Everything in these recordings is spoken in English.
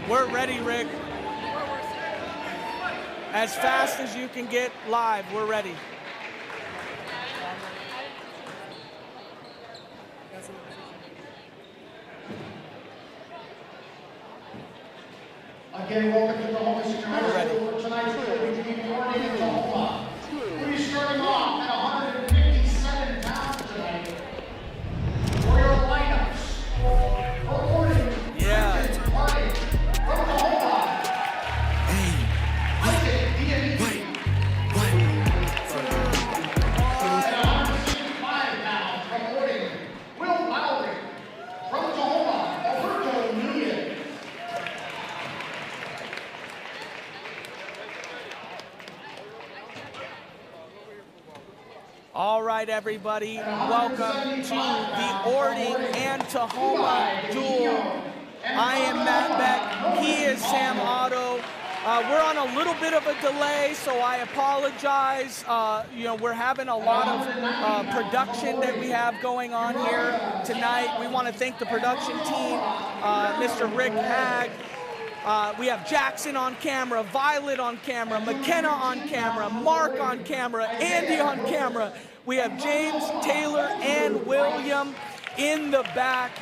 We're ready, Rick. As fast as you can get live, we're ready. Again, welcome to Tahoma Senior High School for tonight's game between Orting and Tahoma. We'll be starting off at 157 pounds tonight. For your lineups, for Orting, Orting, from Tahoma. At 165 pounds from Orting, Lowry, from Tahoma, Duno. All right, everybody, welcome to the Orting and Tahoma duel. I am Matt Beck, he is Sam Ottow. We're on a little bit of a delay, so I apologize. We're having a lot of production that we have going on here tonight. We want to thank the production team, Mr. Rick Hag. We have Jackson on camera, Violet on camera, McKenna on camera, Mark on camera, Andy on camera. We have James, Taylor, and William in the back.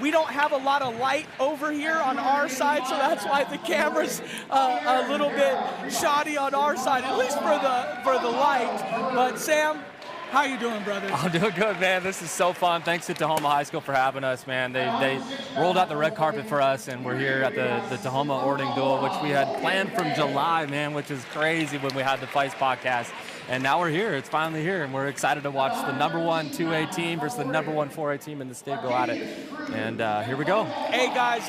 We don't have a lot of light over here on our side, so that's why the camera's a little bit shoddy on our side, at least for the light. But Sam, how you doing, brother? I'm doing good, man. This is so fun. Thanks to Tahoma High School for having us, man. They rolled out the red carpet for us, and we're here at the Tahoma Orting duel, which we had planned from July, man, which is crazy when we had the Fights podcast. And now we're here. It's finally here, and we're excited to watch the #1 2A team versus the #1 4A team in the state go at it. And here we go. Hey, guys,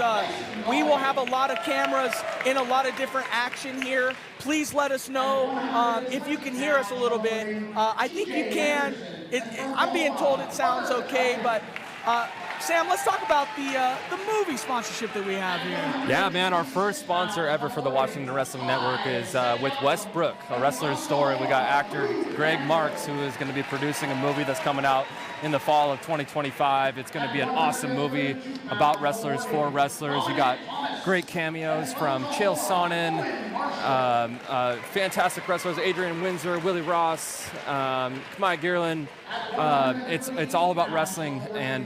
we will have a lot of cameras in a lot of different action here. Please let us know if you can hear us a little bit. I think you can. I'm being told it sounds okay, but Sam, let's talk about the movie sponsorship that we have here. Yeah, man, our first sponsor ever for the Washington Wrestling Network is with Westbrook, a wrestler's story. We got actor Greg Marks, who is going to be producing a movie that's coming out in the fall of 2025. It's going to be an awesome movie about wrestlers for wrestlers. You got great cameos from Chael Sonnen, fantastic wrestlers, Adrian Windsor, Willie Ross, Kamai Gearland. It's all about wrestling, and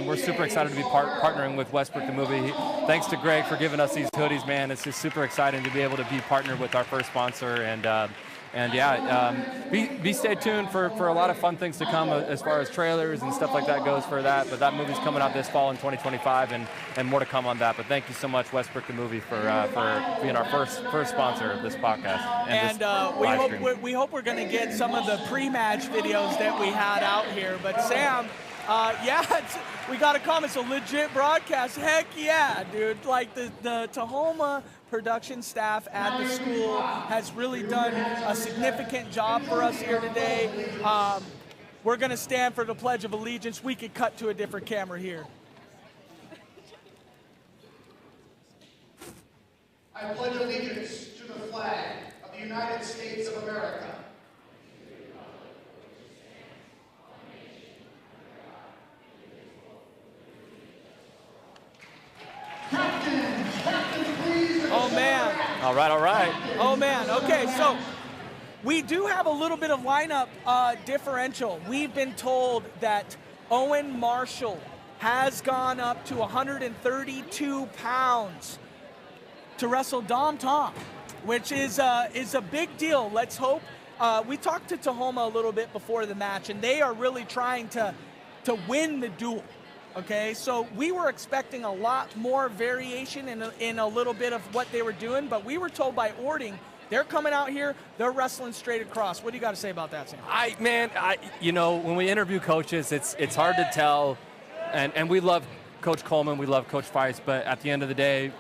we're super excited to be partnering with Westbrook the movie. Thanks to Greg for giving us these hoodies, man. It's just super exciting to be able to be partnered with our first sponsor, and yeah, be stay tuned for a lot of fun things to come as far as trailers and stuff like that goes for that. But that movie's coming out this fall in 2025, and more to come on that. But thank you so much, Westbrook the movie, for being our first sponsor of this podcast. And we hope we're going to get some of the pre-match videos that we had out here. But Sam, we got a comment. It's a legit broadcast. Heck yeah, dude! Like the Tahoma production staff at the school has really done a significant job for us here today. We're going to stand for the Pledge of Allegiance. We could cut to a different camera here. I pledge allegiance to the flag of the United States of America. Captain, please. Oh, man. All right. Oh, man. Okay, so we do have a little bit of lineup differential. We've been told that Owen Marshall has gone up to 132 pounds to wrestle Dom Tom, which is a big deal. Let's hope. We talked to Tahoma a little bit before the match, and they are really trying to win the duel. Okay, so we were expecting a lot more variation in a little bit of what they were doing, but we were told by Orting they're coming out here, they're wrestling straight across. What do you got to say about that, Sam? When we interview coaches, it's hard to tell, and we love Coach Coleman, we love Coach Feist, but at the end of the day,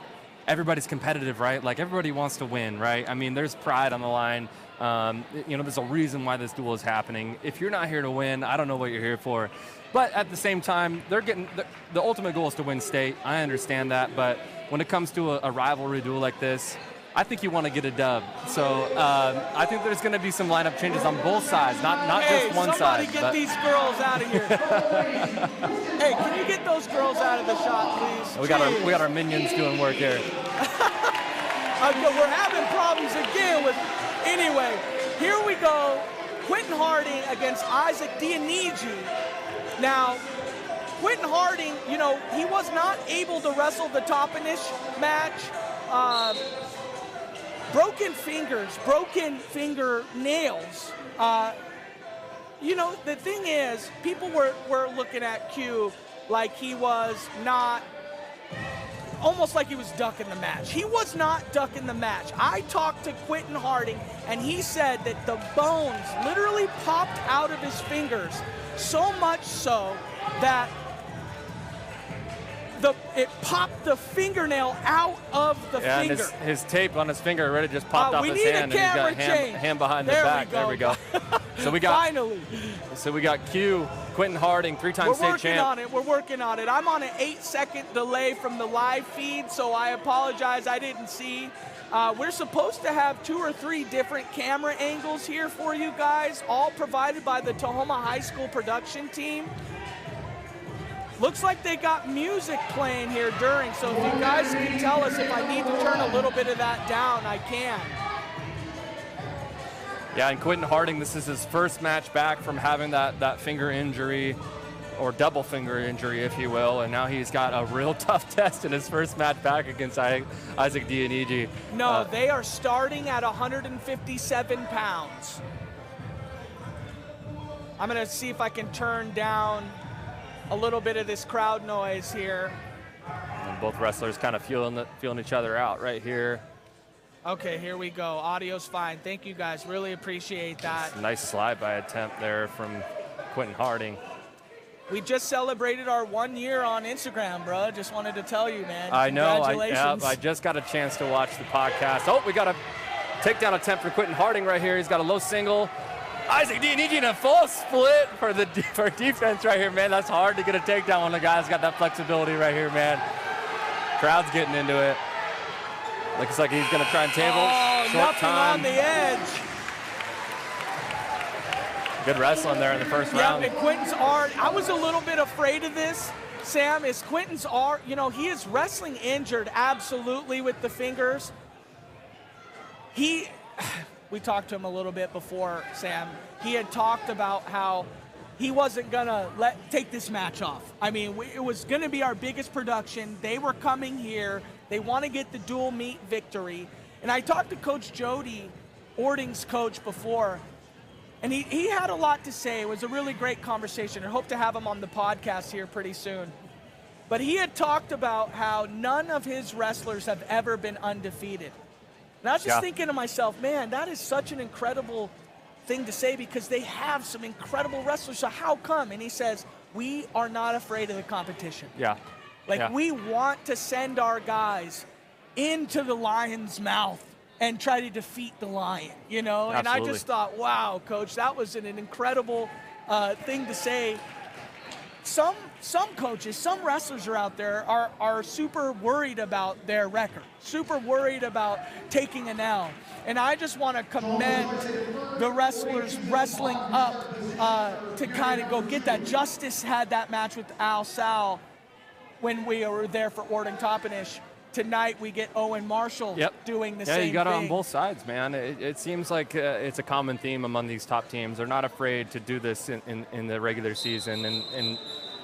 everybody's competitive, right? Like, everybody wants to win, right? I mean, there's pride on the line. There's a reason why this duel is happening. If you're not here to win, I don't know what you're here for. But at the same time, they're getting the ultimate goal is to win state. I understand that, but when it comes to a rivalry duel like this, I think you want to get a dub. So I think there's going to be some lineup changes on both sides, not just one side. Hey, somebody get these girls out of here. Hey, can you get those girls out of the shot, please? We got our minions doing work here. We're having problems again with. Anyway, here we go. Quentin Harding against Isaac Dionigi. Now, Quentin Harding, you know, he was not able to wrestle the Toppenish match. Broken fingers, broken fingernails. You know, the thing is, people were looking at Q like he was not, almost like he was ducking the match. He was not ducking the match. I talked to Quentin Harding, and he said that the bones literally popped out of his fingers, so much so that it popped the fingernail out of the finger. And his tape on his finger already just popped off his hand, and he's got a hand behind the back. There we go. So we got finally. So we got Q, Quentin Harding, 3-time state champ. We're working on it. I'm on an 8-second delay from the live feed, so I apologize. I didn't see. We're supposed to have 2 or 3 different camera angles here for you guys, all provided by the Tahoma High School production team. Looks like they got music playing here during, so if you guys can tell us if I need to turn a little bit of that down, I can. Yeah, and Quentin Harding, this is his first match back from having that finger injury, or double finger injury, if you will, and now he's got a real tough test in his first match back against Isaac Dionigi. No, they are starting at 157 pounds. I'm gonna see if I can turn down a little bit of this crowd noise here. And both wrestlers kind of feeling each other out right here. Okay, here we go. Audio's fine. Thank you guys. Really appreciate that. Nice slide by attempt there from Quentin Harding. We just celebrated our 1 year on Instagram, bro. Just wanted to tell you, man. I know. Congratulations. I just got a chance to watch the podcast. Oh, we got a takedown attempt for Quentin Harding right here. He's got a low single. Isaac Dionigi in a full split for defense right here, man. That's hard to get a takedown when the guy's got that flexibility right here, man. Crowd's getting into it. Looks like he's going to try and table. Oh, Short nothing time. on the edge. Good wrestling there in the first round. Yeah, and Quentin's art. I was a little bit afraid of this, Sam, is Quentin's art. You know, he is wrestling injured, absolutely, with the fingers. We talked to him a little bit before, Sam. He had talked about how he wasn't gonna take this match off. I mean, it was gonna be our biggest production. They were coming here. They want to get the dual meet victory. And I talked to Coach Jody, Orting's coach, before, and he had a lot to say. It was a really great conversation. I hope to have him on the podcast here pretty soon. But he had talked about how none of his wrestlers have ever been undefeated. And I was just thinking to myself, man, that is such an incredible thing to say, because they have some incredible wrestlers. So how come? And he says, we are not afraid of the competition. Yeah. We want to send our guys into the lion's mouth and try to defeat the lion, you know? Absolutely. And I just thought, wow, Coach, that was an incredible thing to say. Some coaches, some wrestlers are out there are super worried about their record, super worried about taking an L. And I just want to commend the wrestlers wrestling up to kind of go get that. Justice had that match with Al Sal when we were there for Orting Cardinals. Tonight we get Owen Marshall doing the same thing. Yeah, you got it on both sides, man. It seems like it's a common theme among these top teams. They're not afraid to do this in the regular season, and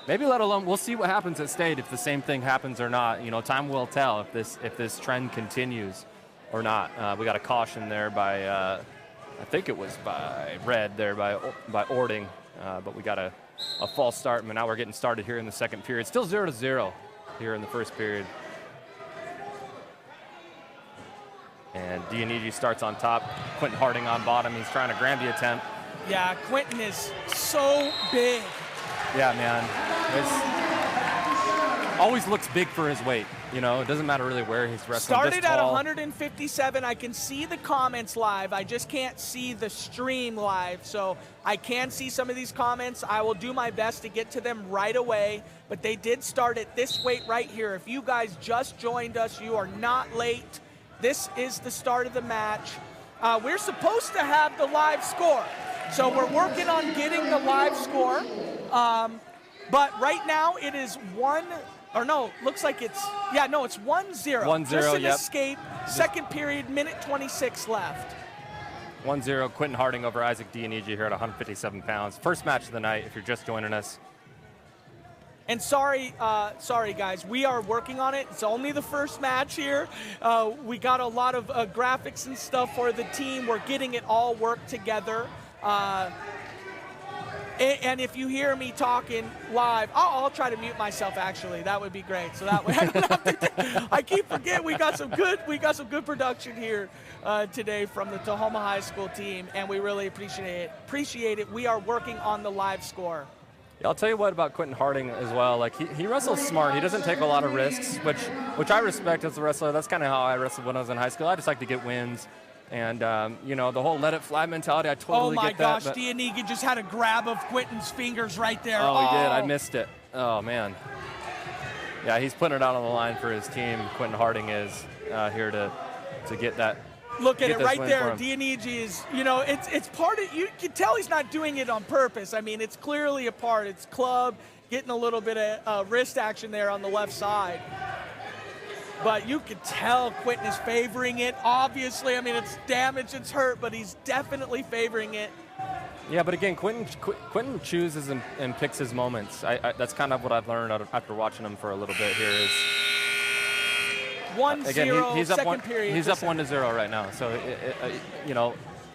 maybe let alone, we'll see what happens at state, if the same thing happens or not. You know, time will tell if this trend continues or not. We got a caution there by, I think it was by Red there by Orting, but we got a false start, and now we're getting started here in the second period. Still 0-0 here in the first period. And Dionigi starts on top, Quentin Harding on bottom. He's trying to Granby attempt. Yeah, Quentin is so big. Yeah, man. It always looks big for his weight. You know, it doesn't matter really where he's wrestling. Started at 157. I can see the comments live. I just can't see the stream live. So I can see some of these comments. I will do my best to get to them right away. But they did start at this weight right here. If you guys just joined us, you are not late. this is the start of the match. We're supposed to have the live score. So we're working on getting the live score. But right now it is looks like it's 1-0. 1-0, Just an yep. escape. Second period, minute 26 left. 1-0, Quentin Harding over Isaac Dionigi here at 157 pounds. First match of the night if you're just joining us. And sorry guys, we are working on it. It's only the first match here. We got a lot of graphics and stuff for the team. We're getting it all worked together. And if you hear me talking live, I'll try to mute myself. Actually, that would be great. So that way I don't have to. I keep forgetting we got some good production here today from the Tahoma High School team, and we really appreciate it. We are working on the live score. Yeah, I'll tell you what about Quentin Harding as well. Like he wrestles smart. He doesn't take a lot of risks, which I respect as a wrestler. That's kind of how I wrestled when I was in high school. I just like to get wins. And, the whole let it fly mentality, I totally get that. Oh, my gosh, Dionigi just had a grab of Quentin's fingers right there. Oh, he did. I missed it. Oh, man. Yeah, he's putting it out on the line for his team. Quentin Harding is here to get that. Look at it right there. Dionigi is, it's part of, you can tell he's not doing it on purpose. I mean, it's clearly a part. It's club, getting a little bit of wrist action there on the left side. But you can tell Quentin is favoring it. Obviously, I mean, it's damaged, it's hurt, but he's definitely favoring it. Yeah, but again, Quentin chooses and picks his moments. That's kind of what I've learned after watching him for a little bit here. Is 1-0, he's up second period. He's up 1-0 right now. So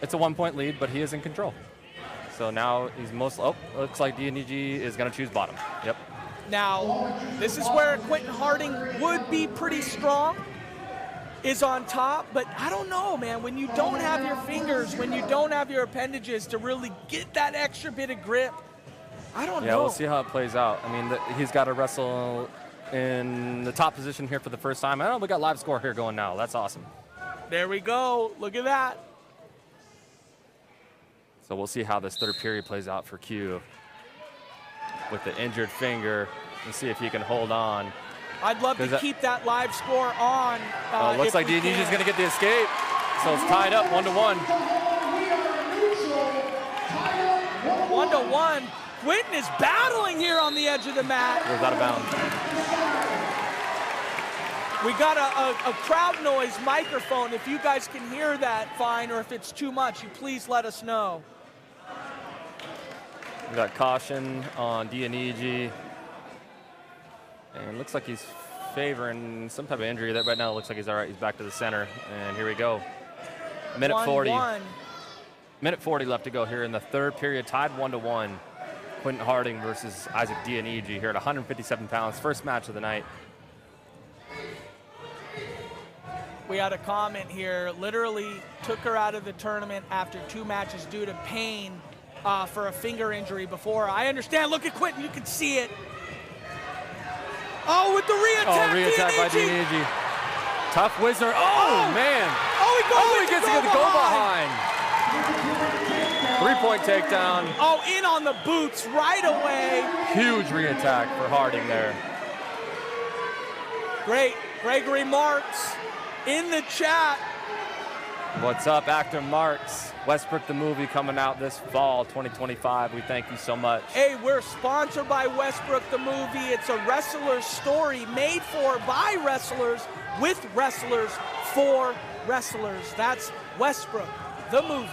it's a 1-point lead, but he is in control. So now he's looks like Dionigi is going to choose bottom. Yep. Now, this is where Quentin Harding would be pretty strong, is on top, but I don't know, man. When you don't have your fingers, when you don't have your appendages to really get that extra bit of grip, I don't know. Yeah, we'll see how it plays out. I mean, he's got to wrestle in the top position here for the first time. I know we got live score here going now. That's awesome. There we go. Look at that. So we'll see how this third period plays out for Q. With the injured finger, and see if he can hold on. I'd love to keep that live score on. Looks like Dionigi's going to get the escape. So it's tied up 1-1. 1-1. Quentin is battling here on the edge of the mat. Goes out of bounds. We got a crowd noise microphone. If you guys can hear that fine, or if it's too much, you please let us know. We got caution on Dionigi. And looks like he's favoring some type of injury. That right now looks like he's all right. He's back to the center. And here we go. Minute 40. Minute 40 left to go here in the third period. Tied 1-1. Quentin Harding versus Isaac Dionigi here at 157 pounds. First match of the night. We had a comment here. Literally took her out of the tournament after 2 matches due to pain. For a finger injury before. I understand. Look at Quentin. You can see it. Oh, with the re-attack. Oh, re-attack by Dionigi. Tough whizzer. Oh, man. He gets to go behind. 3-point takedown. Oh, in on the boots right away. Huge re-attack for Harding there. Great. Gregory Marks in the chat. What's up, actor Marks? Westbrook the movie coming out this fall, 2025. We thank you so much. Hey, we're sponsored by Westbrook the movie. It's a wrestler's story made by wrestlers, with wrestlers, for wrestlers. That's Westbrook the movie.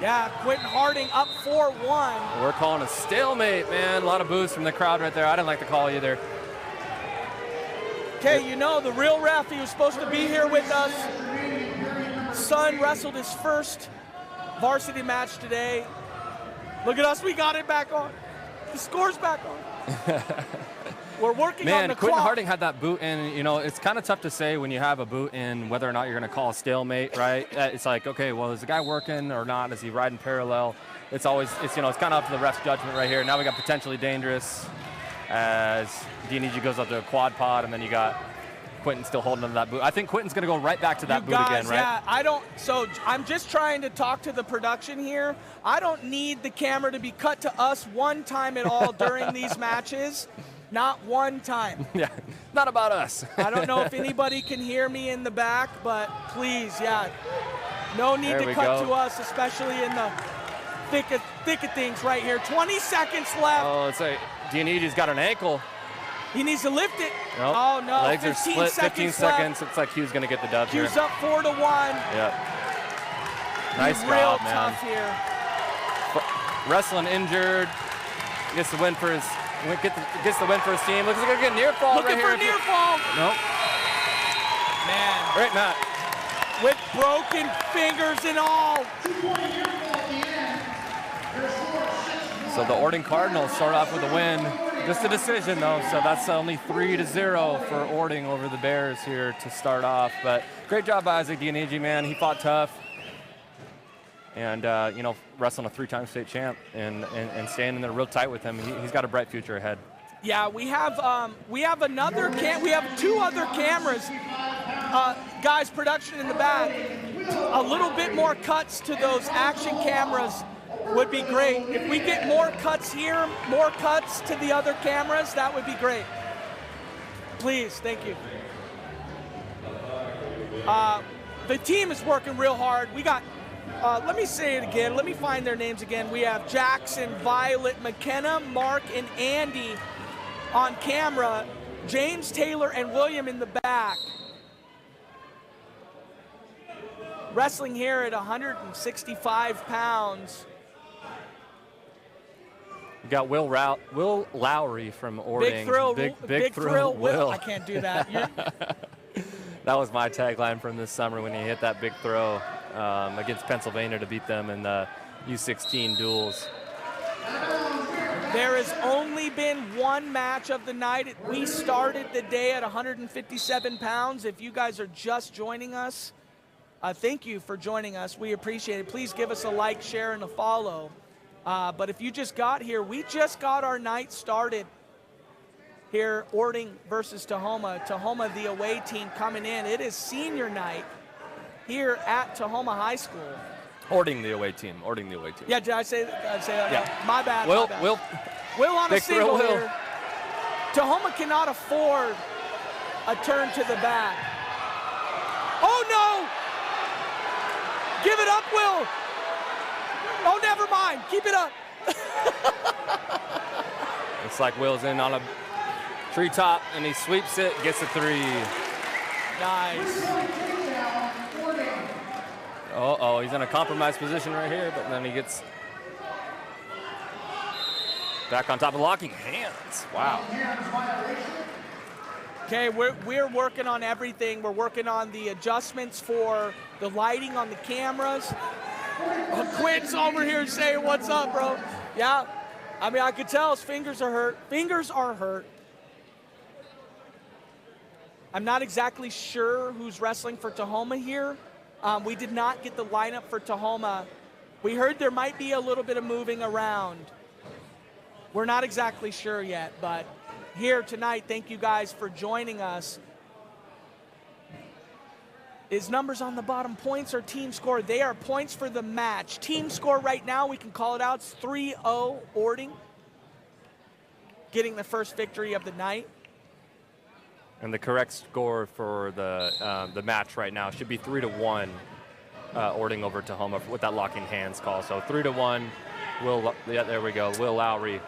Yeah, Quentin Harding up 4-1. We're calling a stalemate, man. A lot of boos from the crowd right there. I didn't like the call either. Okay, the real ref, he was supposed to be here with us. Son wrestled his first varsity match today. Look at us, we got it back on. The score's back on. We're working on the clock. Quentin Harding had that boot in. It's kind of tough to say when you have a boot in whether or not you're going to call a stalemate, right? It's like, okay, well, is the guy working or not? Is he riding parallel? It's kind of up to the ref's judgment right here. Now we got potentially dangerous as Dionigi goes up to a quad pod, and then you got Quentin still holding onto that boot. I think Quentin's going to go right back to that boot again, right? Yeah, so I'm just trying to talk to the production here. I don't need the camera to be cut to us one time at all during these matches. Not one time. Yeah, not about us. I don't know if anybody can hear me in the back, but please, yeah. No need to cut to us, especially in the thick of things right here. 20 seconds left. Oh, it's like Dionidi's got an ankle. He needs to lift it. Nope. Oh, no. Legs are split. 15 seconds. Left. Looks like Q's going to get the dub here. Q's up 4-1. Yep. Nice He's job, real man. tough here. Wrestling injured. Gets the win for his team. Looks like they're getting near fall right here. Looking for near fall. Nope. Man. Great, Matt. With broken fingers and all. So the Orting Cardinals start off with a win. Just a decision, though, so that's only 3-0 for Orting over the Bears here to start off. But great job by Isaac Dionigi, man. He fought tough. And, wrestling a 3-time state champ and staying in there real tight with him. He's got a bright future ahead. Yeah, we have two other cameras. Guys, production in the back. A little bit more cuts to those action cameras would be great. If we get more cuts here, more cuts to the other cameras, that would be great. Please, thank you. The team is working real hard. We got, let me say it again. Let me find their names again. We have Jackson, Violet, McKenna, Mark, and Andy on camera. James, Taylor, and William in the back. Wrestling here at 165 pounds. We got Will Lowry from Orting. Big thrill. Big thrill. Will. I can't do that. That was my tagline from this summer when he hit that big throw against Pennsylvania to beat them in the U16 duels. There has only been one match of the night. We started the day at 157 pounds. If you guys are just joining us, thank you for joining us. We appreciate it. Please give us a like, share, and a follow. But if you just got here, we just got our night started here, Orting versus Tahoma. Tahoma, the away team, coming in. It is senior night here at Tahoma High School. Orting the away team. Yeah, did I say that? Yeah. My bad. Will on a big single throw, Will. here. Tahoma cannot afford a turn to the back. Oh, no! Give it up, Will. Oh, never mind. Keep it up. It's like Will's in on a treetop, and he sweeps it, gets a 3. Nice. Uh-oh, he's in a compromised position right here, but then he gets back on top of locking hands. Wow. Okay, we're working on everything. We're working on the adjustments for the lighting on the cameras. Quinn's over here saying, what's up, bro? Yeah, I mean, I could tell his fingers are hurt. Fingers are hurt. I'm not exactly sure who's wrestling for Tahoma here. We did not get the lineup for Tahoma. We heard there might be a little bit of moving around. We're not exactly sure yet, but here tonight, thank you guys for joining us. Is numbers on the bottom points or team score? They are points for the match. Team score right now, we can call it out. It's 3-0 Orting, getting the first victory of the night. And the correct score for the match right now should be 3-1 Orting over Tahoma with that locking hands call. So 3-1. There we go. Will Lowry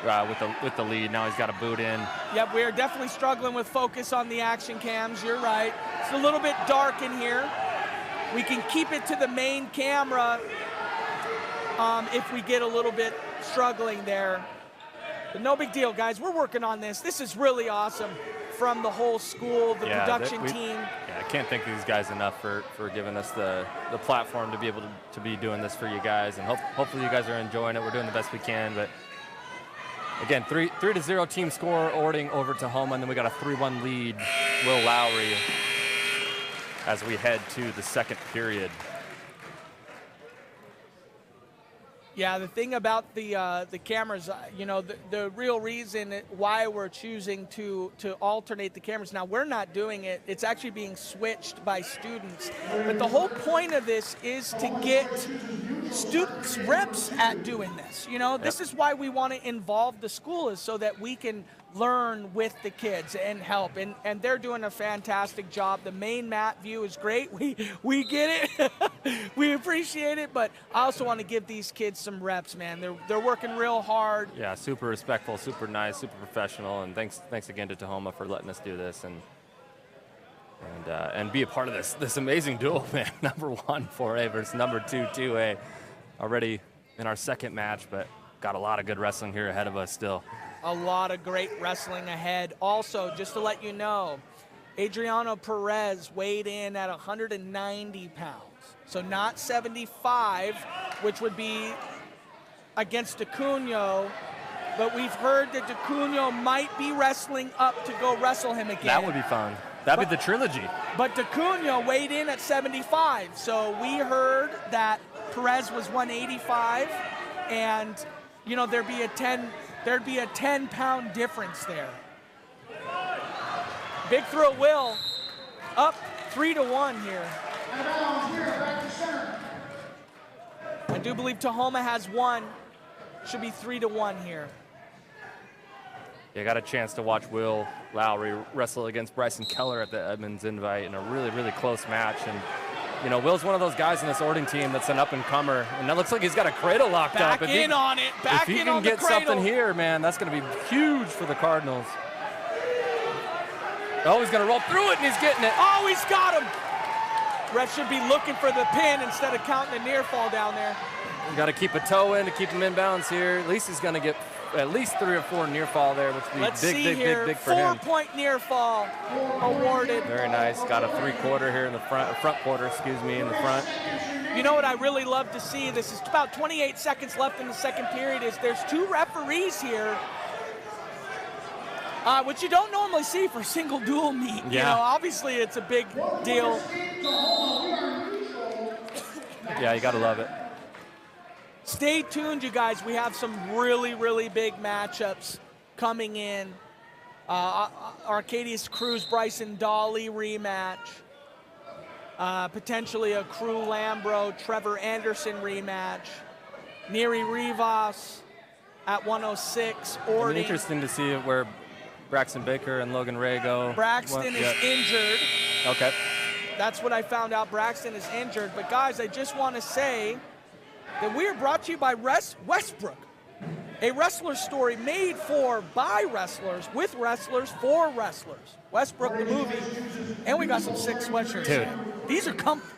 with the lead. Now he's got a boot in. Yep, we are definitely struggling with focus on the action cams. You're right. It's a little bit dark in here. We can keep it to the main camera if we get a little bit struggling there. But no big deal, guys. We're working on this. This is really awesome from the whole school, the production team. Yeah, I can't thank these guys enough for giving us the platform to be able to be doing this for you guys. And hopefully you guys are enjoying it. We're doing the best we can. But again, 3-0 team score, Orting over Tahoma. And then we got a 3-1 lead, Will Lowry, as we head to the second period. Yeah, the thing about the cameras, you know, the real reason why we're choosing to alternate the cameras, now we're not doing it, it's actually being switched by students. But the whole point of this is to get students reps at doing this. You know, this is why we want to involve the school, is so that we can learn with the kids and help. And they're doing a fantastic job. The main mat view is great. We get it. We appreciate it, but I also want to give these kids some reps, man. They're working real hard. Yeah, super respectful, super nice, super professional, and thanks again to Tahoma for letting us do this and be a part of this amazing duel, man. Number 1 4A versus number 2 2A. Already in our second match, but got a lot of good wrestling here ahead of us still. A lot of great wrestling ahead. Also, just to let you know, Adriano Perez weighed in at 190 pounds. So not 75, which would be against DeCunio, but we've heard that DeCunio might be wrestling up to go wrestle him again. That would be fun. That'd be the trilogy. But DeCunio weighed in at 75, so we heard that Perez was 185, and you know there'd be a 10-pound difference there. Big throw will up 3-1 here. I do believe Tahoma has 1. Should be 3-1 here. You got a chance to watch Will Lowry wrestle against Bryson Keller at the Edmonds Invite in a really, really close match. And, you know, Will's one of those guys in this Orting team that's an up-and-comer. And that looks like he's got a cradle locked up. Back in on it. Back in on the cradle. If he can get something here, man, that's going to be huge for the Cardinals. Oh, he's going to roll through it, and he's getting it. Oh, he's got him. Ref should be looking for the pin instead of counting a near fall down there. You got to keep a toe in to keep him in bounds here. At least he's going to get at least 3 or 4 near fall there, which would be big for him. 4-point near fall awarded. Very nice. Got a 3/4 here in the front quarter, excuse me, in the front. You know what I really love to see? This is about 28 seconds left in the second period. Is there's 2 referees here, which you don't normally see for a single dual meet. Yeah. You know, obviously it's a big deal. Yeah, you got to love it. Stay tuned, you guys. We have some really, really big matchups coming in. Arcadius Cruz, Bryson Dolly rematch. Potentially a Crew Lambro, Trevor Anderson rematch. Neri Revas at 106. Orting. Interesting to see where Braxton Baker and Logan Ray go. Braxton is injured. Okay. That's what I found out. Braxton is injured. But guys, I just want to say that we are brought to you by Westbrook, a wrestler story made by wrestlers, with wrestlers, for wrestlers. Westbrook, the movie, and we got some sick sweatshirts. Dude. These are comfy.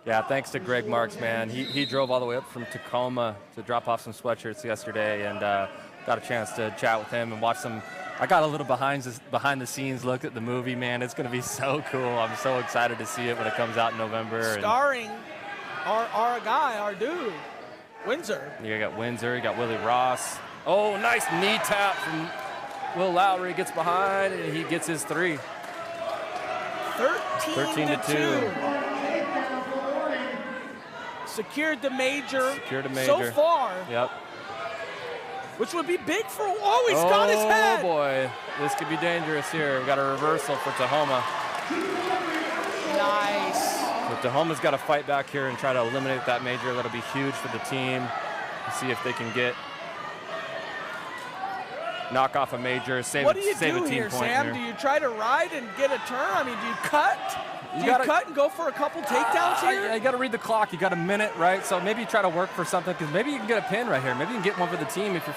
Yeah, thanks to Greg Marks, man. He drove all the way up from Tacoma to drop off some sweatshirts yesterday, and got a chance to chat with him and watch some. I got a little behind the scenes look at the movie, man. It's going to be so cool. I'm so excited to see it when it comes out in November. Starring our guy, our dude, Windsor. You got Windsor, you got Willie Ross. Oh, nice knee tap from Will Lowry. Gets behind, and he gets his 3. 13-2. Secured the major. So far. Yep. Which would be big for. Oh, he's got his head. Oh boy, this could be dangerous here. We got a reversal for Tahoma. Nice. But Tahoma's got to fight back here and try to eliminate that major. That'll be huge for the team. See if they can knock off a major, save a team point here. What do you do here, Sam? Do you try to ride and get a turn? I mean, do you cut? Do you cut and go for a couple takedowns here? You got to read the clock. You got a minute, right? So maybe you try to work for something, because maybe you can get a pin right here. Maybe you can get one for the team if you're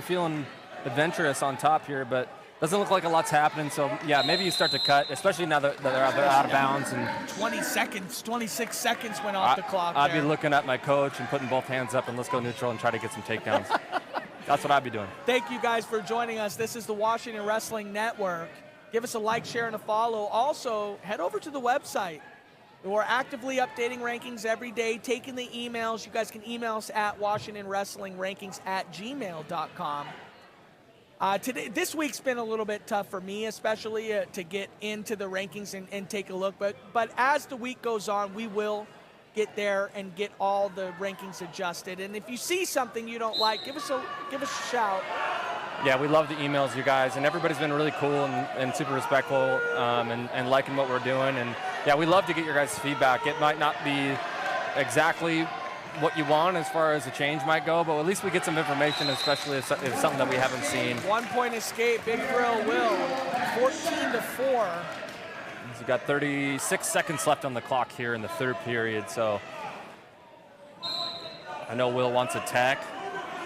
feeling adventurous on top here. But doesn't look like a lot's happening. So yeah, maybe you start to cut, especially now that they're out of bounds. And 26 seconds went off the clock. I'd be looking at my coach and putting both hands up and let's go neutral and try to get some takedowns. That's what I'd be doing. Thank you guys for joining us. This is the Washington Wrestling Network. Give us a like, share, and a follow. Also, head over to the website. We're actively updating rankings every day, taking the emails. You guys can email us at WashingtonWrestlingRankings@gmail.com. This week's been a little bit tough for me, especially to get into the rankings and take a look. But as the week goes on, we will get there and get all the rankings adjusted. And if you see something you don't like, give us a shout. Yeah, we love the emails, you guys, and everybody's been really cool and super respectful and liking what we're doing. And yeah, we love to get your guys' feedback. It might not be exactly what you want as far as a change might go, but at least we get some information, especially if it's something that we haven't seen. 1 point escape, big thrill, Will, 14-4. He's got 36 seconds left on the clock here in the third period, so I know Will wants a tech.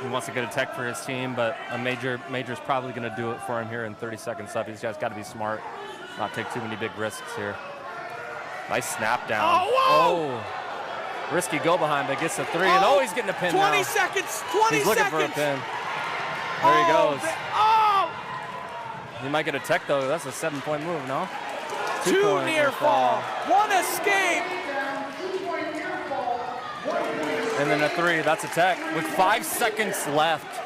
He wants to get a tech for his team, but a major's probably going to do it for him here in 30 seconds left. He's just got to be smart, not take too many big risks here. Nice snap down. Oh, Risky go behind, but gets the three, and he's getting a pin 20 now. seconds, 20 He's looking seconds. for a pin. There he goes. Oh! He might get a tech, though. That's a 7-point move, no? 2 near fall. 1 escape. And then a 3. That's a tech with 5 seconds left.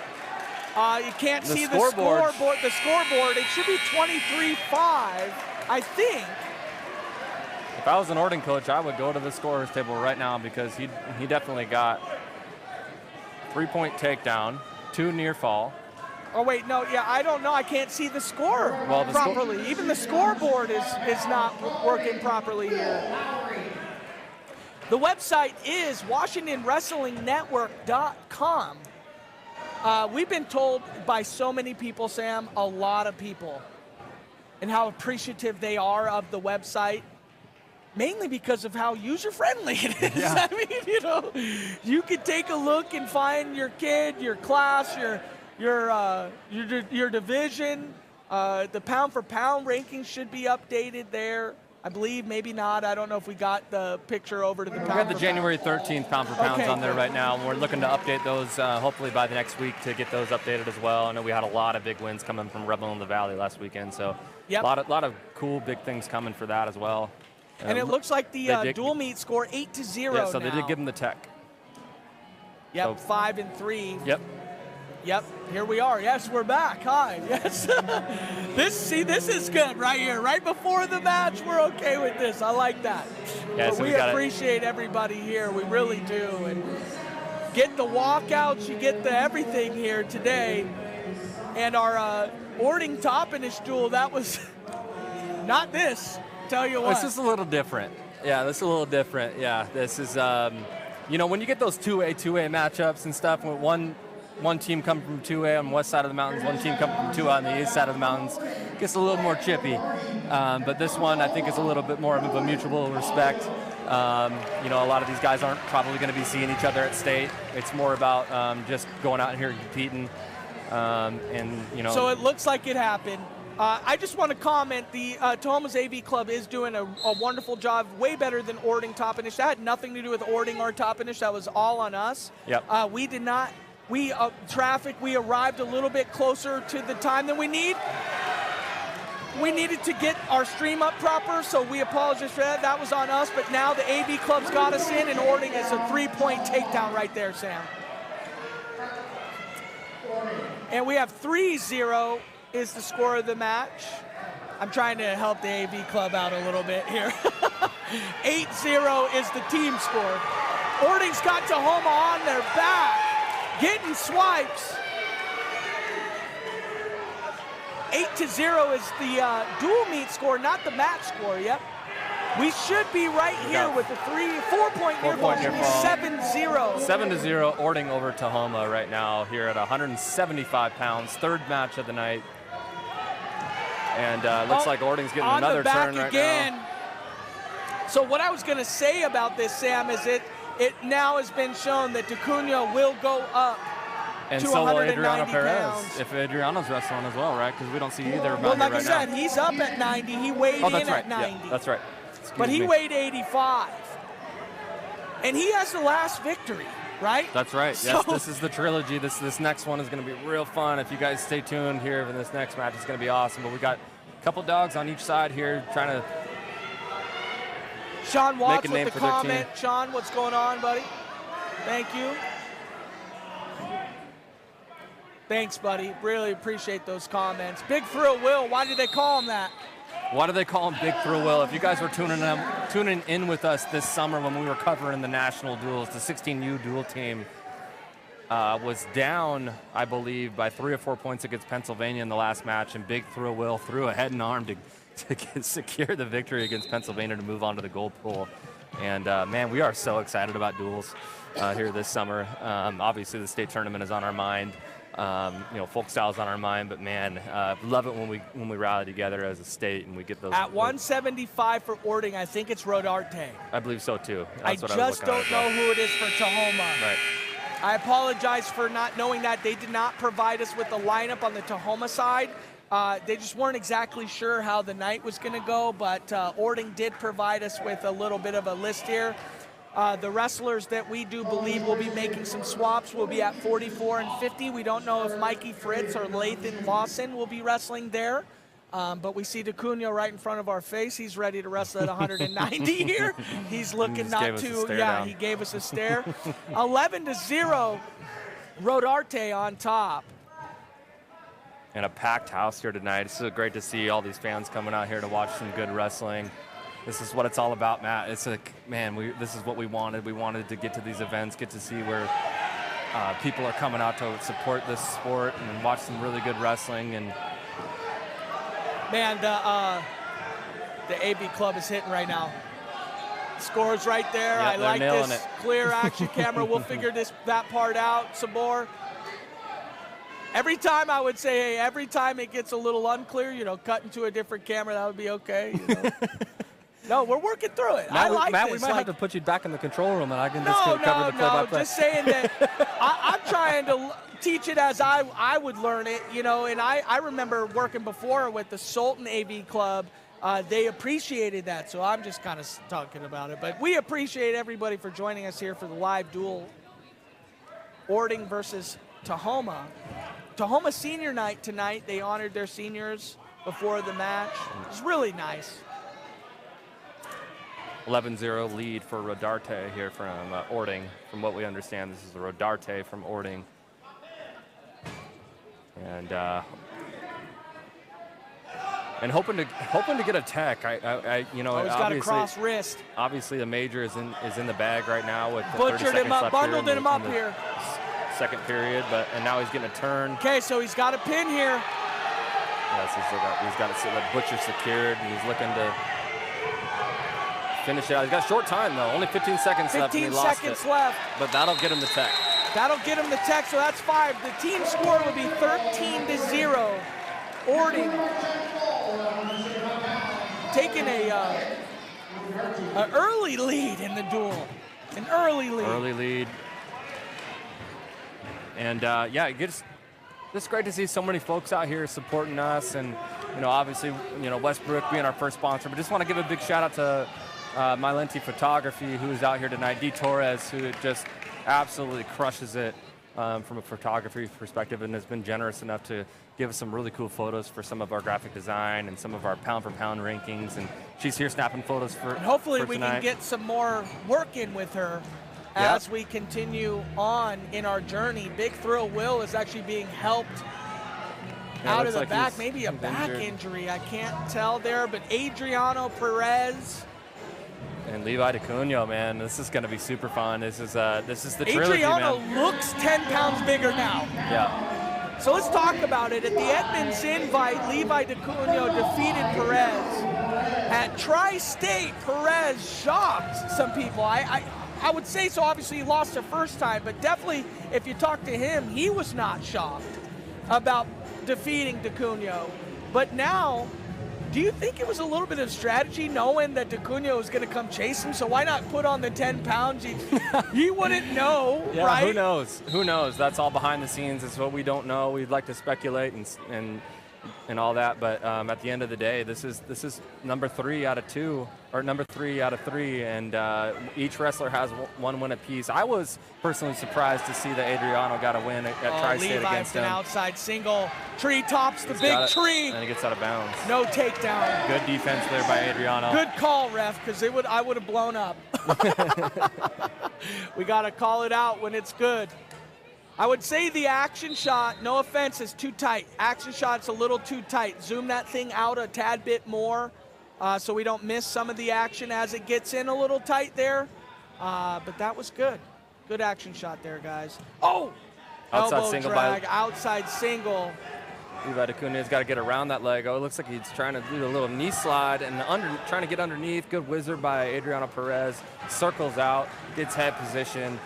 You can't see the scoreboard. The scoreboard, it should be 23-5, I think. If I was an Orting coach, I would go to the scorer's table right now because he definitely got 3-point takedown, 2 near fall. Oh, wait, no, yeah, I don't know. I can't see the score properly. Even the scoreboard is not working properly here. The website is WashingtonWrestlingNetwork.com. We've been told by so many people, Sam, a lot of people, and how appreciative they are of the website. Mainly because of how user-friendly it is. Yeah. I mean, you can take a look and find your kid, your class, your division. The pound-for-pound rankings should be updated there. I believe, maybe not. I don't know if we got the picture over to the pound. We got the January 13th pound-for-pounds on there right now, and we're looking to update those hopefully by the next week to get those updated as well. I know we had a lot of big wins coming from Rebel in the Valley last weekend, so a lot of cool big things coming for that as well. And it looks like the dual meet score 8-0 Yeah, so now. they did give him the tech. Yep, So, 5-3. Yep. Here we are. Yes, we're back. Hi. Yes. This is good right here. Right before the match, we're okay with this. I like that. Yeah, but so we appreciate everybody here. We really do. And get the walkouts. You get the everything here today. And our Orting top finish duel, that was not this. Tell you what. This is a little different. Yeah, this is a little different. Yeah, this is, when you get those 2A matchups and stuff, when one team come from 2A on the west side of the mountains, one team come from 2A on the east side of the mountains, it gets a little more chippy. But this one, I think, is a little bit more of a mutual respect. A lot of these guys aren't probably going to be seeing each other at state. It's more about just going out here and competing. So it looks like it happened. I just want to comment, the Tahoma's AV Club is doing a wonderful job, way better than Orting top finish. That had nothing to do with Orting or top finish. That was all on us. Yep. We did not, traffic, we arrived a little bit closer to the time than we need. We needed to get our stream up proper, so we apologize for that. That was on us, but now the AV Club's got us in, and Orting is a 3-point takedown right there, Sam. And we have 3-0. Is the score of the match. I'm trying to help the AV Club out a little bit here. 8-0 is the team score. Orting's got Tahoma on their back, getting swipes. 8-0 is the dual meet score, not the match score. Yep. We should be right here with the 4-point near fall. 7-0. 7-0, Orting over Tahoma right now here at 175 pounds. Third match of the night. And looks like Orting's getting another turn right now. So what I was going to say about this, Sam, is it now has been shown that Duno will go up and to so will 190 Adriano Perez, pounds. if Adriano's wrestling as well, right? Because we don't see either of them Well, like right I said, now. he's up at 90. He weighed in at 90. Yeah, that's right. But he weighed 85. And he has the last victory, right? That's right. Yes, this is the trilogy. This next one is going to be real fun. If you guys stay tuned here for this next match, it's going to be awesome. But we got a couple dogs on each side here trying to Sean Watts make a name with the for their comment. team. Sean, what's going on, buddy? Thank you. Thanks, buddy. Really appreciate those comments. Big Thrill Will, why did they call him that? Why do they call him Big Thrill Will? If you guys were tuning in with us this summer when we were covering the national duels, the 16U dual team was down, I believe, by 3 or 4 points against Pennsylvania in the last match, and Big Thrill Will threw a head and arm to secure the victory against Pennsylvania to move on to the gold pool. And man, we are so excited about duels here this summer. Obviously, the state tournament is on our mind. Folk style is on our mind, but man, love it when we rally together as a state and we get those. At 175 for Orting, I think it's Rodarte. I believe so too. That's what I just don't know who it is for Tahoma. Right. I apologize for not knowing that. They did not provide us with the lineup on the Tahoma side. They just weren't exactly sure how the night was going to go, but Orting did provide us with a little bit of a list here. The wrestlers that we do believe will be making some swaps will be at 44 and 50. We don't know if Mikey Fritz or Lathan Lawson will be wrestling there, but we see Duno right in front of our face. He's ready to wrestle at 190 here. He's looking not to, he gave us a stare. 11-0, Rodarte on top. And a packed house here tonight. It's so great to see all these fans coming out here to watch some good wrestling. This is what it's all about, Matt. It's like, man, this is what we wanted. We wanted to get to these events, get to see where people are coming out to support this sport and watch some really good wrestling. And man, the AB club is hitting right now. Score's right there. Yep, I like this it. Clear action camera. We'll figure that part out some more. Every time I would say, hey, every time it gets a little unclear, cut into a different camera, that would be okay. No, we're working through it. Matt, we might have to put you back in the control room, and I can just cover the play-by-play. Just saying that I'm trying to teach it as I would learn it, and I remember working before with the Sultan AV Club. They appreciated that, so I'm just kind of talking about it. But we appreciate everybody for joining us here for the live duel. Orting versus Tahoma. Tahoma senior night tonight. They honored their seniors before the match. It was really nice. 11-0 lead for Rodarte here from Orting. From what we understand, this is the Rodarte from Orting. And hoping to get a tech. He's got a cross wrist. Obviously, the major is in the bag right now with the butchered him up, bundled him up here. Second period, and now he's getting a turn. Okay, so he's got a pin here. Yes, he's got the butcher secured. He's looking to finish it out. He's got short time though, only 15 seconds left. 15 seconds left. But that'll get him the tech. That'll get him the tech, so that's 5. The team score would be 13-0. Orting taking an early lead in the duel. An early lead. Early lead. And it's great to see so many folks out here supporting us, and obviously Westbrook being our first sponsor. But just want to give a big shout out to Mylenti Photography, who's out here tonight. D. Torres, who just absolutely crushes it from a photography perspective, and has been generous enough to give us some really cool photos for some of our graphic design and some of our pound-for-pound rankings. And she's here snapping photos for and hopefully for we tonight. can get some more work in with her as we continue on in our journey. Big Thrill Will is actually being helped out of the back. Maybe a back injury. I can't tell there, but Adriano Perez. And Levi Duno, man, this is going to be super fun. This is the trilogy, Adriano man. looks 10 pounds bigger now. Yeah. So let's talk about it. At the Edmonds invite, Levi Duno defeated Perez. At Tri-State, Perez shocked some people. I would say so. Obviously, he lost the first time, but definitely, if you talk to him, he was not shocked about defeating Duno. But now, do you think it was a little bit of strategy knowing that Duno was going to come chase him? So why not put on the 10 pounds? He wouldn't know, yeah, right? Who knows? Who knows? That's all behind the scenes. It's what we don't know. We'd like to speculate and all that, but at the end of the day, this is number 3 out of 2, or number 3 out of 3, and each wrestler has one win apiece. I was personally surprised to see that Adriano got a win at Tri-State against him. Levi's an outside single. Tree tops the big tree. And he gets out of bounds. No takedown. Good defense there by Adriano. Good call, ref, because I would have blown up. We got to call it out when it's good. I would say the action shot, no offense, is too tight. Action shot's a little too tight. Zoom that thing out a tad bit more so we don't miss some of the action as it gets in a little tight there. But that was good. Good action shot there, guys. Oh! Outside elbow single drag, by outside single. Levi Dacuna's got to get around that leg. Oh, it looks like he's trying to do a little knee slide and trying to get underneath. Good wizard by Adriano Perez. Circles out, gets head position,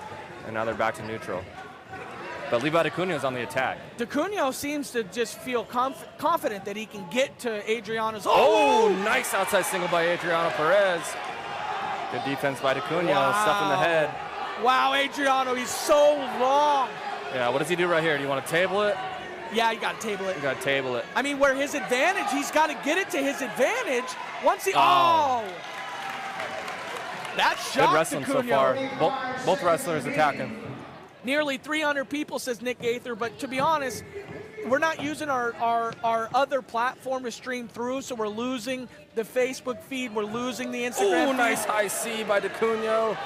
and now they're back to neutral. But Levi Dacuna's on the attack. Dacuno seems to just feel confident that he can get to Adriano's. Oh, nice outside single by Adriano Perez. Good defense by Dacuno, stuff in the head. Wow, Adriano, he's so long. Yeah, what does he do right here? Do you want to table it? Yeah, you got to table it. You got to table it. I mean, where his advantage, he's got to get it to his advantage. Once he, that shot. Good wrestling so far. Both wrestlers attacking. Nearly 300 people, says Nick Gaither, but to be honest, we're not using our other platform to stream through, so we're losing the Facebook feed, we're losing the Instagram feed. Nice high C by Dacuno.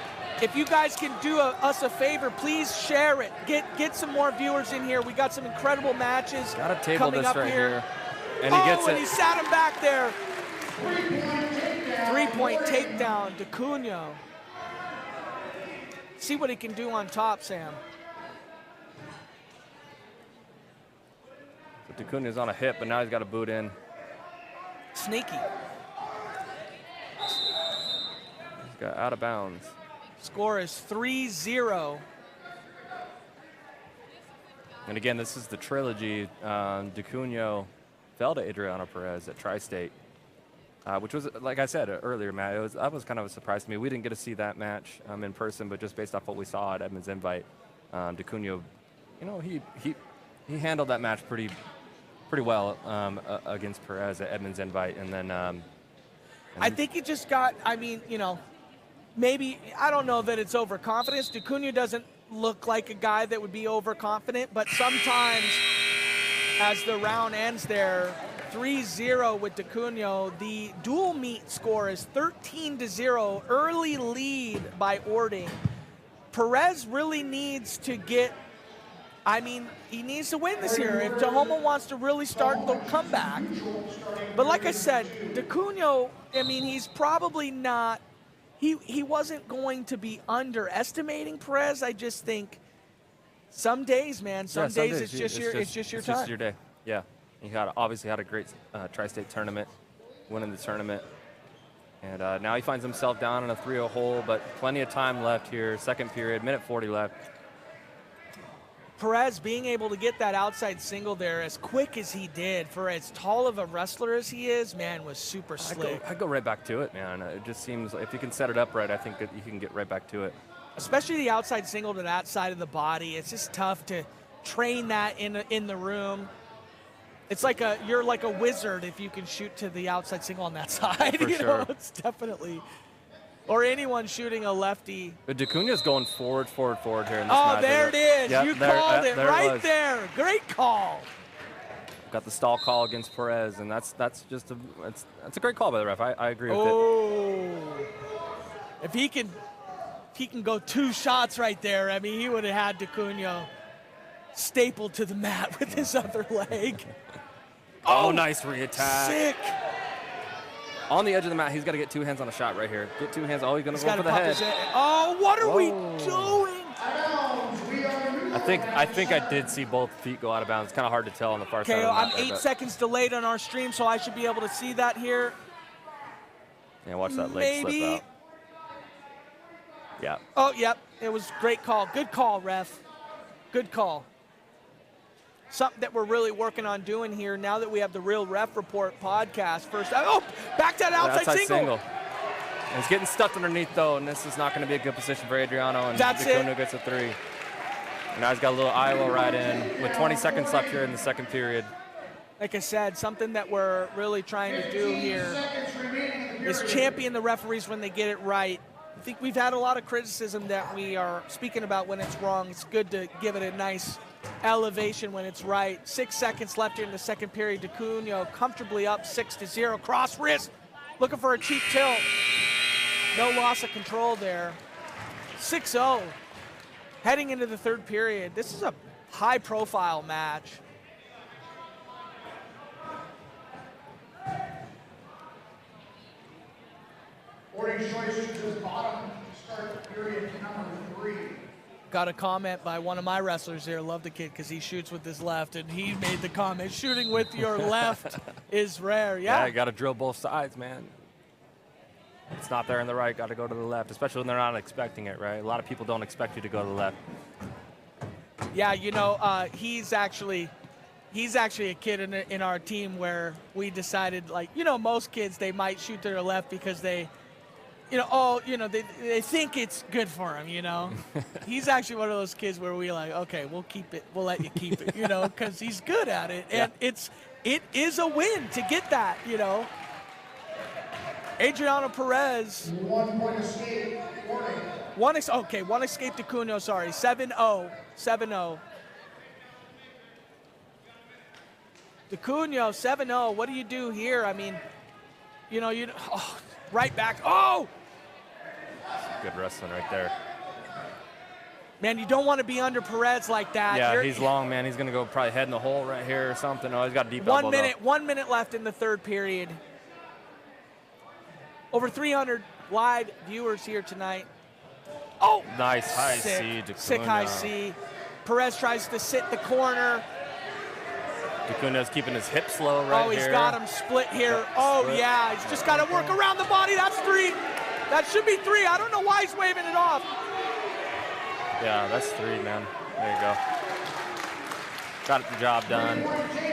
If you guys can do us a favor, please share it. Get some more viewers in here. We got some incredible matches Got to table coming this up right here. And he gets it. And he sat him back there. Three-point takedown, Dacuno. See what he can do on top, Sam. So Dacuna's on a hip, but now he's got a boot in. Sneaky. He's got out of bounds. Score is 3-0. And again, this is the trilogy. Dacuno fell to Adriano Perez at Tri-State, which was, like I said earlier, Matt, that was kind of a surprise to me. We didn't get to see that match in person, but just based off what we saw at Edmonds Invite, Dacuno, he handled that match pretty well against Perez at Edmonds Invite, and then. I think he just got. I mean, maybe, I don't know that it's overconfidence. Dacuno doesn't look like a guy that would be overconfident, but sometimes as the round ends there, 3-0 with Dacuno, the dual meet score is 13-0, early lead by Orting. Perez really needs to get, he needs to win this year if Tahoma wants to really start the comeback. But like I said, Dacuno, he's probably not, He wasn't going to be underestimating Perez. I just think some days, man, some days it's just your time. It's just your day. Yeah, he obviously had a great Tri-State tournament, winning the tournament, and now he finds himself down in a 3-0 hole. But plenty of time left here. Second period, minute 40 left. Perez being able to get that outside single there as quick as he did for as tall of a wrestler as he is, man, was super slick. I go right back to it, man. It just seems if you can set it up right, I think that you can get right back to it. Especially the outside single to that side of the body. It's just tough to train that in the room. It's like you're like a wizard if you can shoot to the outside single on that side. For sure. It's definitely. Or anyone shooting a lefty. But Dacuna's going forward here in this match. Oh, there it is. Yep, you called it right it there. Great call. Got the stall call against Perez, and that's just that's a great call by the ref. I agree with it. Oh, if he can go 2 shots right there, he would have had Dacuno stapled to the mat with his other leg. Oh, nice re-attack. Sick. On the edge of the mat, he's got to get 2 hands on a shot right here. Get 2 hands. Oh, he's going to go for the head. Oh, what are we doing? I think I did see both feet go out of bounds. It's kind of hard to tell on the far side. Okay, I'm 8 seconds delayed on our stream, so I should be able to see that here. Yeah, watch that leg slip out. Yeah. Oh, yep. It was a great call. Good call, ref. Good call. Something that we're really working on doing here now that we have the Real Ref Report podcast. First, back to that outside single. And it's getting stuffed underneath, though, and this is not going to be a good position for Adriano. And Dacuno gets a 3. And now he's got a little Iowa right in with 20 seconds left here in the second period. Like I said, something that we're really trying to do here is champion the referees when they get it right. I think we've had a lot of criticism that we are speaking about when it's wrong. It's good to give it a nice elevation when it's right. 6 seconds left here in the second period. Dacuno comfortably up 6-0. Cross wrist, looking for a cheap tilt. No loss of control there. 6-0. Heading into the third period. This is a high-profile match. Orting choice to the bottom, start period number 3. Got a comment by one of my wrestlers here. Love the kid because he shoots with his left, and he made the comment, shooting with your left is rare. Yeah, you got to drill both sides, man. It's not there in the right, got to go to the left, especially when they're not expecting it, right? A lot of people don't expect you to go to the left. Yeah, you know, he's actually a kid in our team where we decided, like, you know, most kids, they might shoot to their left because they, you know, they think it's good for him, you know. He's actually one of those kids where we like, okay, we'll keep it, we'll let you keep it, you know, because he's good at it. And it is a win to get that, you know. Adriano Perez. 1 point escape, Orting. One escape to Cunha, sorry. 7-0. 7-0. To Cunha, 7-0. What do you do here? I mean, you know, right back. Oh! Good wrestling right there. Man, you don't want to be under Perez like that. Yeah, he's long, man. He's going to go probably head in the hole right here or something. Oh, he's got a deep elbow, 1 minute left in the third period. Over 300 live viewers here tonight. Oh! Nice high C to Sick high C. Perez tries to sit the corner. Dacuna's keeping his hips low right here. Oh, he's got him split here. Yep, oh, split. yeah. He's just got to work around the body. That's 3. That should be 3. I don't know why he's waving it off. Yeah, that's 3, man. There you go. Got the job done.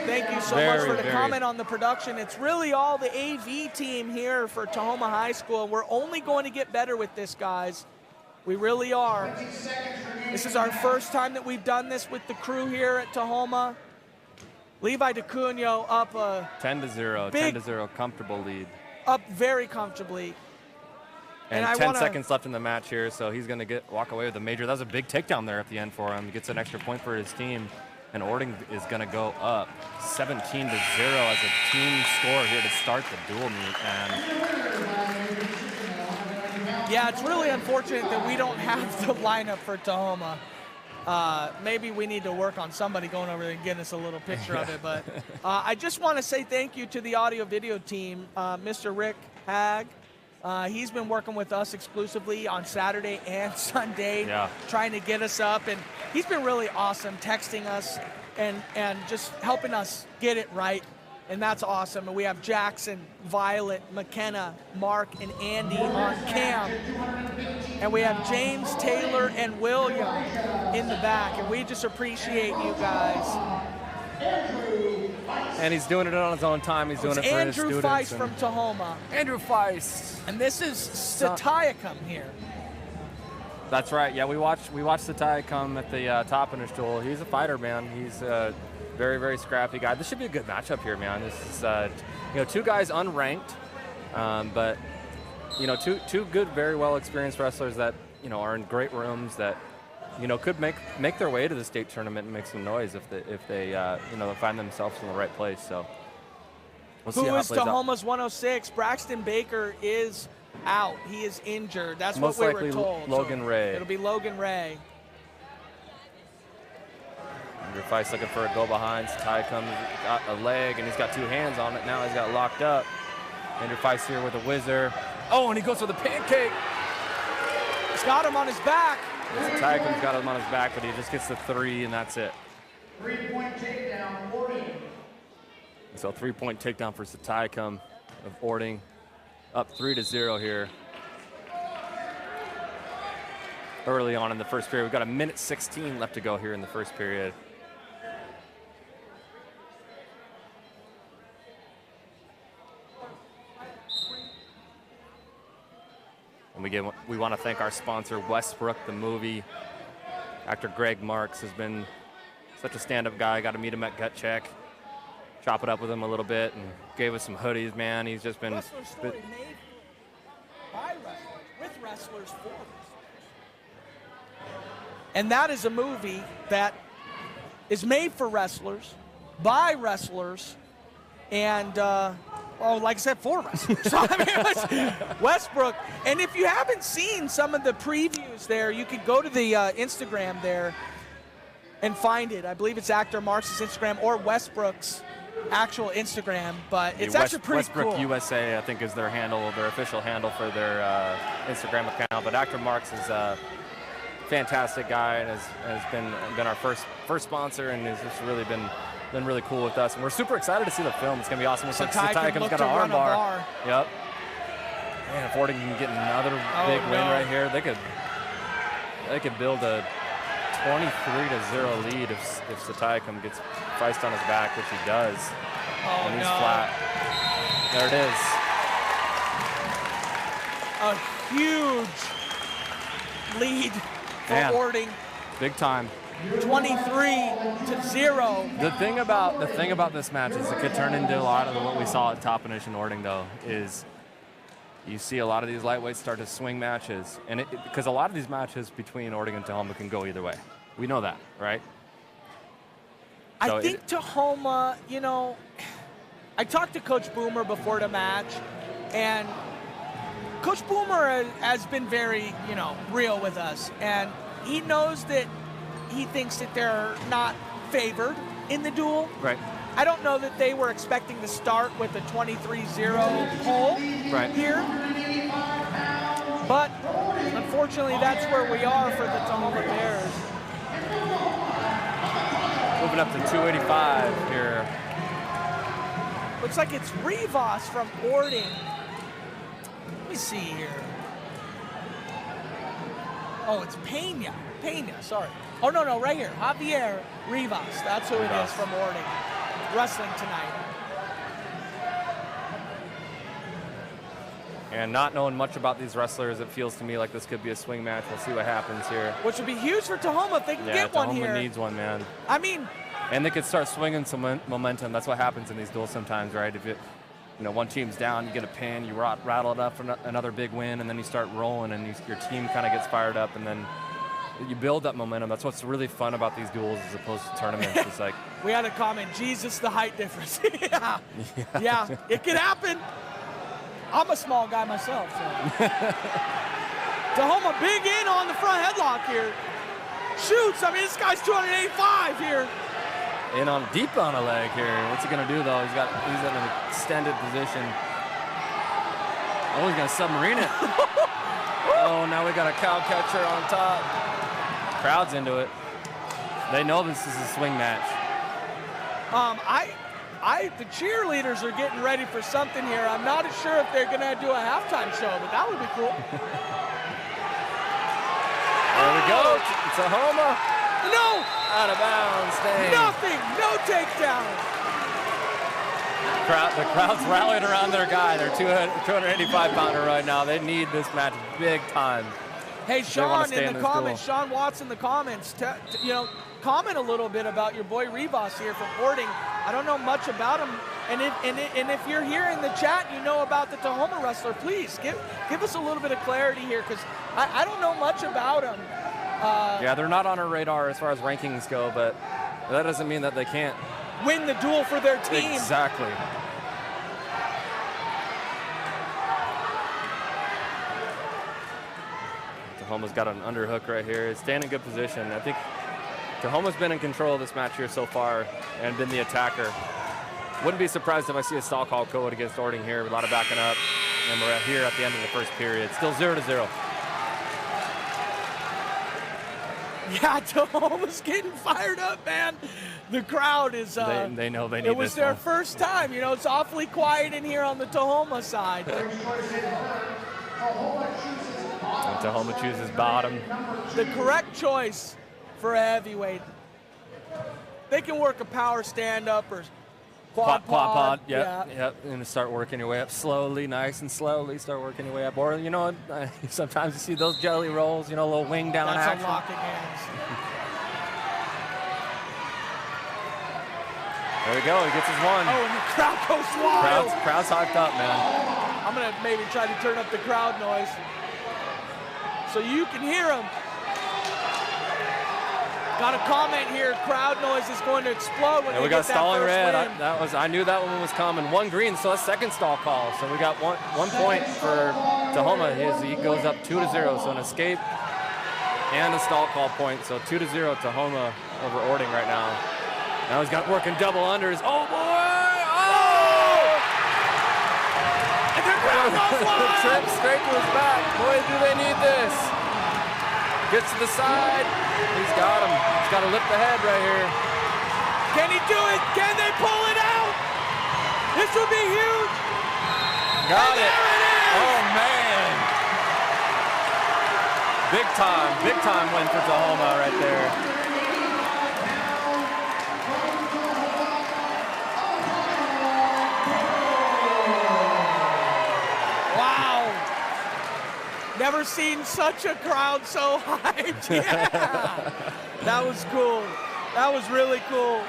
Thank you so much for the comment on the production. It's really all the AV team here for Tahoma High School. We're only going to get better with this, guys. We really are. This is our first time that we've done this with the crew here at Tahoma. Levi DeCunha up 10-0, 10-0, comfortable lead. Up very comfortably. And 10 seconds left in the match here, so he's going to walk away with a major. That was a big takedown there at the end for him. He gets an extra point for his team. And Orting is going to go up 17-0 as a team score here to start the dual meet. And yeah, it's really unfortunate that we don't have the lineup for Tahoma. Maybe we need to work on somebody going over there and getting us a little picture of it. But I just want to say thank you to the audio-video team, Mr. Rick Hag. He's been working with us exclusively on Saturday and Sunday, trying to get us up. And he's been really awesome, texting us and just helping us get it right. And that's awesome. And we have Jackson, Violet, McKenna, Mark, and Andy on cam. And we have James, Taylor, and William in the back. And we just appreciate you guys. And he's doing it on his own time. He's doing it for his students. Andrew Feist from Tahoma. Andrew Feist. And this is Satum here. That's right. Yeah, we watched Satum come at the top in his stool. He's a fighter, man. He's a very, very scrappy guy. This should be a good matchup here, man. This is, 2 guys unranked, but two good, very well experienced wrestlers that are in great rooms that could make their way to the state tournament and make some noise if they find themselves in the right place. So we'll see how it plays out. Tahoma's 106? Braxton Baker is out. He is injured. That's most what we likely were told. Logan Ray. It'll be Logan Ray. Andrew Feist looking for a go behind. Ty comes, got a leg, and he's got 2 hands on it. Now he's got locked up. Andrew Feist here with a whizzer. Oh, and he goes for the pancake. He's got him on his back. Tyum's got him on his back, but he just gets the 3, and that's it. 3-point takedown, Orting. So 3-point takedown for Satum of Orting. Up 3-0 here. Early on in the first period. We've got 1:16 left to go here in the first period. And we want to thank our sponsor, Westbrook, the movie. Actor Greg Marks has been such a stand-up guy. Got to meet him at Gut Check. Chop it up with him a little bit and gave us some hoodies, man. He's just been... Wrestler story made by wrestlers, with wrestlers, for wrestlers. And that is a movie that is made for wrestlers, by wrestlers, and... like I said, for wrestlers. So, I mean, it was Westbrook. And if you haven't seen some of the previews there, you could go to the Instagram there and find it. I believe it's Actor Marks' Instagram or Westbrook's actual Instagram, but it's actually pretty Westbrook cool. USA, I think, is their handle, their official handle for their Instagram account. But Actor Marks is a fantastic guy and has been our first sponsor, and has just really been really cool with us. And we're super excited to see the film. It's gonna be awesome. Tyum's got an arm bar. Yep. Man, if Orting can get another big win right here, they could build a 23-0 lead if Tyum gets Feist on his back, which he does. Oh, and he's flat. There it is. A huge lead for Orting. Big time. 23-0. The thing about this match is it could turn into a lot of what we saw at Toppenish and Orting, though, is you see a lot of these lightweights start to swing matches, and because a lot of these matches between Orting and Tahoma can go either way. We know that, right? I think Tahoma, you know, I talked to Coach Boomer before the match, and Coach Boomer has been very, you know, real with us, and he knows that he thinks that they're not favored in the duel. Right. I don't know that they were expecting to start with a 23-0 pole here, but unfortunately that's where we are for the Tahoma Bears. Moving up to 285 here. Looks like it's Revas from Orting. Let me see here. Oh, it's Pena, sorry. Oh, no, right here. Javier Revas. That's who it is from Orting. Wrestling tonight. And not knowing much about these wrestlers, it feels to me like this could be a swing match. We'll see what happens here. Which would be huge for Tahoma if they can get one here. Tahoma needs one, man. I mean, and they could start swinging some momentum. That's what happens in these duels sometimes, right? If one team's down, you get a pin, you rattle it up for another big win, and then you start rolling, and your team kind of gets fired up, and then you build up momentum. That's what's really fun about these duels as opposed to tournaments. It's like we had a comment, Jesus, the height difference. yeah, it could happen. I'm a small guy myself. So. Tahoma big in on the front headlock here. Shoots. I mean, this guy's 285 here. In on deep on a leg here. What's he gonna do though? He's in an extended position. Oh, he's gonna submarine it. Oh, now we got a cow catcher on top. Crowd's into it. They know this is a swing match. The cheerleaders are getting ready for something here. I'm not sure if they're gonna do a halftime show, but that would be cool. There we go. Tahoma. No. Out of bounds. Staying. Nothing. No takedown. The crowd's rallied around their guy. They're 285-pounder right now. They need this match big time. Hey, Sean, in the comments, Sean Watts in the comments, comment a little bit about your boy Revas here from Orting. I don't know much about him, and if you're here in the chat, you know about the Tahoma wrestler, please give us a little bit of clarity here, because I don't know much about him. Yeah, they're not on our radar as far as rankings go, but that doesn't mean that they can't win the duel for their team. Exactly. Tahoma's got an underhook right here. It's staying in good position. I think Tahoma's been in control of this match here so far and been the attacker. Wouldn't be surprised if I see a stall call code against Orting here. A lot of backing up. And we're here at the end of the first period. Still 0-0. Yeah, Tahoma's getting fired up, man. The crowd is... they know they need this. It was their first time. You know, it's awfully quiet in here on the Tahoma side. And Tahoma chooses bottom. The correct choice for a heavyweight. They can work a power stand-up or quad pod. Yep. And start working your way up slowly, nice and slowly. Start working your way up. Or, sometimes you see those jelly rolls, a little wing down action. That's unlocking hands. There we go. He gets his one. Oh, and the crowd goes wild. Crowd's hyped up, man. I'm going to maybe try to turn up the crowd noise so you can hear them. Got a comment here, crowd noise is going to explode when we got stalling red. I knew that one was coming. 1 green, so a second stall call. So we got one point for Tahoma. He goes up 2-0, so an escape and a stall call point. So 2-0 Tahoma over Orting right now. Now he's got working double unders. Oh, boy! Oh! And they're The trip straight to his back. Boy, do they need this. Gets to the side. He's got him. He's got to lift the head right here. Can he do it? Can they pull it out? This would be huge. Got And it. there it is. Oh, man. Big time win for Tahoma right there. Wow. Never seen such a crowd so hyped. Yeah. That was cool. That was really cool.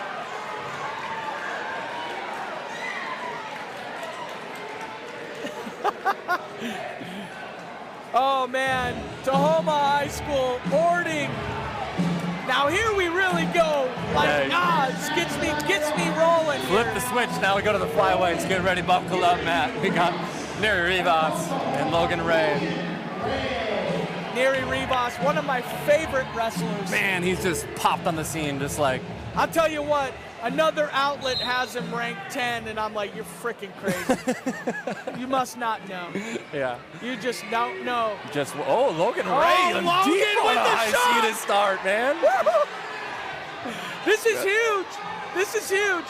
Oh man, Tahoma High School, Orting. Now here we really go. Like odds gets me rolling. Flip the switch. Now we go to the flyweights. Get ready, buckle up, Matt. We got Neri Revas and Logan Ray. Neri Revas, one of my favorite wrestlers. Man, he's just popped on the scene, just like. I'll tell you what, another outlet has him ranked 10, and I'm like, you're freaking crazy. You must not know. Yeah. You just don't know. Logan Ray, Logan deep on with a the high shot. seated start, man. This is huge. This is huge.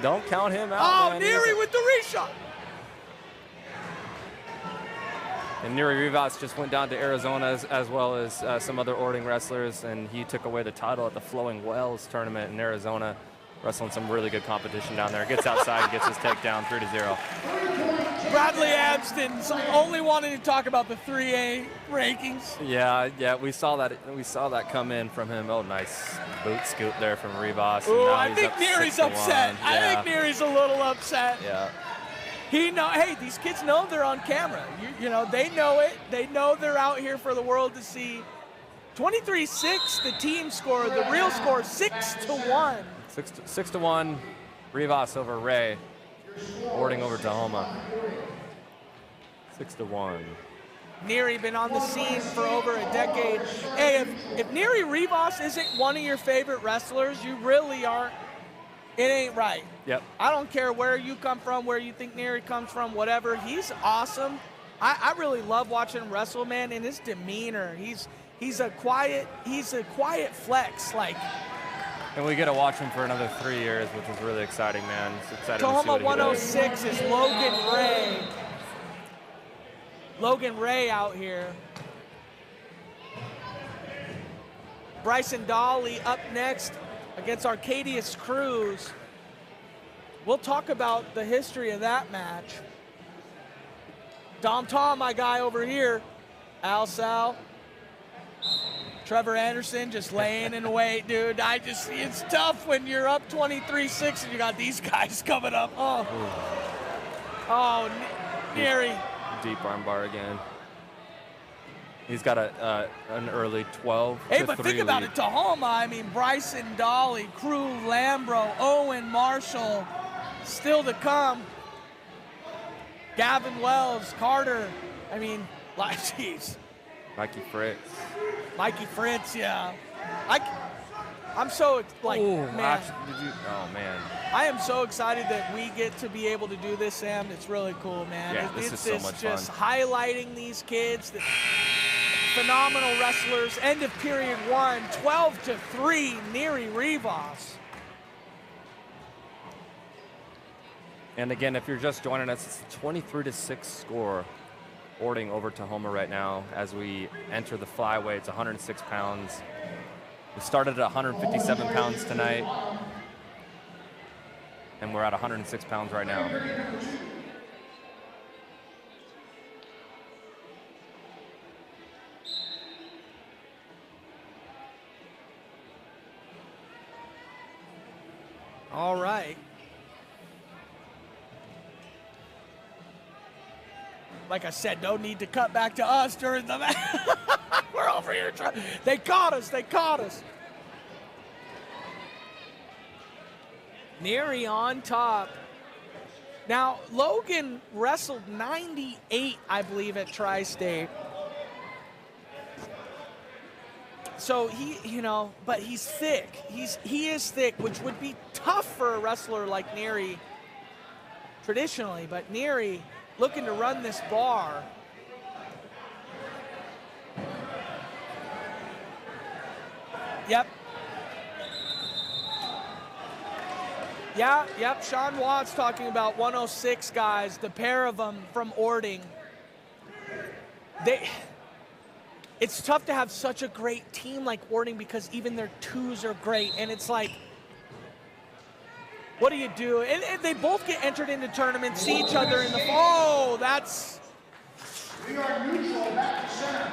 Don't count him out. Oh, man. Neri with the reshot. And Neri Revas just went down to Arizona as well as some other Orting wrestlers, and he took away the title at the Flowing Wells tournament in Arizona, wrestling some really good competition down there. Gets outside and gets his takedown 3-0. Bradley Abston's only wanting to talk about the 3A rankings. Yeah, we saw that come in from him. Oh, nice boot scoop there from Revas. Oh, I think Neri's upset. I think Neri's a little upset. Yeah. Hey, these kids know they're on camera. You know, they know it. They know they're out here for the world to see. 23-6, the team score. The real score, 6-1. 6-1, Revas over Ray. Orting over Tahoma. 6-1. Neri been on the scene for over a decade. Hey, if Neri Revas isn't one of your favorite wrestlers, you really aren't. It ain't right. Yep. I don't care where you come from, where you think Neri comes from, whatever. He's awesome. I really love watching him wrestle, man, and his demeanor. He's a quiet flex, like. And we get to watch him for another 3 years, which is really exciting, man. It's exciting to see Tahoma what he 106 is Logan Ray. Logan Ray out here. Bryson Dolly up next against Arcadius Cruz. We'll talk about the history of that match. Dom Tom, my guy over here. Al Sal. Trevor Anderson just laying in wait, dude. It's tough when you're up 23-6 and you got these guys coming up. Neri. Deep arm bar again. He's got an early 12 Hey, to but 3 think about lead. it, Tahoma, I mean, Bryson Dolly, Cruz, Lambro, Owen Marshall, still to come. Gavin Wells, Carter, I mean, like, jeez. Mikey Fritz. Mikey Fritz, yeah. I'm so, like, man. Oh, man. I am so excited that we get to be able to do this, Sam. It's really cool, man. Yeah, this is so much fun. Just highlighting these kids, phenomenal wrestlers. End of period 1, 12-3, Neri Revas. And again, if you're just joining us, it's a 23-6 score. Orting over Tahoma right now as we enter the flyweights, 106 pounds. We started at 157 pounds tonight, and we're at 106 pounds right now. All right. Like I said, no need to cut back to us during the match. We're over here trying. They caught us. Neri on top. Now, Logan wrestled 98, I believe, at Tri-State. So he, you know, but he's thick. He is thick, which would be tough for a wrestler like Neary traditionally. But Neary looking to run this bar. Yep. Yeah, yep. Sean Watts talking about 106 guys, the pair of them from Orting. It's tough to have such a great team like Orting because even their twos are great. And it's like, what do you do? And they both get entered into tournaments, see each other in the fall. Oh, that's... We are neutral back to center.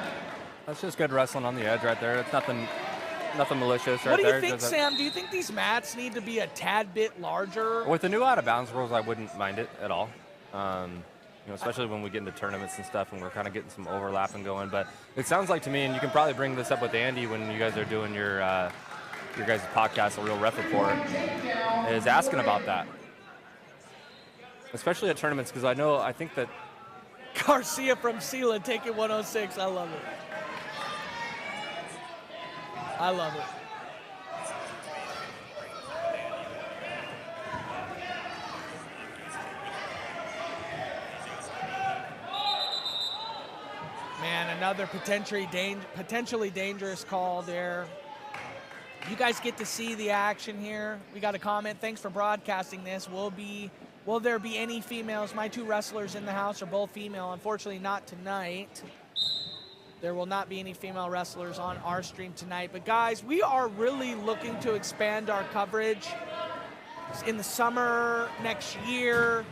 That's just good wrestling on the edge right there. It's nothing malicious right what do there. You think, Sam? Do you think these mats need to be a tad bit larger? With the new out-of-bounds rules, I wouldn't mind it at all. You know, especially when we get into tournaments and stuff and we're kind of getting some overlapping going. But it sounds like to me, and you can probably bring this up with Andy when you guys are doing your guys' podcast, A Real Ref Report, is asking about that. Especially at tournaments, because I think that Garcia from Sela taking 106. I love it. I love it. Man, another potentially dangerous call there. You guys get to see the action here. We got a comment. Thanks for broadcasting this. Will there be any females? My two wrestlers in the house are both female. Unfortunately, not tonight. There will not be any female wrestlers on our stream tonight. But guys, we are really looking to expand our coverage in the summer, next year.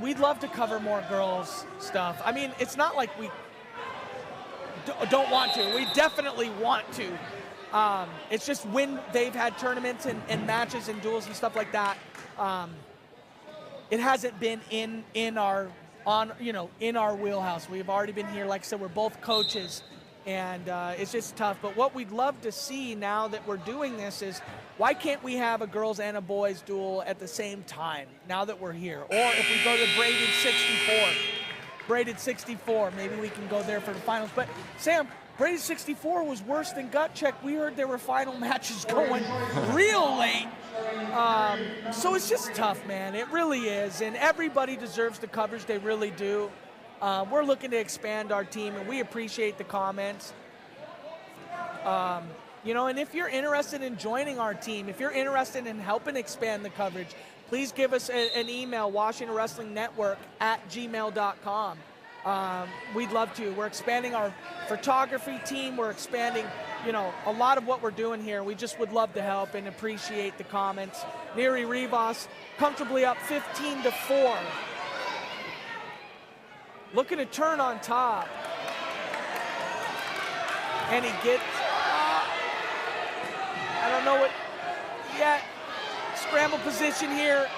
We'd love to cover more girls stuff. I mean, it's not like we don't want to. We definitely want to. It's just when they've had tournaments and matches and duels and stuff like that, it hasn't been in our wheelhouse. We've already been here. Like I said, we're both coaches, and it's just tough. But what we'd love to see now that we're doing this is, why can't we have a girls and a boys duel at the same time now that we're here? Or if we go to braided 64, maybe we can go there for the finals. But Sam, braided 64 was worse than gut check. We heard there were final matches going real late. So it's just tough, man. It really is. And everybody deserves the coverage. They really do. We're looking to expand our team, and we appreciate the comments. You know, and if you're interested in joining our team, if you're interested in helping expand the coverage, please give us an email, WashingtonWrestlingNetwork@gmail.com. We'd love to. We're expanding our photography team. We're expanding, you know, a lot of what we're doing here. We just would love to help and appreciate the comments. Neary Revas comfortably up 15-4. Looking to turn on top. And he gets, I don't know what yet. Scramble position here.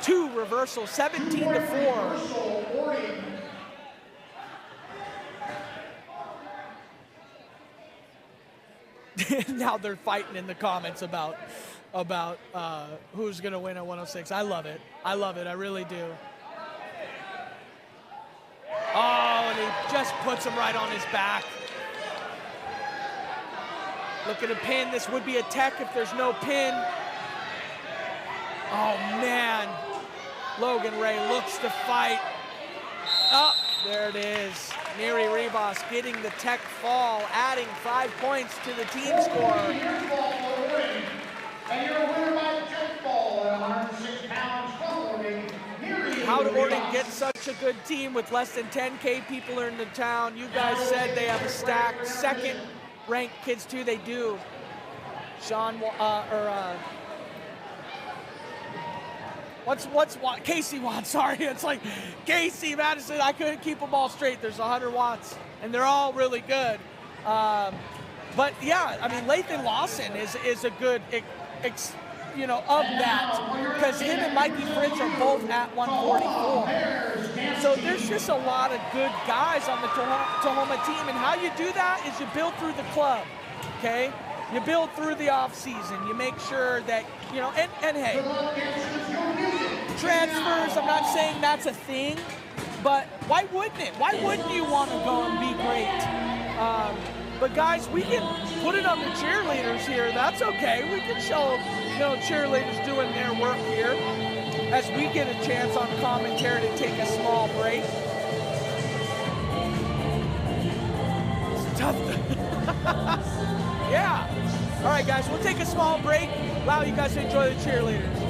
Two reversal, 17-4. Now they're fighting in the comments about who's going to win at 106. I love it. I love it. I really do. Oh, and he just puts him right on his back. Look at a pin. This would be a tech if there's no pin. Oh, man. Logan Ray looks to fight. Oh, there it is. Neary Revas getting the tech fall, adding 5 points to the team score. And you're a winner by the tech ball at 106 pounds from Orting. How did Orting get such a good team with less than 10K people in the town? You guys said they have a stacked second-ranked kids too. They do. Casey Watts, sorry. It's like Casey, Madison, I couldn't keep them all straight. There's 100 Watts, and they're all really good. But yeah, I mean, Lathan Lawson is a good, of that, because him and Mikey Fritz are both at 144. So there's just a lot of good guys on the Tahoma team, and how you do that is you build through the club, okay? You build through the off season. You make sure that, and hey, transfers, I'm not saying that's a thing, but why wouldn't it? Why wouldn't you want to go and be great? But guys, we can put it on the cheerleaders here. That's okay. We can show, cheerleaders doing their work here as we get a chance on commentary to take a small break. It's tough. Yeah. All right, guys, we'll take a small break. Allow you guys to enjoy the cheerleaders.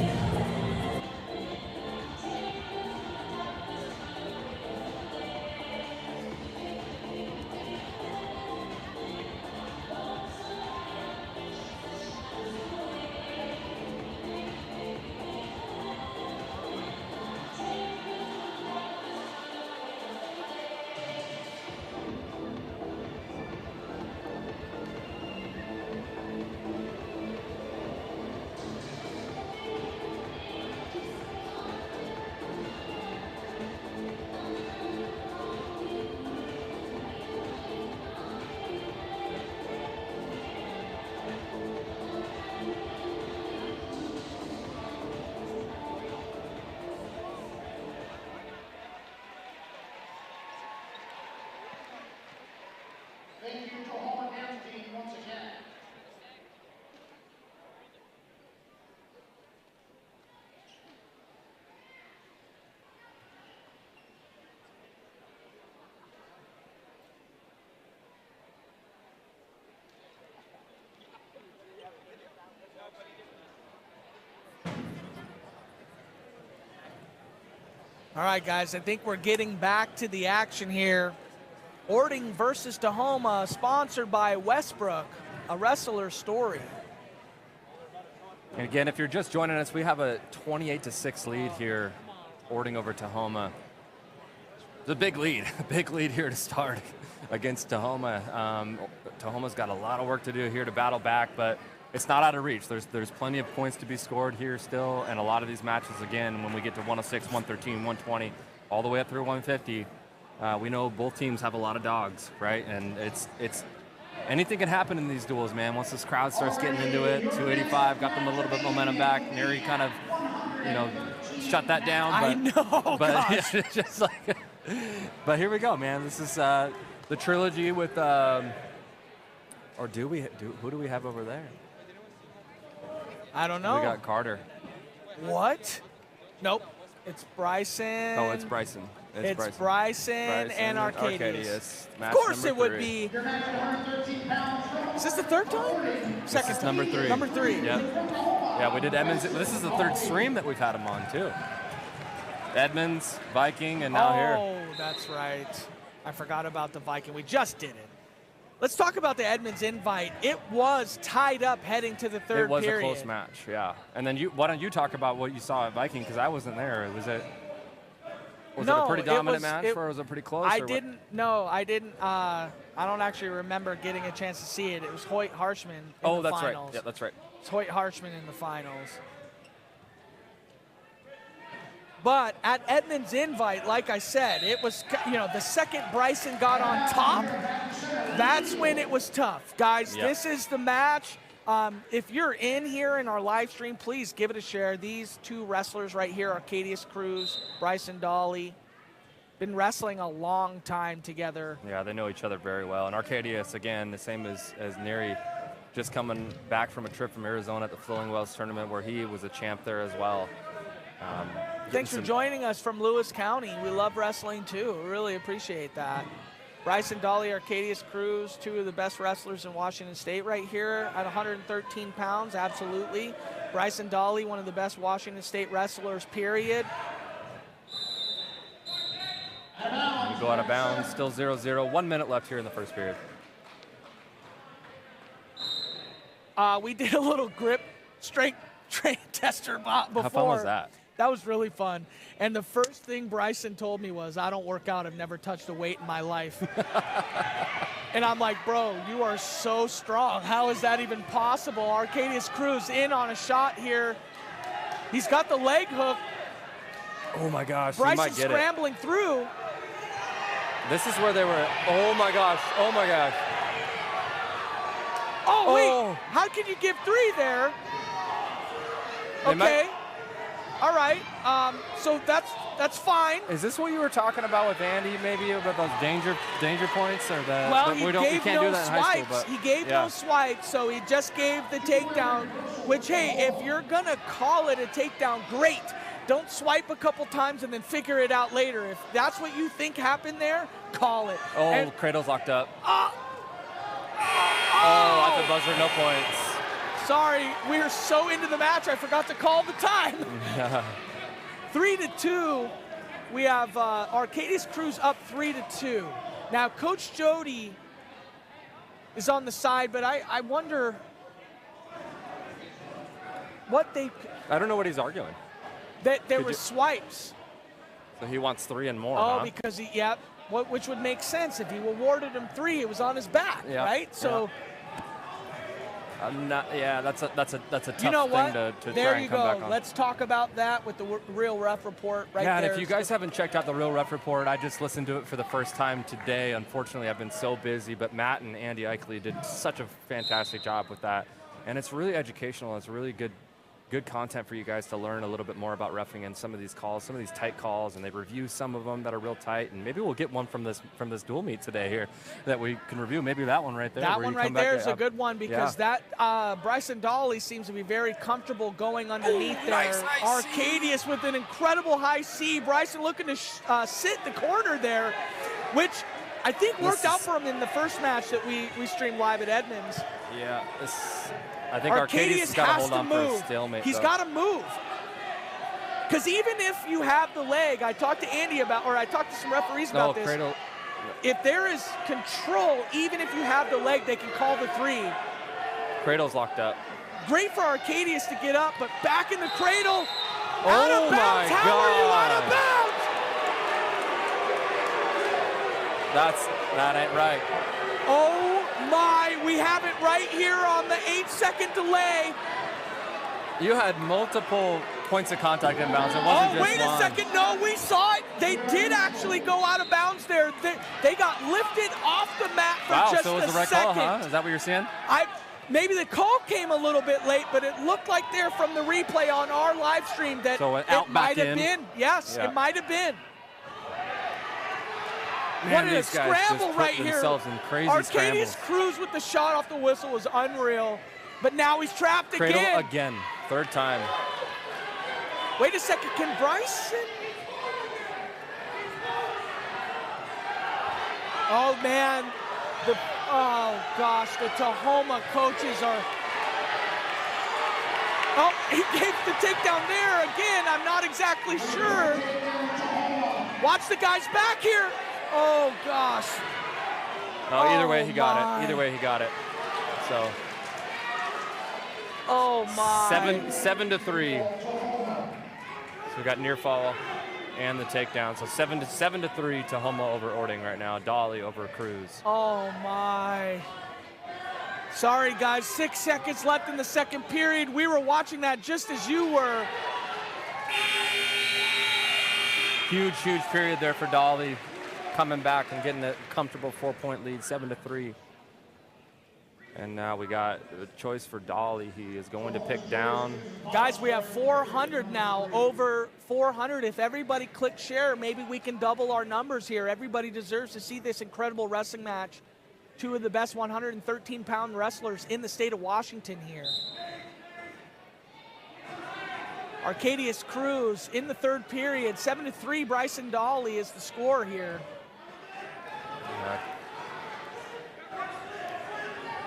Thank you, Tahoma Bears team, once again. All right, guys, I think we're getting back to the action here. Orting versus Tahoma, sponsored by Westbrook, a wrestler story. And again, if you're just joining us, we have a 28-6 lead here, Orting over Tahoma. It's a big lead here to start against Tahoma. Tahoma's got a lot of work to do here to battle back, but it's not out of reach. There's plenty of points to be scored here still, and a lot of these matches, again, when we get to 106, 113, 120, all the way up through 150, we know both teams have a lot of dogs, right? And it's anything can happen in these duels, man. Once this crowd starts getting into it, 285 got them a little bit of momentum back. Neri kind of, shut that down. But, I know, but it's just like, but here we go, man. This is the trilogy with, or who do we have over there? I don't know. We got Carter. What? Nope. It's Bryson. Oh, it's Bryson. It's Bryson and Arcadius. Match of course it would 3. be. Is this the third time? Second time. Number 3. Number 3. Yep. Yeah, we did Edmonds. This is the third stream that we've had him on, too. Edmonds, Viking, and now here. Oh, that's right. I forgot about the Viking. We just did it. Let's talk about the Edmonds invite. It was tied up heading to the third period. It was a close match, yeah. And then why don't you talk about what you saw at Viking, because I wasn't there. Was it a pretty dominant match, or was it pretty close? I didn't. I don't actually remember getting a chance to see it. It was Hoyt Harshman in the finals. Oh, that's right. Yeah, that's right. It's Hoyt Harshman in the finals. But at Edmonds' invite, like I said, it was, the second Bryson got on top, that's when it was tough. Guys, Yep. This is the match. If you're in here in our live stream, please give it a share. These two wrestlers right here, Arcadius Cruz, Bryson Dolly, been wrestling a long time together. Yeah, they know each other very well. And Arcadius, again, the same as Neri, just coming back from a trip from Arizona at the Flowing Wells tournament where he was a champ there as well. Thanks for joining us from Lewis County. We love wrestling too. We really appreciate that. Bryson Dolly, Arcadius Cruz, two of the best wrestlers in Washington State right here at 113 pounds, absolutely. Bryson Dolly, one of the best Washington State wrestlers, period. We go out of bounds, still 0-0. 1 minute left here in the first period. We did a little grip strength tester before. How fun was that? That was really fun. And the first thing Bryson told me was, I don't work out. I've never touched a weight in my life. And I'm like, bro, you are so strong. How is that even possible? Arcadius Cruz in on a shot here. He's got the leg hook. Oh, my gosh. Bryson scrambling through. This is where they were. Oh, my gosh. Oh, my gosh. Oh, wait. How can you give 3 there? Okay. All right. So that's fine. Is this what you were talking about with Andy, maybe about those danger points, or the? Well, we can't do that in high school, but he gave no swipes, so he just gave the takedown. Which, hey, if you're gonna call it a takedown, great. Don't swipe a couple times and then figure it out later. If that's what you think happened there, call it. Oh, Cradle's locked up. Oh, at the buzzer, no points. Sorry, we were so into the match, I forgot to call the time. 3-2. We have Arcadius Cruz up 3-2. Now, Coach Jody is on the side, but I wonder what they. I don't know what he's arguing. That there were swipes. So he wants 3 and more. Oh, huh? because which would make sense if he awarded him 3. It was on his back, right? So. That's a tough you know thing what? to there try and come you back go. on. Let's talk about that with the Real Ref Report right there. Yeah, and if you guys haven't checked out the Real Ref Report, I just listened to it for the first time today. Unfortunately, I've been so busy, but Matt and Andy Eichley did such a fantastic job with that. And it's really educational. It's really good content for you guys to learn a little bit more about reffing and some of these calls, some of these tight calls, and they review some of them that are real tight. And maybe we'll get one from this dual meet today here that we can review. Maybe that one right there. That one right there is a good one because that Bryson Dolly seems to be very comfortable going underneath there. Nice Arcadius with an incredible high C. Bryson looking to sit the corner there, which I think worked out for him in the first match that we streamed live at Edmonds. Yeah, I think Arcadius has got to hold on for a stalemate. He's got to move. Because even if you have the leg, I talked to Andy about, or I talked to some referees about this. Cradle. If there is control, even if you have the leg, they can call the 3. Cradle's locked up. Great for Arcadius to get up, but back in the cradle. Oh out of my bounds. How are you out of bounds? That ain't right. Oh my, we have it right here on the 8-second delay. You had multiple points of contact in bounds. It wasn't just wait a second. No, we saw it. They did actually go out of bounds there. They got lifted off the mat for just so it was a the right second. call, huh? Is that what you're seeing? Maybe the call came a little bit late, but it looked like there from the replay on our live stream that so it might have been. Yes, it might have been. Man, what a these guys scramble just right put here. themselves in crazy Arcadius scrambles. Cruz with the shot off the whistle was unreal, but now he's trapped Cradle again, third time. Wait a second, can Bryson? Oh man, oh gosh, the Tahoma coaches are. Oh, he gave the takedown there again. I'm not exactly sure. Watch the guys back here. Oh gosh. No, either way he got it. Either way he got it. So. Oh my. 7-3. So we got near fall and the takedown. So 7-3 Tahoma over Orting right now. Dolly over Cruz. Oh my. Sorry guys, 6 seconds left in the second period. We were watching that just as you were. Huge period there for Dolly, coming back and getting a comfortable 4-point lead, 7-3. And now we got a choice for Dolly. He is going to pick down. Guys, we have 400 now, over 400. If everybody clicks share, maybe we can double our numbers here. Everybody deserves to see this incredible wrestling match. 2 of the best 113-pound wrestlers in the state of Washington here. Arcadius Cruz in the third period, 7-3. Bryson Dolly is the score here. Yeah.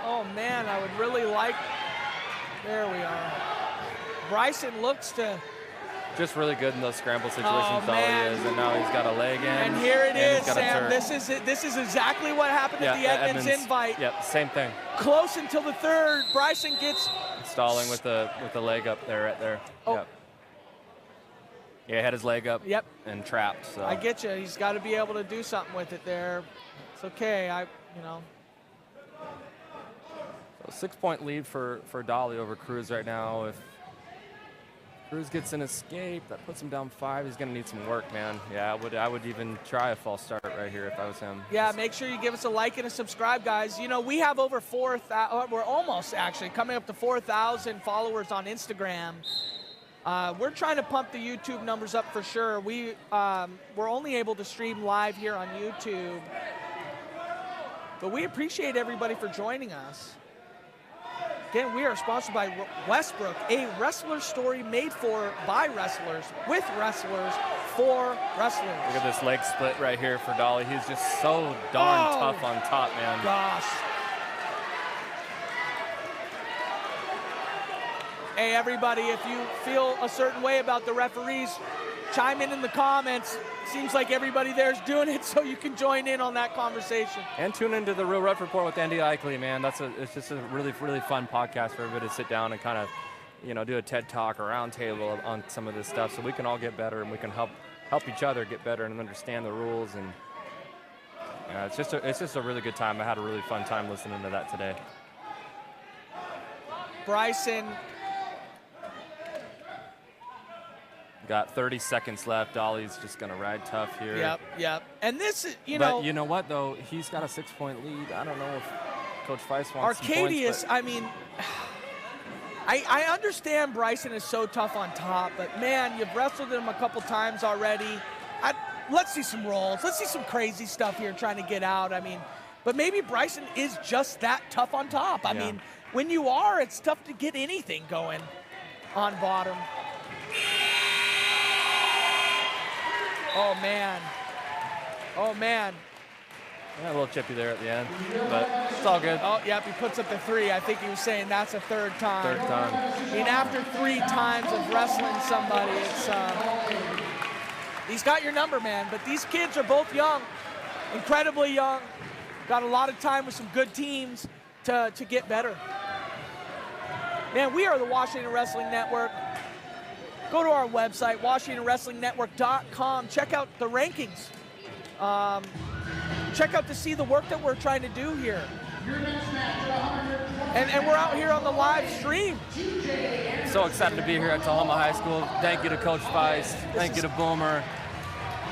Oh man, I would really like, there we are. Bryson looks to. Just really good in those scramble situations, Dolly is, and now he's got a leg in. And here it is, Sam. This is exactly what happened at the Edmonds invite. Yep, same thing. Close until the third. Bryson gets. Stalling with the leg up there, right there. Oh. Yep. Yeah, he had his leg up. Yep. And trapped. So. I get you. He's got to be able to do something with it there. It's okay. So 6-point lead for Dolly over Cruz right now. If Cruz gets an escape, that puts him down 5. He's going to need some work, man. Yeah, I would even try a false start right here if I was him. Yeah, make sure you give us a like and a subscribe, guys. You know, we have over 4,000, we're almost actually coming up to 4,000 followers on Instagram. We're trying to pump the YouTube numbers up for sure. We're only able to stream live here on YouTube, but we appreciate everybody for joining us. Again, we are sponsored by Westbrook, a wrestler story made by wrestlers, with wrestlers, for wrestlers. Look at this leg split right here for Dolly. He's just so darn tough on top, man. Gosh. Hey, everybody, if you feel a certain way about the referees, chime in the comments. Seems like everybody there's doing it, so you can join in on that conversation. And tune into the Real Ref Report with Andy Eichley, man. It's just a really, really fun podcast for everybody to sit down and kind of, do a TED Talk or round table on some of this stuff, so we can all get better and we can help each other get better and understand the rules. And it's just a really good time. I had a really fun time listening to that today. Bryson. Got 30 seconds left. Dolly's just going to ride tough here. Yep. And this is, But you know what, though? He's got a 6-point lead. I don't know if Coach Feist wants Arcadius, some points, I mean, I understand Bryson is so tough on top, but, man, you've wrestled him a couple times already. Let's see some rolls. Let's see some crazy stuff here trying to get out. I mean, but maybe Bryson is just that tough on top. I mean, when you are, it's tough to get anything going on bottom. Oh, man. Yeah, a little chippy there at the end, but it's all good. Oh, yep, he puts up the 3. I think he was saying that's a third time. I mean, after 3 times of wrestling somebody, it's he's got your number, man. But these kids are both young, incredibly young. Got a lot of time with some good teams to get better. Man, we are the Washington Wrestling Network. Go to our website, WashingtonWrestlingNetwork.com. Check out the rankings. Check out to see the work that we're trying to do here. And we're out here on the live stream. So excited to be here at Tahoma High School. Thank you to Coach Feist. Thank you to Boomer.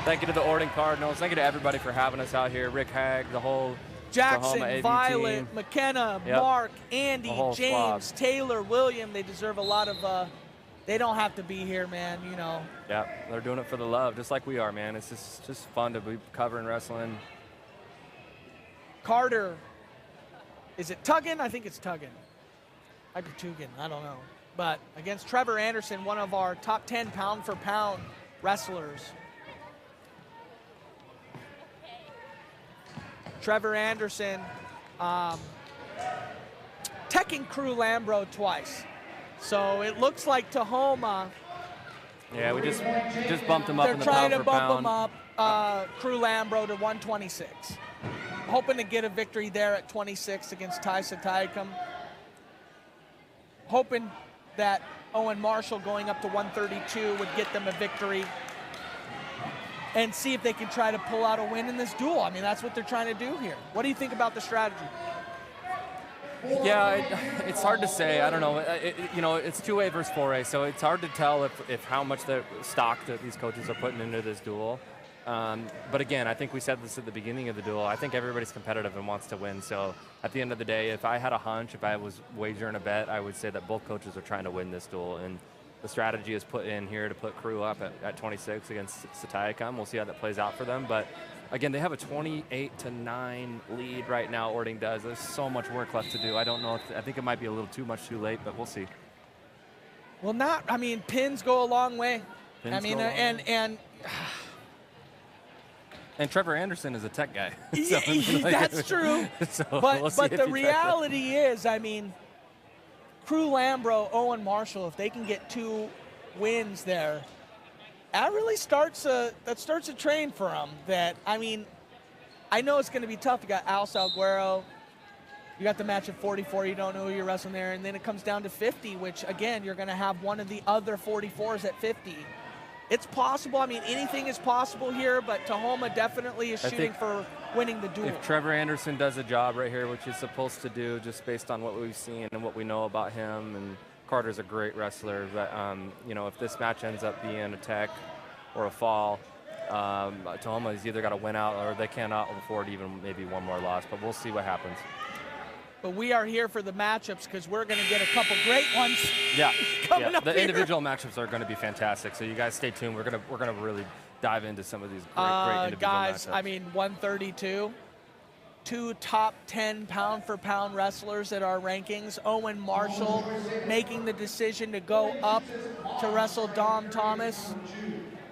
Thank you to the Orting Cardinals. Thank you to everybody for having us out here. Rick Hagg, the whole Jackson, Tahoma AV Violet, team. McKenna, Mark, Andy, squad. James, Taylor, William. They deserve a lot of... They don't have to be here, man, Yeah, they're doing it for the love, just like we are, man. It's just fun to be covering wrestling. Carter. Is it Tuggin? I think it's Tuggin. Might be Tugin. I don't know. But against Trevor Anderson, one of our top 10 pound-for-pound wrestlers. Trevor Anderson teching Crew Lambro twice. So it looks like Tahoma. Yeah, we just bumped him up in the pound for pound. They're trying to bump him up, Crew Lambro to 126. Hoping to get a victory there at 26 against Tyum. Hoping that Owen Marshall going up to 132 would get them a victory and see if they can try to pull out a win in this duel. I mean, that's what they're trying to do here. What do you think about the strategy? Yeah, it's hard to say. I don't know. It's 2A versus 4A, so it's hard to tell if how much the stock that these coaches are putting into this duel. But again, I think we said this at the beginning of the duel. I think everybody's competitive and wants to win. So at the end of the day, if I had a hunch, if I was wagering a bet, I would say that both coaches are trying to win this duel. And the strategy is put in here to put Crew up at 26 against Satum. We'll see how that plays out for them. But again, they have a 28-9 lead right now, Orting does. There's so much work left to do. I don't know. I think it might be a little too much too late, but we'll see. Well, pins go a long way. And Trevor Anderson is a tech guy. So, that's true. So but we'll the reality is, Crew Lambro, Owen Marshall, if they can get 2 wins there, that really starts a train for them. I know it's going to be tough. You got Al Salguero. You got the match at 44. You don't know who you're wrestling there. And then it comes down to 50, which, again, you're going to have one of the other 44s at 50. It's possible. Anything is possible here, but Tahoma definitely is shooting for winning the duel. If Trevor Anderson does a job right here, which he's supposed to do just based on what we've seen and what we know about him, and Carter's a great wrestler, but, if this match ends up being a tech or a fall, Tahoma's either got to win out or they cannot afford even maybe one more loss, but we'll see what happens. But we are here for the matchups because we're going to get a couple great ones. Yeah, coming up the here. individual matchups are going to be fantastic. So you guys stay tuned. We're gonna really dive into some of these great individual guys, matchups. I mean, 132. 2 top 10 pound-for-pound wrestlers at our rankings. Owen Marshall making the decision to go up to wrestle Dom Thomas.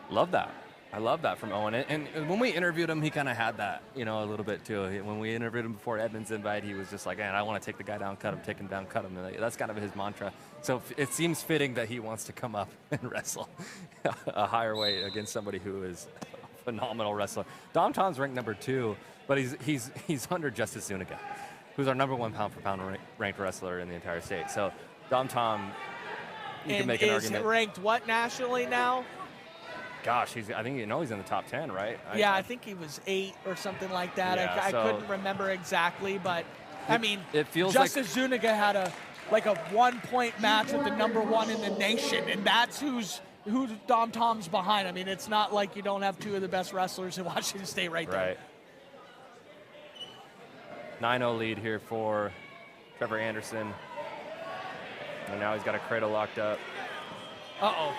Love that. I love that from Owen. And when we interviewed him, he kind of had that, a little bit too. When we interviewed him before Edmund's invite, he was just like, man, I want to take the guy down, cut him, take him down, cut him. And that's kind of his mantra. So it seems fitting that he wants to come up and wrestle a higher weight against somebody who is a phenomenal wrestler. Dom Tom's ranked number 2, but he's under Justice Zuniga, who's our number 1 pound-for-pound ranked wrestler in the entire state. So Dom Tom, you can make an argument. Is ranked what nationally now? Gosh, I think he's in the top 10, right? Yeah, I think he was 8 or something like that. Yeah, I couldn't remember exactly, but I mean, it feels Justice like Zuniga had a 1-point match with the number 1 in the nation, and that's who Dom Tom's behind. I mean, it's not like you don't have 2 of the best wrestlers in Washington State right there. Right. 9-0 lead here for Trevor Anderson. And now he's got a cradle locked up. Uh-oh.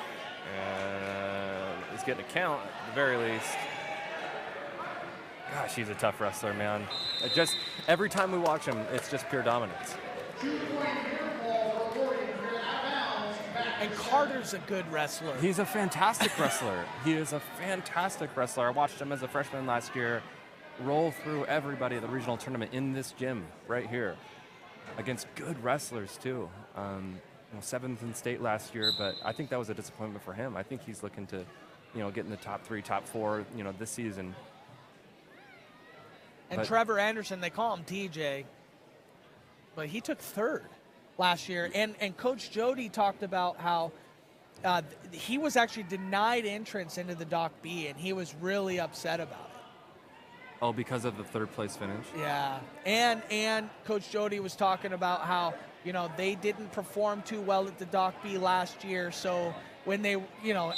And he's getting a count at the very least. Gosh, he's a tough wrestler, man. Every time we watch him, it's just pure dominance. And Carter's a good wrestler. He's a fantastic wrestler. He is a fantastic wrestler. I watched him as a freshman last year roll through everybody at the regional tournament in this gym right here against good wrestlers too. 7th in state last year, but I think that was a disappointment for him. I think he's looking to, get in the top 3, top 4, this season. And Trevor Anderson, they call him TJ, but he took 3rd last year. And Coach Jody talked about how he was actually denied entrance into the Doc B, and he was really upset about it. Oh, because of the 3rd place finish? Yeah, and Coach Jody was talking about how, they didn't perform too well at the Doc B last year, so when they,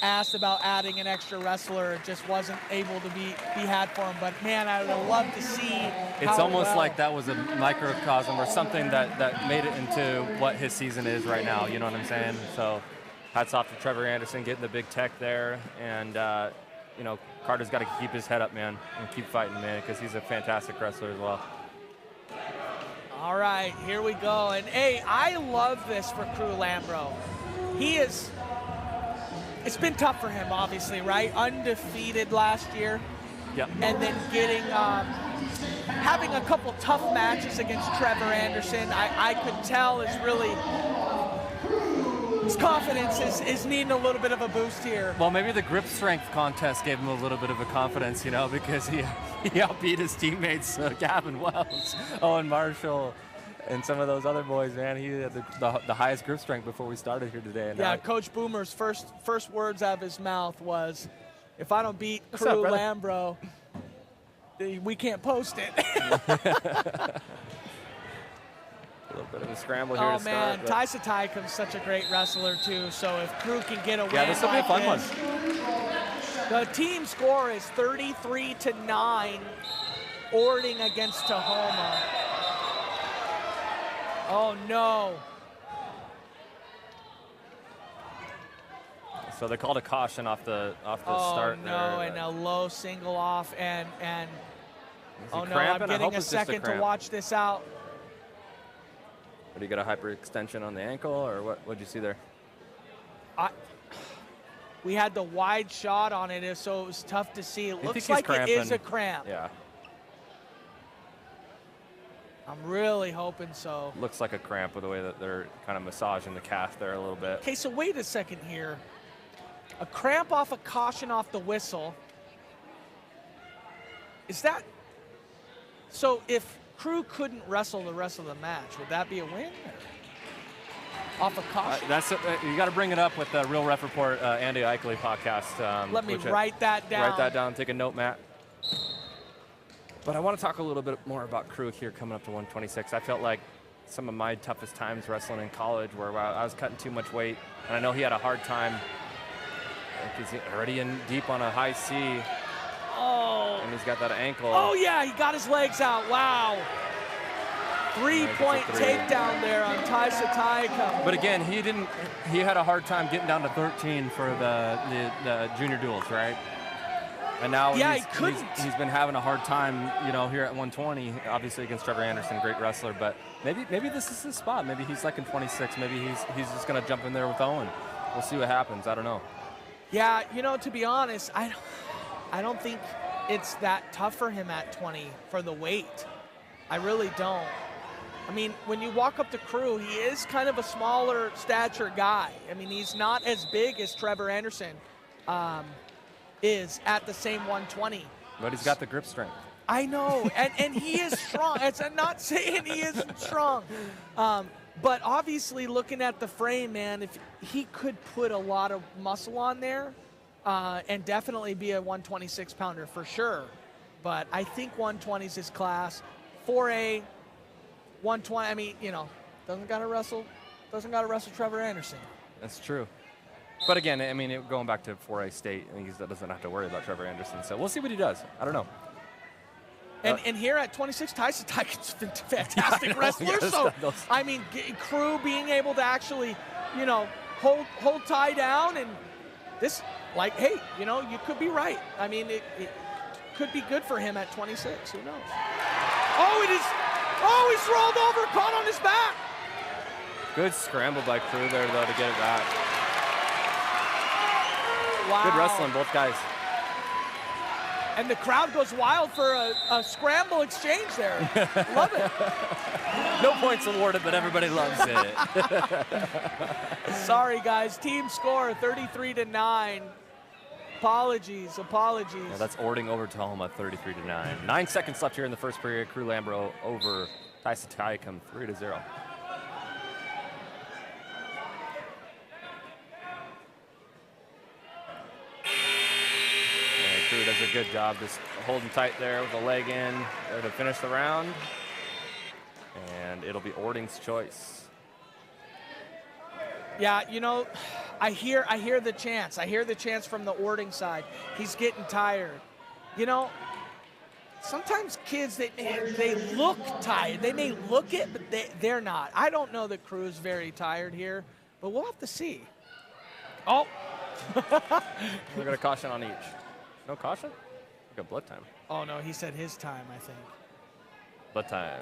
asked about adding an extra wrestler, it just wasn't able to be had for him. But, man, I would love to see It's almost like that was a microcosm or something that made it into what his season is right now, you know what I'm saying? So hats off to Trevor Anderson getting the big tech there, and, Carter's got to keep his head up, man, and keep fighting, man, because he's a fantastic wrestler as well. All right, here we go. And, hey, I love this for Cruz Lambro. It's been tough for him, obviously, right? Undefeated last year. Yep. And then having a couple tough matches against Trevor Anderson, I could tell his confidence is needing a little bit of a boost here. Well, maybe the grip strength contest gave him a little bit of a confidence, because he outbeat his teammates, Gavin Wells, Owen Marshall, and some of those other boys, man. He had the highest grip strength before we started here today. And yeah, Coach Boomer's first words out of his mouth was, if I don't beat Cruz Lambro, we can't post it. A little bit of a scramble here to start. Oh, man, Tysa Tyum's such a great wrestler, too, so if Cruz can get a win this will be a fun one. The team score is 33-9, Orting against Tahoma. Oh, no. So they called a caution off the start. Oh, no, there. and a low single off, and oh, no, cramping? I'm getting a second to watch this out. What, do you got a hyperextension on the ankle, or what'd you see there? We had the wide shot on it, so it was tough to see. It looks like it is a cramp. Yeah. I'm really hoping so. Looks like a cramp with the way that they're kind of massaging the calf there a little bit. Okay, so wait a second here. A cramp off a caution off the whistle. Is that... So if Cruz couldn't wrestle the rest of the match, would that be a win? Off a caution? You got to bring it up with the Real Ref Report, Andy Eichley podcast. Let me write that down. Write that down. Take a note, Matt. But I want to talk a little bit more about Cruz here coming up to 126. I felt like some of my toughest times wrestling in college where I was cutting too much weight, and I know he had a hard time. He's already in deep on a high C. Oh. And he's got that ankle. Oh, yeah, he got his legs out. Wow. Three-point takedown there on Tyum. But again, he had a hard time getting down to 13 for the junior duels, right? And now he's been having a hard time, here at 120, obviously against Trevor Anderson, great wrestler. But maybe this is his spot. Maybe he's like in 26. Maybe he's just going to jump in there with Owen. We'll see what happens. I don't know. Yeah, to be honest, I don't think it's that tough for him at 20 for the weight. I really don't. I mean, when you walk up to Cruz, he is kind of a smaller stature guy. I mean, he's not as big as Trevor Anderson is at the same 120. But he's got the grip strength. I know, and he is strong. I'm not saying he isn't strong. But obviously, looking at the frame, man, if he could put a lot of muscle on there and definitely be a 126-pounder for sure. But I think 120 is his class. 4A, 120, I mean, doesn't got to wrestle Trevor Anderson. That's true. But again, I mean, going back to 4A state, he doesn't have to worry about Trevor Anderson. So we'll see what he does. I don't know. And here at 26, Tyum's a fantastic wrestler. So, I mean, Cruz being able to actually, hold Ty down, and this, like, hey, you could be right. I mean, it could be good for him at 26. Who knows? Oh, he's rolled over, caught on his back. Good scramble by Cruz there, though, to get it back. Wow. Good wrestling, both guys. And the crowd goes wild for a scramble exchange there. Love it. No points awarded, but everybody loves it. Sorry, guys. Team score 33-9. Apologies. Yeah, that's Orting over Tahoma 33-9. 9 seconds left here in the first period. Cruz Lambro over Tyum 3-0. Cruz does a good job just holding tight there with the leg in there to finish the round. And it'll be Orting's choice. Yeah, I hear the chants. I hear the chants from the Orting side. He's getting tired. Sometimes kids, they look tired. They may look it, but they're not. I don't know that Cruz is very tired here, but we'll have to see. Oh. We're going to caution on each. No caution? We got blood time. Oh, no, he said his time, I think. Blood time.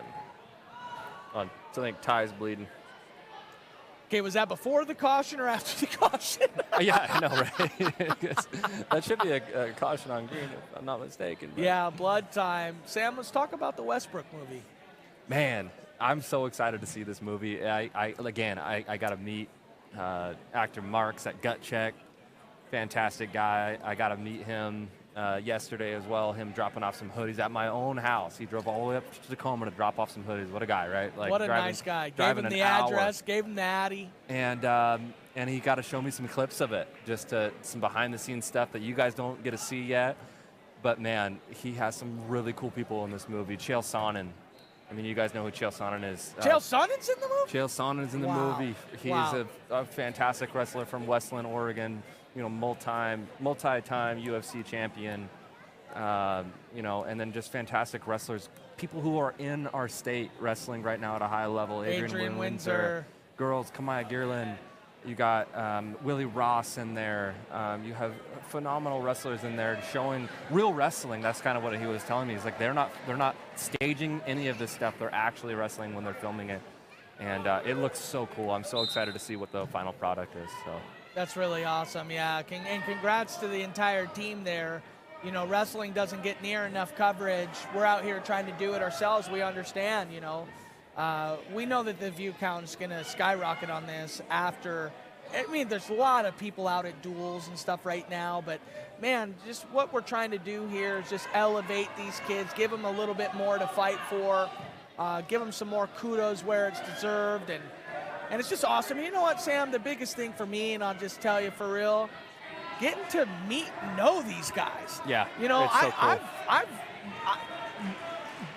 So I think Ty's bleeding. Okay, was that before the caution or after the caution? Yeah, I know, right? That should be a caution on green, if I'm not mistaken. But. Yeah, blood time. Sam, let's talk about the Westbrook movie. Man, I'm so excited to see this movie. I got to meet actor Marks at Gut Check. Fantastic guy. I got to meet him yesterday as well, him dropping off some hoodies at my own house. He drove all the way up to Tacoma to drop off some hoodies. What a guy, right? Like, what a nice guy. Gave him the address, gave him the Addy. And he got to show me some clips of it, just some behind-the-scenes stuff that you guys don't get to see yet. But, man, he has some really cool people in this movie. Chael Sonnen. I mean, you guys know who Chael Sonnen is. Chael Sonnen's in the movie? Chael Sonnen's in the movie. He's a fantastic wrestler from Westland, Oregon. Multi-time UFC champion, and then just fantastic wrestlers. People who are in our state wrestling right now at a high level. Adrian Windsor. Girls, Kamaya Gearland. You got Willie Ross in there. You have phenomenal wrestlers in there showing real wrestling. That's kind of what he was telling me. He's like, they're not staging any of this stuff. They're actually wrestling when they're filming it. And it looks so cool. I'm so excited to see what the final product is. So. That's really awesome, yeah. And congrats to the entire team there. Wrestling doesn't get near enough coverage. We're out here trying to do it ourselves. We understand, we know that the view count is going to skyrocket on this after. I mean, there's a lot of people out at duels and stuff right now, but, man, just what we're trying to do here is just elevate these kids, give them a little bit more to fight for, give them some more kudos where it's deserved, and it's just awesome. You know what, Sam? The biggest thing for me, and I'll just tell you for real, getting to know these guys. Yeah, it's so cool. I've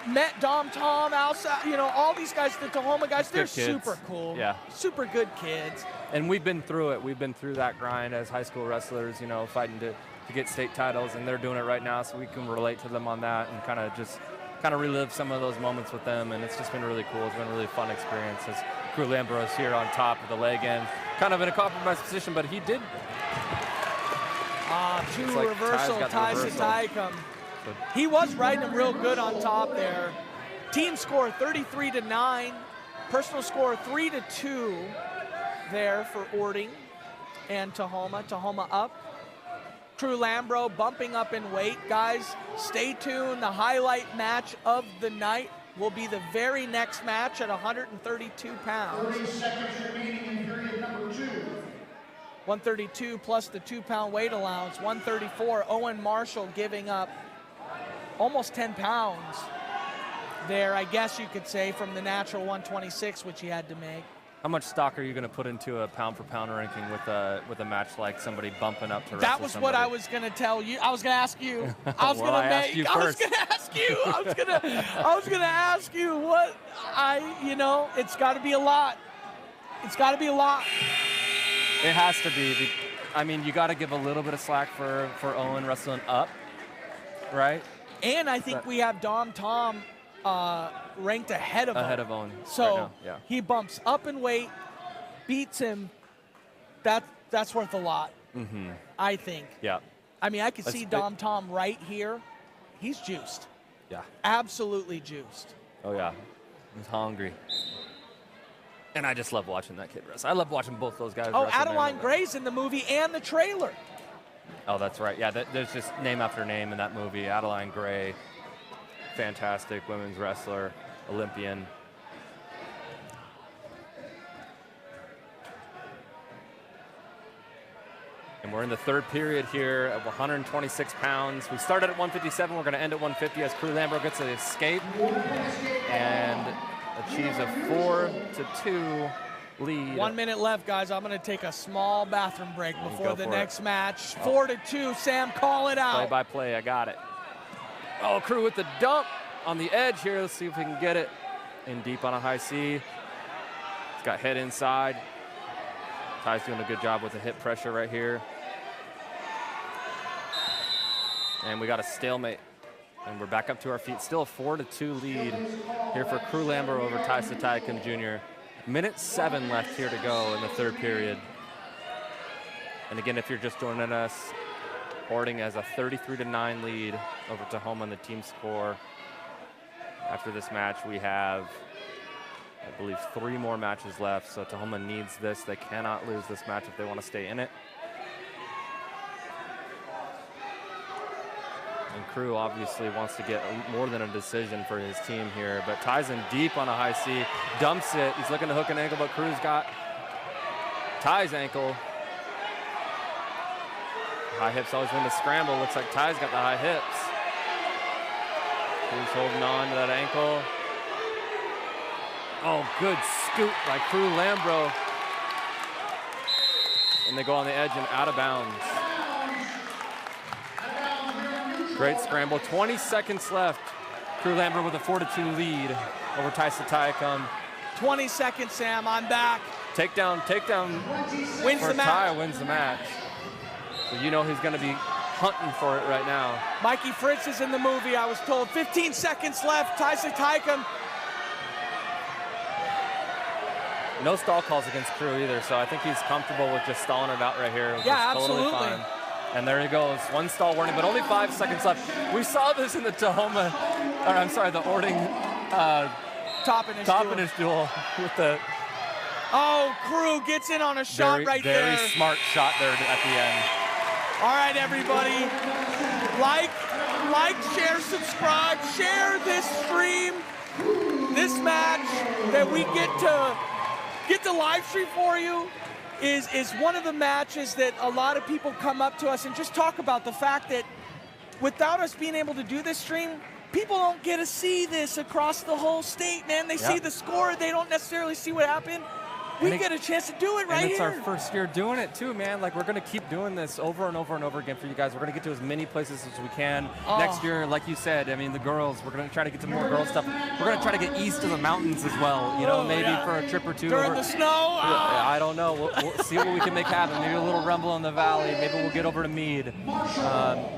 met Tom, outside, all these guys, the Tahoma guys, they're super cool. Yeah. Super good kids. And we've been through it. We've been through that grind as high school wrestlers, fighting to get state titles, and they're doing it right now, so we can relate to them on that and kind of kind of relive some of those moments with them, and it's just been really cool. It's been a really fun experience as Cruz Lambro is here on top of the leg end, kind of in a compromised position, but he did. Two like reversal, Ty's ties to Tyum. He was riding him real good on top there. Team score 33-9. Personal score 3-2 there for Orting and Tahoma. Tahoma up. Cruz Lambro bumping up in weight. Guys, stay tuned. The highlight match of the night will be the very next match at 132 pounds. 30 seconds remaining in period number 2. 132 plus the 2-pound weight allowance. 134. Owen Marshall giving up almost 10 pounds there, I guess you could say, from the natural 126, which he had to make. How much stock are you going to put into a pound-for-pound ranking with a match like somebody bumping up to wrestle That was somebody? what I was going to tell you. I was going to ask you. I was Well, going I to asked you I was first. going to ask you. I was going to ask you what it's got to be a lot. It's got to be a lot. It has to be. I mean, you got to give a little bit of slack for Owen wrestling up, right? And I think we have Tom ranked ahead of Owen. So right now. Yeah. he bumps up in weight, beats him. That's worth a lot, I think. Yeah. I mean, I could see Tom right here. He's juiced. Yeah. Absolutely juiced. Oh, yeah. He's hungry. And I just love watching that kid wrestle. I love watching both those guys Oh, wrestle. Adeline Gray's in the movie and the trailer. Oh, that's right. Yeah, there's just name after name in that movie. Adeline Gray, fantastic women's wrestler, Olympian. And we're in the third period here of 126 pounds. We started at 157. We're going to end at 150 as Cruz Lambro gets an escape and achieves a 4-2 lead. 1 minute left, guys. I'm going to take a small bathroom break before the next match. Oh. 4-2. Sam, call it out. Play by play, I got it. Oh, Cruz with the dump on the edge here. Let's see if we can get it in deep on a high C. He's got head inside. Ty's doing a good job with the hip pressure right here. And we got a stalemate. And we're back up to our feet. Still a 4-2 lead here for Cruz Lambro over Tyum Jr. Minute 7 left here to go in the third period. And again, if you're just joining us, Orting has a 33-9 lead over Tahoma in the team score. After this match, we have, I believe, 3 more matches left. So Tahoma needs this. They cannot lose this match if they want to stay in it. And Cruz obviously wants to get more than a decision for his team here, but ties in deep on a high C, dumps it. He's looking to hook an ankle, but Cruz got Ty's ankle. High hips always win the scramble. Looks like Ty's got the high hips. Cruz holding on to that ankle. Oh, good scoop by Cruz Lambro. And they go on the edge and out of bounds. Great scramble. 20 seconds left. Cruz Lambro with a 4-2 lead over Tyum. 20 seconds, Sam. I'm back. Takedown Wins for the match. Ty wins the match. So you know he's going to be hunting for it right now. Mikey Fritz is in the movie, I was told. 15 seconds left. Tyum. No stall calls against Cruz either, so I think he's comfortable with just stalling it out right here. Yeah, Totally absolutely. fine. And there he goes. 1 stall warning, but only 5 seconds left. We saw this in the the Orting Top finish duel with the Oh, Cruz gets in on a shot very there. smart shot there at the end. All right, everybody. Like, share, subscribe, share this stream, this match that we get to live stream for you. Is one of the matches that a lot of people come up to us and just talk about the fact that without us being able to do this stream, people don't get to see this across the whole state, man. They see the score. They don't necessarily see what happened. we get a chance to do it right here. And it's here. our first year doing it too, man. Like, we're going to keep doing this over and over and over again for you guys. We're going to get to as many places as we can. Next year, like you said, I mean, the girls, we're going to try to get to more girls stuff. We're going to try to get east of the mountains as well, you know, maybe for a trip or two. During the snow? I don't know. We'll see what we can make happen. Maybe a little rumble in the valley. Maybe we'll get over to Meade.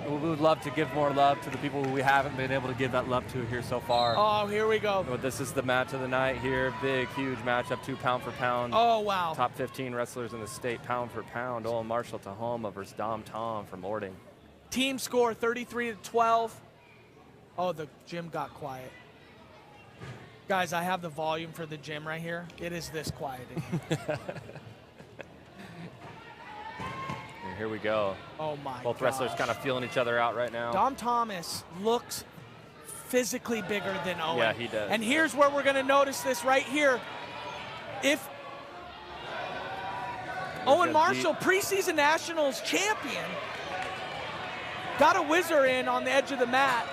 We would love to give more love to the people who we haven't been able to give that love to here so far. Oh, here we go. But this is the match of the night here. Big, huge matchup, 2 pound for pound. Oh, wow. Top 15 wrestlers in the state, pound for pound. Owen Marshall Tahoma versus Dom Tom from Orting. Team score 33-12. Oh, the gym got quiet. Guys, I have the volume for the gym right here. It is this quiet. Here we go. Oh my Both wrestlers kind of feeling each other out right now. Dom Thomas looks physically bigger than Owen. Yeah, he does. And here's where we're going to notice this right here. If Owen Marshall, preseason nationals champion, got a whizzer in on the edge of the mat.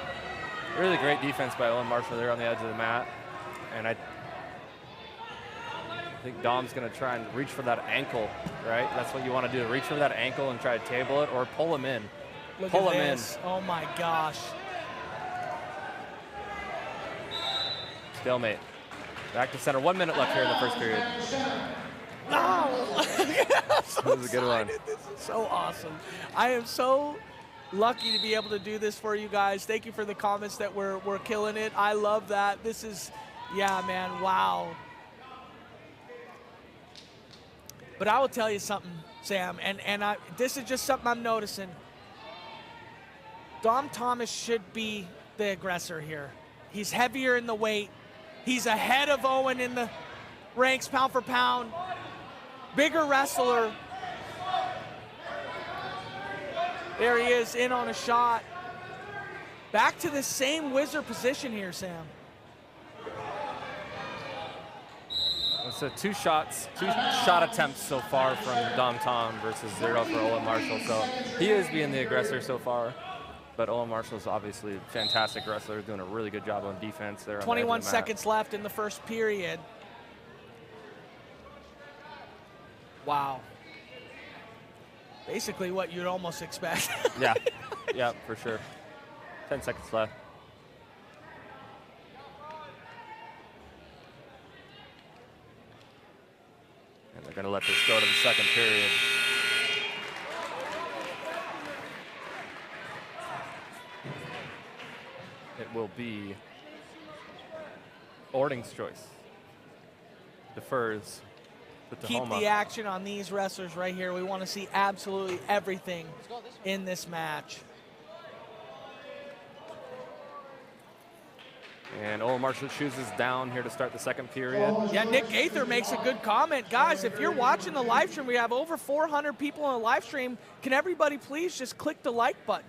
Really great defense by Owen Marshall there on the edge of the mat. And I think Dom's going to try and reach for that ankle, right? That's what you want to do, reach for that ankle and try to table it or pull him in. Pull him in. Oh, my gosh. Stalemate. Back to center. 1 minute left here in the first period. No! This is a good one. This is so awesome. I am so lucky to be able to do this for you guys. Thank you for the comments that we're killing it. I love that. This is, yeah, man, wow. But I will tell you something, Sam, and this is just something I'm noticing. Dom Thomas should be the aggressor here. He's heavier in the weight. He's ahead of Owen in the ranks, pound for pound. Bigger wrestler. There he is, in on a shot. Back to the same whizzer position here, Sam. So two shot attempts so far from Dom Tom versus 0 for Owen Marshall. So he is being the aggressor so far. But Owen Marshall's obviously a fantastic wrestler, doing a really good job on defense there. 21 seconds left in the first period. Wow. Basically what you'd almost expect. Yeah, for sure. 10 seconds left. And they're going to let this go to the second period. It will be Orting's choice. Defers to Tahoma. Keep the action on these wrestlers right here. We want to see absolutely everything in this match. And Owen Marshall chooses down here to start the second period. Yeah, Nick Gaither makes a good comment. Guys, if you're watching the live stream, we have over 400 people on the live stream. Can everybody please just click the like button?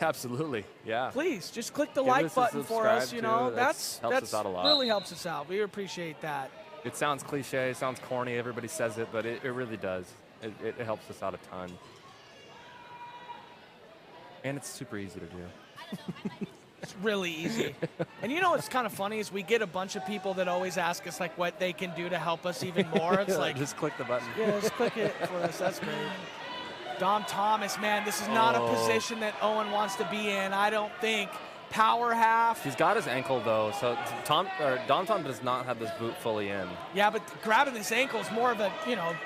Absolutely, yeah. Please, just click the like button for us. You know, that's helps us out a lot. Really helps us out. We appreciate that. It sounds cliche, it sounds corny, everybody says it, but it really does. It helps us out a ton. And it's super easy to do. It's really easy. And you know what's kind of funny is we get a bunch of people that always ask us like what they can do to help us even more. It's like, just click the button. Yeah, just click it for us. That's great. Dom Thomas, man, this is not a position that Owen wants to be in, I don't think. Power half. He's got his ankle though, so Dom Tom does not have this boot fully in. Yeah, but grabbing this ankle is more of a, you know,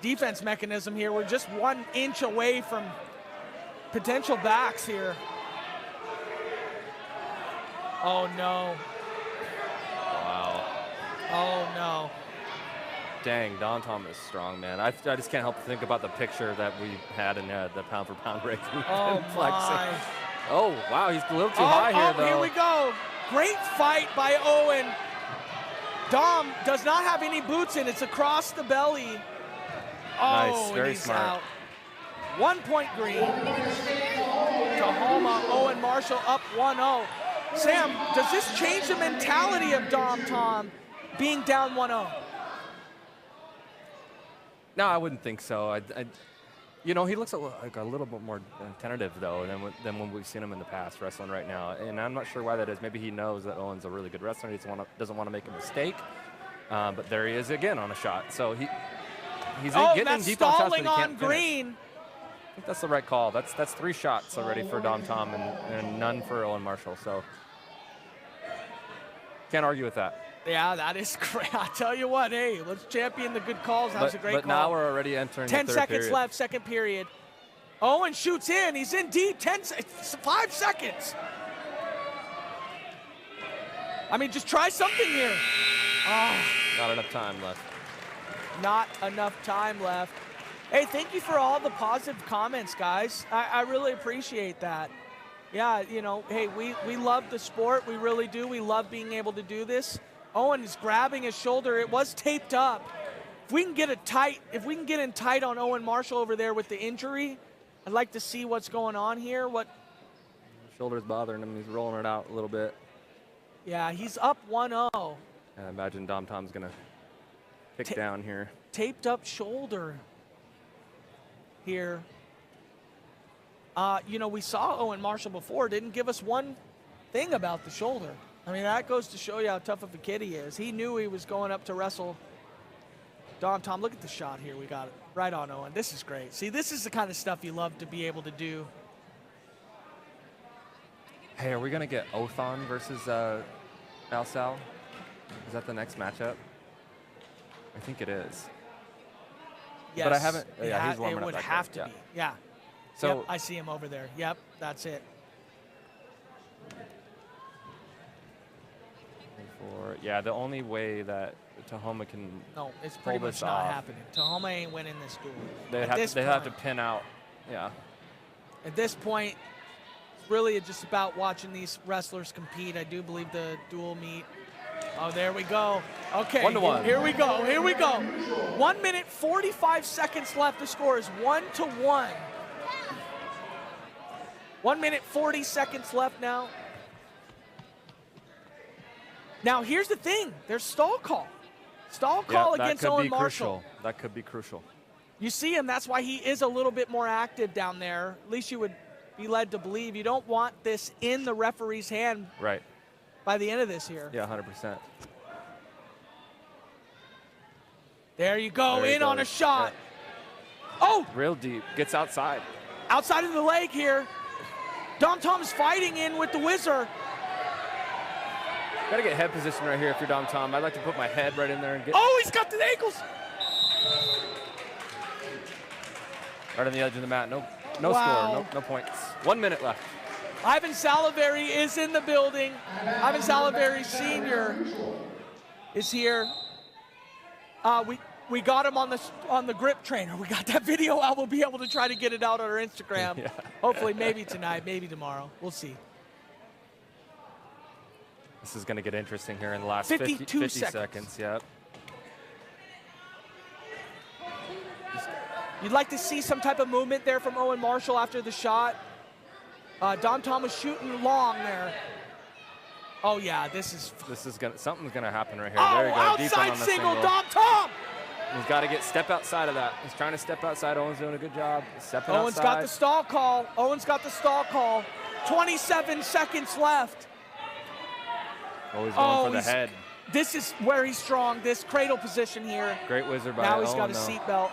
defense mechanism here. We're just 1 inch away from potential backs here. Oh no. Wow. Oh no. Dang, Dom Tom is strong, man. I just can't help but think about the picture that we had in the pound for pound break. Oh my. Oh, wow, he's a little too high here, though. Here we go. Great fight by Owen. Dom does not have any boots in. It's across the belly. Oh, nice, very smart. Out. 1 point green. Tahoma, Owen Marshall up 1-0. Sam, does this change the mentality of Dom Tom being down 1-0? No, I wouldn't think so. You know, he looks like a little bit more tentative, though, than when we've seen him in the past wrestling right now. And I'm not sure why that is. Maybe he knows that Owen's a really good wrestler. He doesn't want to make a mistake. But there he is again on a shot. So he's getting in deep on shots, but he stalling can't on finish. green. I think that's the right call. That's 3 shots already for Dom Tom and none for Owen Marshall. So can't argue with that. Yeah, that is great. I tell you what, hey, let's champion the good calls. That was a great call. But now we're already entering 10 the third seconds period. left, second period. Owen shoots in. He's in deep. 5 seconds. I mean, just try something here. Oh, Not enough time left. not enough time left. Hey, thank you for all the positive comments, guys. I really appreciate that. Yeah, you know, hey, we love the sport. We really do. We love being able to do this. Owen is grabbing his shoulder. It was taped up. If we can get in tight on Owen Marshall over there with the injury, I'd like to see what's going on here. Shoulder's bothering him. He's rolling it out a little bit. Yeah, he's up 1-0. I imagine Dom Tom's going to kick down here. Taped up shoulder here. You know, we saw Owen Marshall before. Didn't give us one thing about the shoulder. I mean, that goes to show you how tough of a kid he is. He knew he was going up to wrestle Dom Tom. Look at the shot here. We got it right on Owen. This is great. See, this is the kind of stuff you love to be able to do. Hey, are we going to get Othon versus Alsal? Is that the next matchup? I think it is. Yes. But I haven't. Yeah, he's warming it up would that have quick, to be. Yeah. So yep, I see him over there. Yep, that's it. Yeah, the only way that Tahoma can it's pretty pull much this not off, happening. Tahoma ain't winning this duel. They have to pin out. Yeah. At this point, it's really just about watching these wrestlers compete. I do believe the dual meet. Oh, there we go. Okay, 1-1. Here we go. Here we go. 1 minute 45 seconds left. The score is 1-1. 1 minute 40 seconds left now. Now here's the thing. There's stall call. Stall call against Owen Marshall. That could be crucial. You see him. That's why he is a little bit more active down there. At least you would be led to believe. You don't want this in the referee's hand. Right. By the end of this here. Yeah, 100%. There you go, there in on a shot. Yeah. Oh! Real deep, gets outside. Outside of the leg here. Dom Tom is fighting in with the whizzer. Gotta get head position right here if you're Dom Tom. I'd like to put my head right in there and get. Oh, he's got the ankles. Right on the edge of the mat. No Wow. score, no points. 1 minute left. Ivan Salaverry is in the building. Ivan Salaverry Sr. is here. We got him on the grip trainer. We got that video out. We'll be able to try to get it out on our Instagram. Yeah. Hopefully, maybe tonight, maybe tomorrow. We'll see. This is going to get interesting here in the last 50 seconds. Yep. You'd like to see some type of movement there from Owen Marshall after the shot. Dom Tom was shooting long there. Oh yeah, something's gonna happen right here. Oh, there you go. outside single, Dom Tom. He's got to step outside of that. He's trying to step outside. Owen's doing a good job stepping Owen's outside. got the stall call. Owen's got the stall call. 27 seconds left. Oh, he's going for the head. This is where he's strong. This cradle position here. Great whizzer by Now he's got Owen, a seatbelt.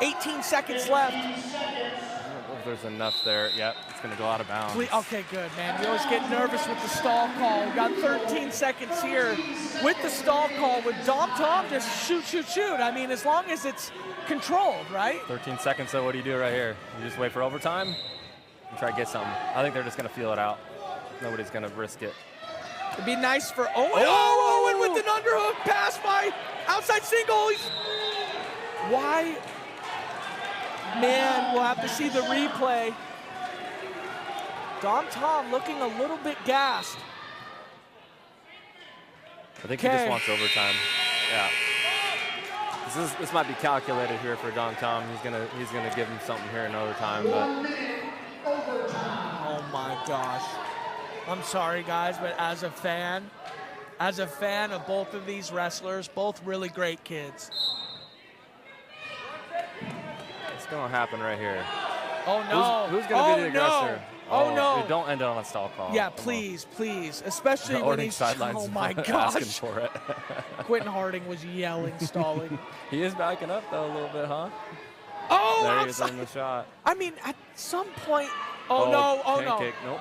18 seconds left. I don't know if there's enough there. Yep, it's going to go out of bounds. Okay, good, man. We always get nervous with the stall call. We got 13 seconds here with the stall call. With Dom Tom, just shoot. I mean, as long as it's controlled, right? 13 seconds, so what do you do right here? You just wait for overtime and try to get something. I think they're just going to feel it out. Nobody's going to risk it. It'd be nice for Owen. Oh, Owen with an underhook pass by outside single. Why? Man, we'll have to see the replay. Dom Tom looking a little bit gassed. I think he just wants overtime. Yeah. This might be calculated here for Dom Tom. He's gonna give him something here in overtime. But oh my gosh. I'm sorry guys, but as a fan of both of these wrestlers, both really great kids. What's gonna happen right here? Oh no. Who's gonna be the aggressor? Oh, no. Dude, don't end it on a stall call. Yeah, Come please, please. Especially on. when Orting he's, sidelines oh my asking gosh. for it. Quentin Harding was yelling, stalling. He is backing up, though, a little bit, huh? Oh, There he is outside. in the shot. I mean, at some point, oh no, oh no. pancake. Nope.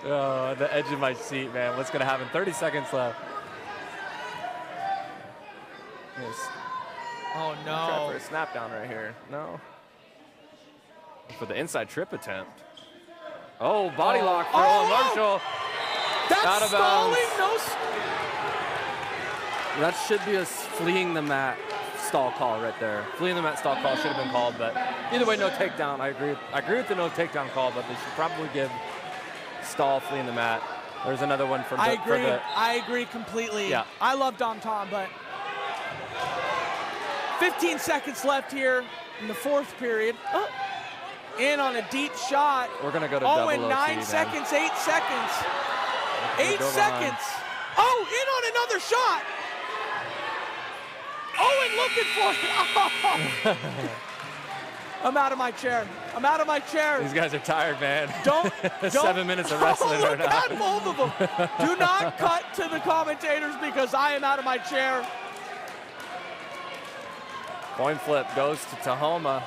Oh, the edge of my seat, man. What's going to happen? 30 seconds left. Yes. Oh Try no. for a snap down right here. No. For the inside trip attempt. Oh, body lock for Owen Marshall. That's Out of stalling. bounds. No. That should be a fleeing the mat stall call right there. Fleeing the mat stall call should have been called, but either way, no takedown. I agree with the no takedown call, but they should probably give stall fleeing the mat. There's another one for I the, agree. For the, I agree completely. Yeah. I love Dom Tom, but 15 seconds left here in the fourth period. Oh. In on a deep shot. we're gonna go to Oh, double in OT, 9 man. seconds, 8 seconds. We're 8 gonna go seconds. Oh, in on another shot. Owen looking for it. I'm out of my chair. I'm out of my chair. These guys are tired, man. Don't 7 minutes of wrestling oh, right look now. at both of them. Do not cut to the commentators because I am out of my chair. Coin flip goes to Tahoma.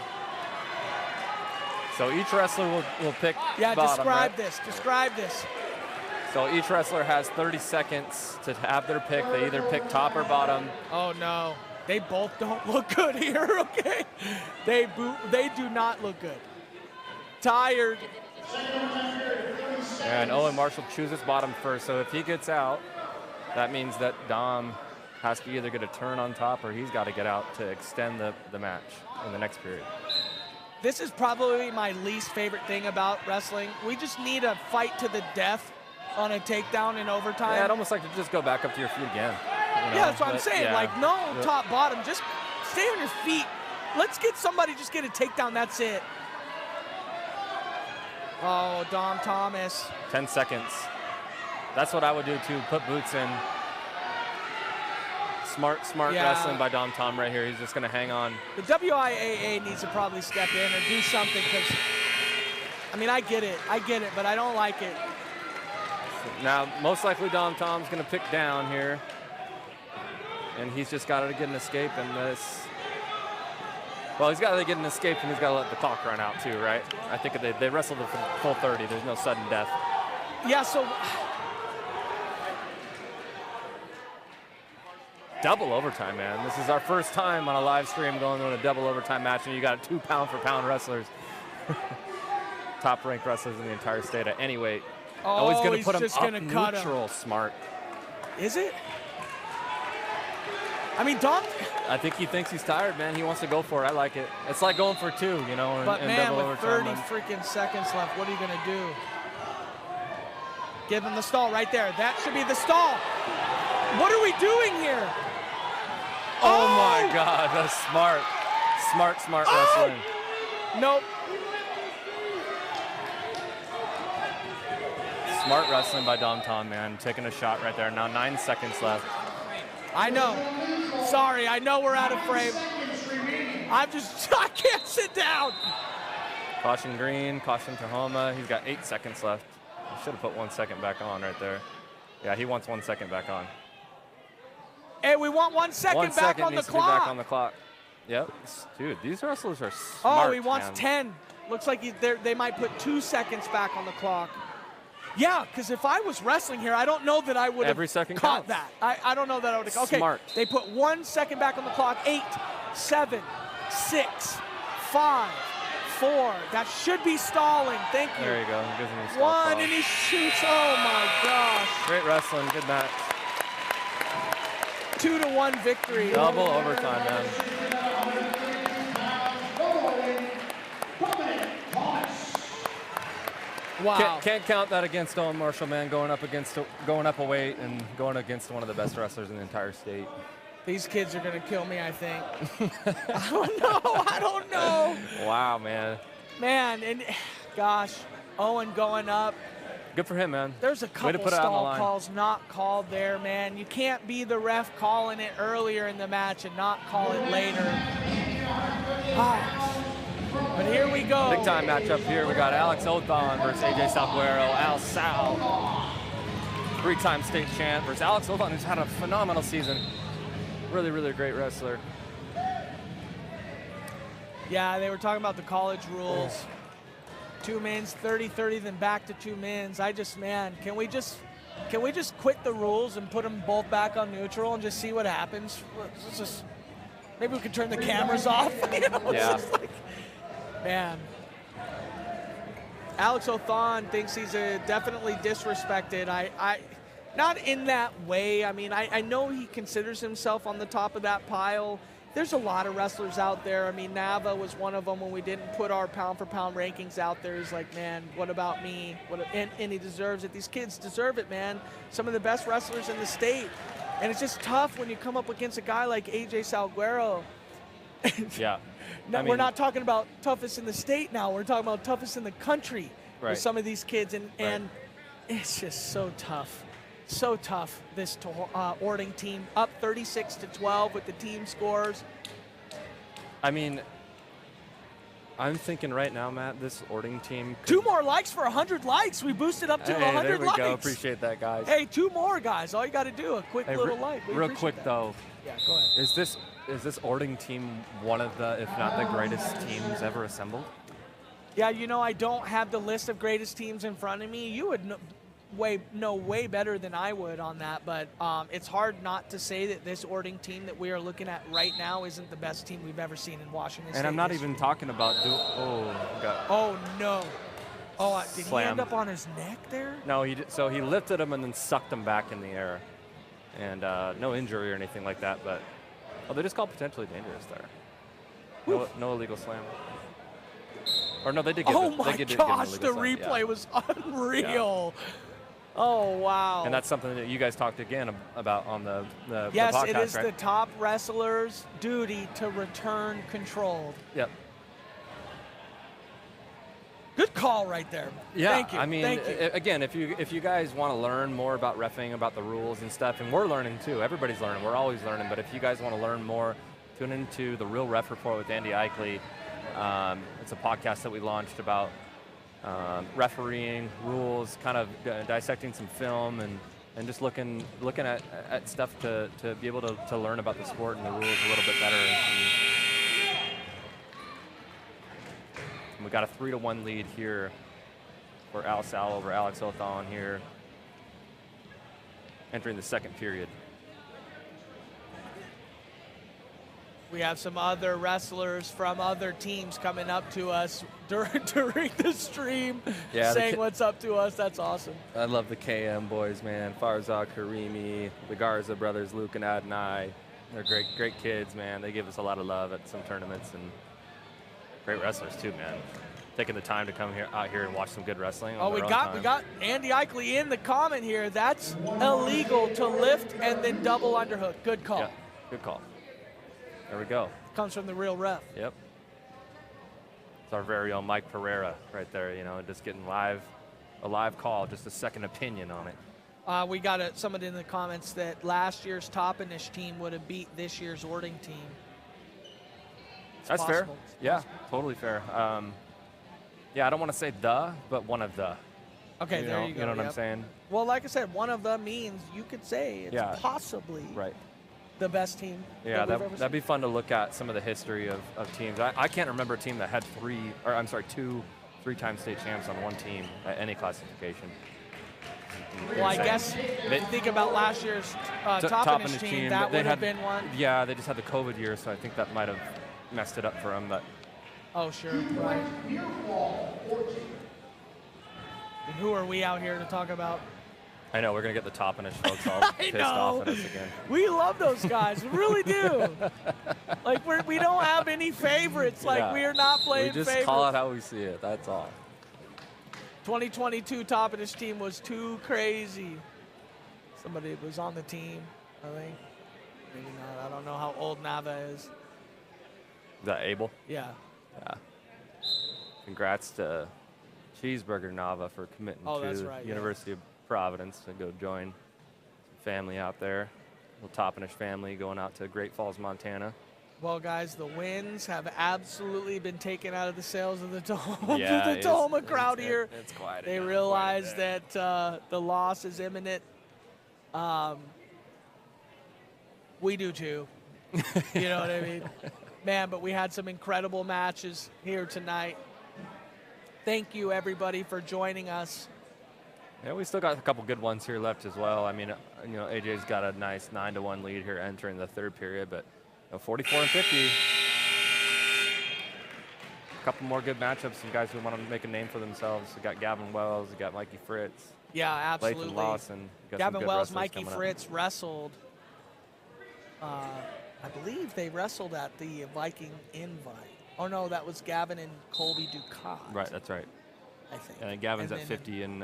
So each wrestler will pick Yeah, bottom, describe right? this. Describe this. So each wrestler has 30 seconds to have their pick. They either pick top or bottom. Oh no, they both don't look good here. Okay, they do not look good. Tired. And Owen Marshall chooses bottom first. So if he gets out, that means that Dom has to either get a turn on top or he's got to get out to extend the match in the next period. This is probably my least favorite thing about wrestling. We just need a fight to the death on a takedown in overtime. Yeah, I'd almost like to just go back up to your feet again. You know? Yeah, that's what I'm But, saying. yeah. Like, no Yep. top, bottom. Just stay on your feet. Let's get somebody, just get a takedown. That's it. Oh, Dom Thomas. 10 seconds. That's what I would do too. Put boots in. Smart Yeah. wrestling by Dom Tom right here. He's just going to hang on. The WIAA needs to probably step in or do something because, I mean, I get it, but I don't like it. Now, most likely Dom Tom's going to pick down here. And he's just got to get an escape in this. Well, he's got to get an escape and he's got to let the clock run out too, right? I think they wrestled the full 30. There's no sudden death. Yeah, so Double overtime, man. This is our first time on a live stream going on a double overtime match, and you got 2 pound-for-pound wrestlers. Top-ranked wrestlers in the entire state at any weight. oh, He's going to he's put him just up gonna cut him. neutral. Smart. Is it? I mean, Dom, I think he thinks he's tired, man. He wants to go for it. I like it. It's like going for 2, you know, but in man, double with overtime. 30 freaking seconds left, what are you going to do? Give him the stall right there. That should be the stall. What are we doing here? Oh, my God. That's smart. Smart wrestling. Nope. Smart wrestling by Dom Tom, man. Taking a shot right there. Now 9 seconds left. I know. Sorry, I know we're out of frame. I can't sit down. Caution green, caution Tahoma. He's got 8 seconds left. He should have put 1 second back on right there. Yeah, he wants 1 second back on. Hey, we want 1 second 1 back second on the needs to be back clock. on the clock. Yep. Dude, these wrestlers are smart. Oh, he wants man. 10. Looks like they might put 2 seconds back on the clock. Yeah, because if I was wrestling here, I don't know that I would have Every second caught counts. that. I don't know that I would have. Okay, Smart. they put 1 second back on the clock. 8, 7, 6, 5, 4. That should be stalling. Thank you. There you go. He gives him a stop 1, call. and he shoots. Oh, my gosh. Great wrestling. Good match. 2-1 victory. Double overtime, man. Wow. Can't count that against Owen Marshall, man. Going up a weight and going against one of the best wrestlers in the entire state. These kids are going to kill me, I think. I don't know. Wow, man. Man, and gosh, Owen going up. Good for him, man. There's a Way to couple put it out on the stall line. calls not called there, man. You can't be the ref calling it earlier in the match and not call it later. Ah. But here we go. Big time matchup here. We got Alex Ottow versus AJ Salguero. Al Sal, 3-time state champ versus Alex Ottow, who's had a phenomenal season. Really, really great wrestler. Yeah, they were talking about the college rules. 2 mins, 30-30, then back to 2 mins. Man, can we just quit the rules and put them both back on neutral and just see what happens? Maybe we could turn the cameras off. You know, yeah. It's just like, man. Alex Ottow thinks he's definitely disrespected. I not in that way. I mean, I know he considers himself on the top of that pile. There's a lot of wrestlers out there. I mean, Nava was one of them when we didn't put our pound-for-pound rankings out there. He's like, man, what about me? And he deserves it. These kids deserve it, man. Some of the best wrestlers in the state. And it's just tough when you come up against a guy like AJ Salguero. Yeah. No, we're not talking about toughest in the state now. We're talking about toughest in the country with some of these kids. And it's just so tough. So tough, this Orting team. Up 36-12 with the team scores. I mean, I'm thinking right now, Matt, this Orting team. 2 more likes for 100 likes. We boosted up to 100 there we likes. go. Appreciate that, guys. Hey, 2 more, guys. All you got to do, a quick little like. Real quick, that. though. Yeah, go ahead. Is this Orting team one of the, if not the greatest teams ever assembled? Yeah, you know, I don't have the list of greatest teams in front of me. You would know way better than I would on that, but it's hard not to say that this Orting team that we are looking at right now isn't the best team we've ever seen in Washington State. And I'm not history. even talking about Oh no! Oh, did Slam. he end up on his neck there? No, he did, so he lifted him and then sucked him back in the air, and no injury or anything like that. But they just called potentially dangerous there. No illegal slam. Or no, they did give Oh it. my They did give him gosh, illegal the slam, replay yeah. was unreal. Oh wow! And that's something that you guys talked again about on the yes, podcast, it is right? the top wrestler's duty to return controlled. Yep. Good call right there. Yeah, Thank you. I mean, Thank you. again, if you guys want to learn more about reffing, about the rules and stuff, and we're learning too. Everybody's learning. We're always learning. But if you guys want to learn more, tune into the Real Ref Report with Andy Eichley. It's a podcast that we launched about refereeing, rules, kind of dissecting some film and just looking at stuff to be able to learn about the sport and the rules a little bit better. And we got a 3-1 lead here for Al Sal over Alex Ottow here, entering the second period. We have some other wrestlers from other teams coming up to us during the stream, saying what's up to us. That's awesome. I love the KM boys, man. Farzad Karimi, the Garza brothers, Luke and Adonai. They're great kids, man. They give us a lot of love at some tournaments, and great wrestlers too, man. Taking the time to come out here and watch some good wrestling. Oh, we got Andy Eichley in the comment here. That's illegal to lift and then double underhook. Good call. Yeah, good call. There we go. Comes from the Real Ref. Yep. It's our very own Mike Pereira right there, you know, just getting a live call, just a second opinion on it. We got somebody in the comments that last year's Toppenish team would have beat this year's Orting team. That's fair. Yeah, totally fair. Yeah, I don't want to say the, but one of the. Okay, there you go. You know what I'm saying? Well, like I said, one of the means you could say it's possibly the best team. Yeah, that'd be fun to look at some of the history of teams. I can't remember a team that had two 3-time state champs on one team at any classification. Well, I guess if you think about last year's Toppenish team, that would have been one. Yeah, they just had the COVID year, so I think that might have messed it up for them. But oh, sure, right. And who are we out here to talk about? I know, we're going to get the Toppenish folks all pissed off at us again. We love those guys. We really do. Like, we don't have any favorites. Like, we are not playing favorites. We just call it how we see it. That's all. 2022 Toppenish team was too crazy. Somebody was on the team, I think. Maybe not. I don't know how old Nava is. Is that Abel? Yeah. Yeah. Congrats to Cheeseburger Nava for committing to University of Providence to go join some family out there. Little Toppenish family going out to Great Falls, Montana. Well, guys, the wins have absolutely been taken out of the sails of the Tahoma, Yeah, the Tahoma crowd here. It's quiet. They realize that the loss is imminent. We do too. You know what I mean? Man, but we had some incredible matches here tonight. Thank you, everybody, for joining us. Yeah, we still got a couple good ones here left as well. I mean, you know, AJ's got a nice 9-1 lead here entering the third period, but 44 and 50. A couple more good matchups. Some guys who want to make a name for themselves. We got Gavin Wells. We got Mikey Fritz. Yeah, absolutely. Lathan Lawson. Gavin Wells, Mikey Fritz wrestled. I believe they wrestled at the Viking Invite. Oh no, that was Gavin and Colby Ducat. Right, that's right. I think. And Gavin's at 50 and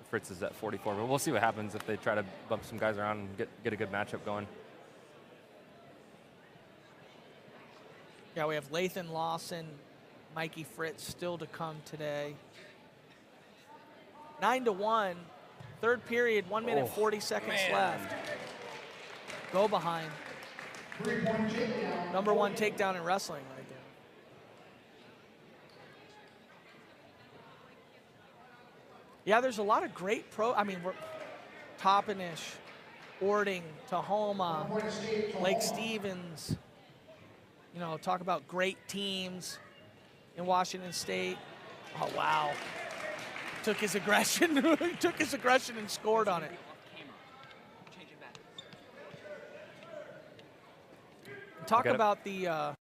Fritz is at 44. But we'll see what happens if they try to bump some guys around and get a good matchup going. Yeah, we have Lathan Lawson, Mikey Fritz still to come today. 9-1, third period, 1 minute 40 seconds left. Go behind. Number one takedown in wrestling right there. Yeah, there's a lot of great we're Toppenish, Orting, Tahoma, Lake Stevens. You know, talk about great teams in Washington State. Oh, wow. Took his aggression and scored on it. Talk about the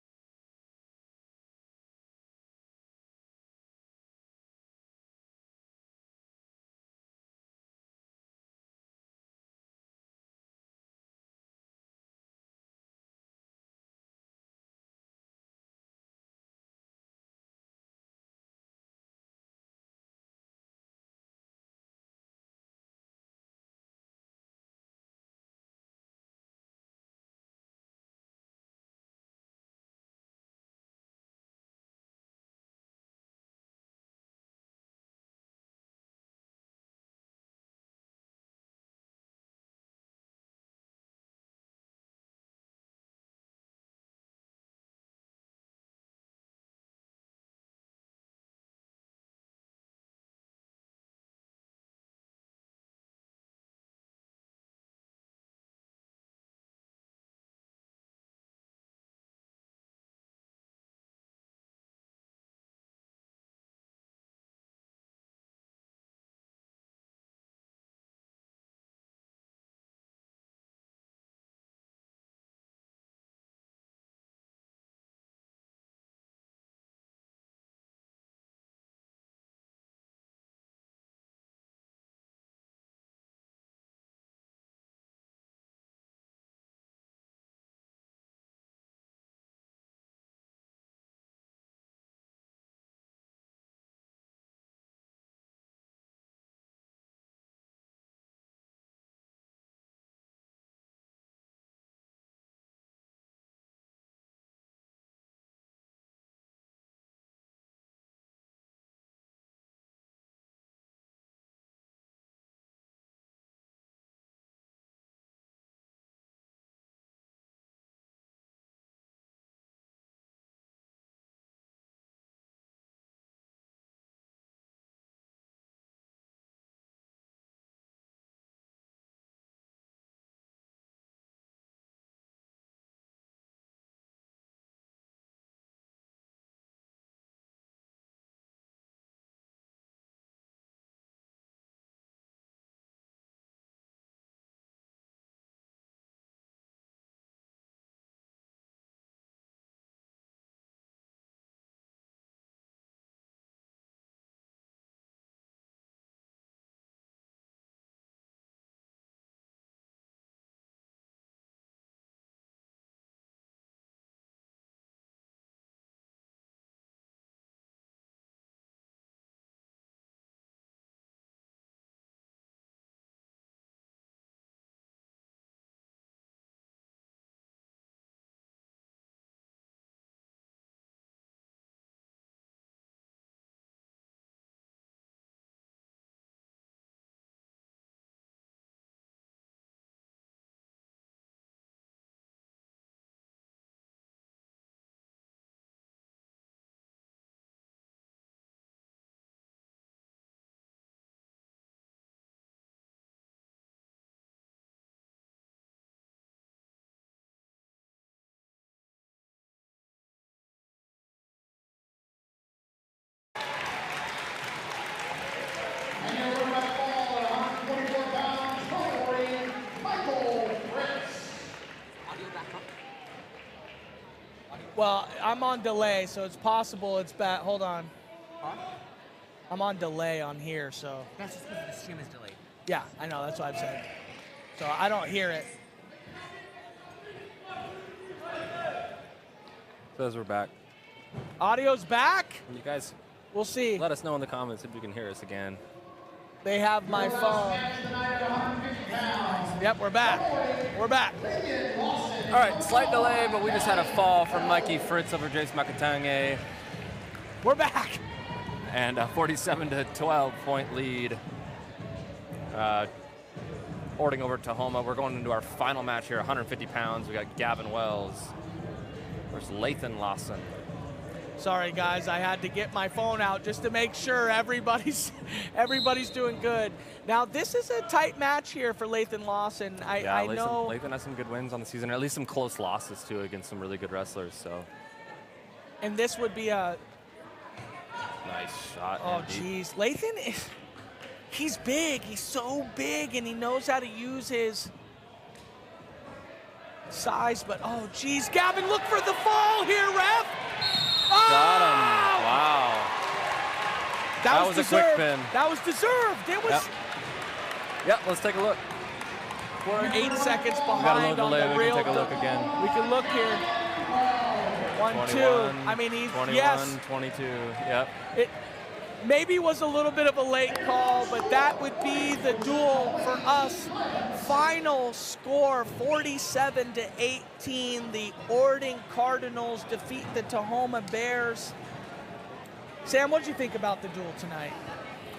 Well, I'm on delay, so it's possible it's bad. Hold on. I'm on delay on here, so. That's just because the stream is delayed. Yeah, I know, that's what I'm saying. So I don't hear it. Says we're back. Audio's back? You guys We'll see. let us know in the comments if you can hear us again. They have my phone. Yep, we're back. We're back. All right, slight delay, but we just had a fall from Mikey Fritz over Jace Makatange. We're back. And a 47-12 point lead. Orting over Tahoma. We're going into our final match here, 150 pounds. We got Gavin Wells versus Lathan Lawson. Sorry, guys. I had to get my phone out just to make sure everybody's doing good. Now, this is a tight match here for Lathan Lawson. I know. Lathan has some good wins on the season, or at least some close losses, too, against some really good wrestlers. So. And this would be a. Nice shot. Oh, geez. Lathan is. He's big. He's so big, and he knows how to use his size. But, oh, geez. Gavin, look for the fall here, ref. Oh! Got him. Wow. That was a deserved. quick pin. That was deserved. It was. Yep, let's take a look. We're 8 seconds Got a behind little on delay. the We real. can take a look again. We can look here. 1, 2. I mean, he's 21, yes. 22. Yep. It maybe was a little bit of a late call, but that would be the duel for us. Final score 47-18. The Orting Cardinals defeat the Tahoma Bears. Sam, what did you think about the duel tonight?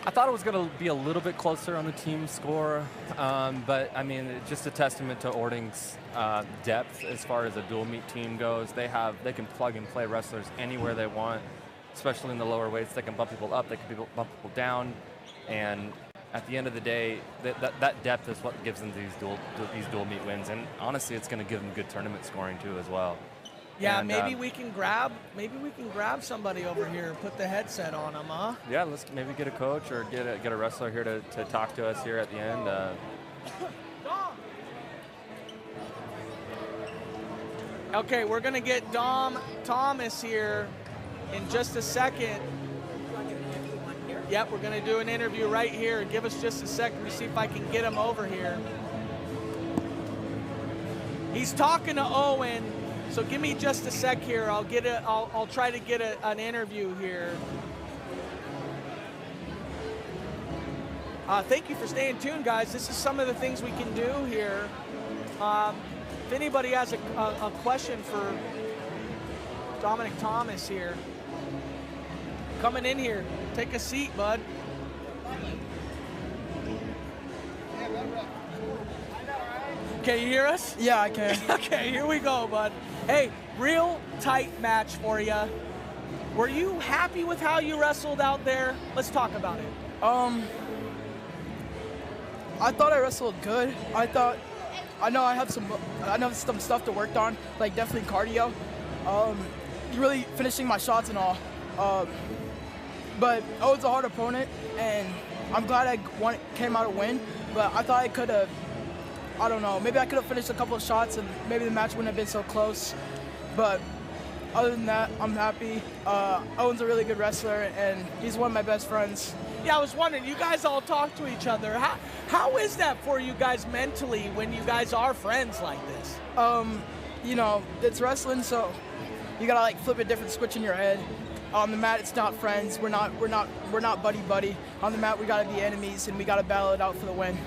I thought it was going to be a little bit closer on the team score, but I mean, it's just a testament to Orting's depth as far as a dual meet team goes. They can plug and play wrestlers anywhere they want, especially in the lower weights. They can bump people up, they can bump people down, and at the end of the day, that depth is what gives them these dual meet wins. And honestly, it's going to give them good tournament scoring too as well. Yeah, and, maybe we can grab somebody over here and put the headset on them, huh? Yeah, let's maybe get a coach or get a wrestler here to talk to us here at the end. Okay, we're gonna get Dom Thomas here in just a second. Yep, we're gonna do an interview right here. Give us just a second to see if I can get him over here. He's talking to Owen. So give me just a sec here. I'll try to get an interview here. Thank you for staying tuned, guys. This is some of the things we can do here. If anybody has a question for Dominic Thomas here, coming in here, take a seat, bud. Can you hear us? Yeah, I can. Okay, here we go, bud. Hey, real tight match for you. Were you happy with how you wrestled out there? Let's talk about it. I thought I wrestled good. I know I have some stuff to work on, like definitely cardio. Really finishing my shots and all. But I was a hard opponent, and I'm glad I came out a win. But I thought I could have. I don't know, maybe I could have finished a couple of shots and maybe the match wouldn't have been so close. But other than that, I'm happy. Owen's a really good wrestler, and he's one of my best friends. Yeah, I was wondering, you guys all talk to each other. How is that for you guys mentally when you guys are friends like this? You know, it's wrestling, so you gotta like flip a different switch in your head. On the mat, it's not friends. We're not buddy. On the mat, we gotta be enemies, and we gotta battle it out for the win.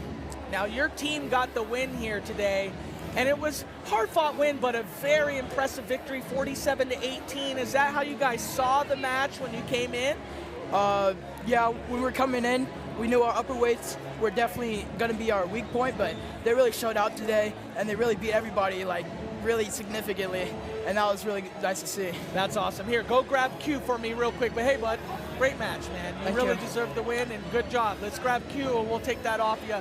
Now, your team got the win here today, and it was hard-fought win, but a very impressive victory, 47-18. Is that how you guys saw the match when you came in? Yeah, when we were coming in, we knew our upper weights were definitely going to be our weak point, but they really showed out today, and they really beat everybody, like, really significantly, and that was really nice to see. That's awesome. Here, go grab Q for me real quick. But, hey, bud, great match, man. You really deserve the win, and good job. Let's grab Q, and we'll take that off you.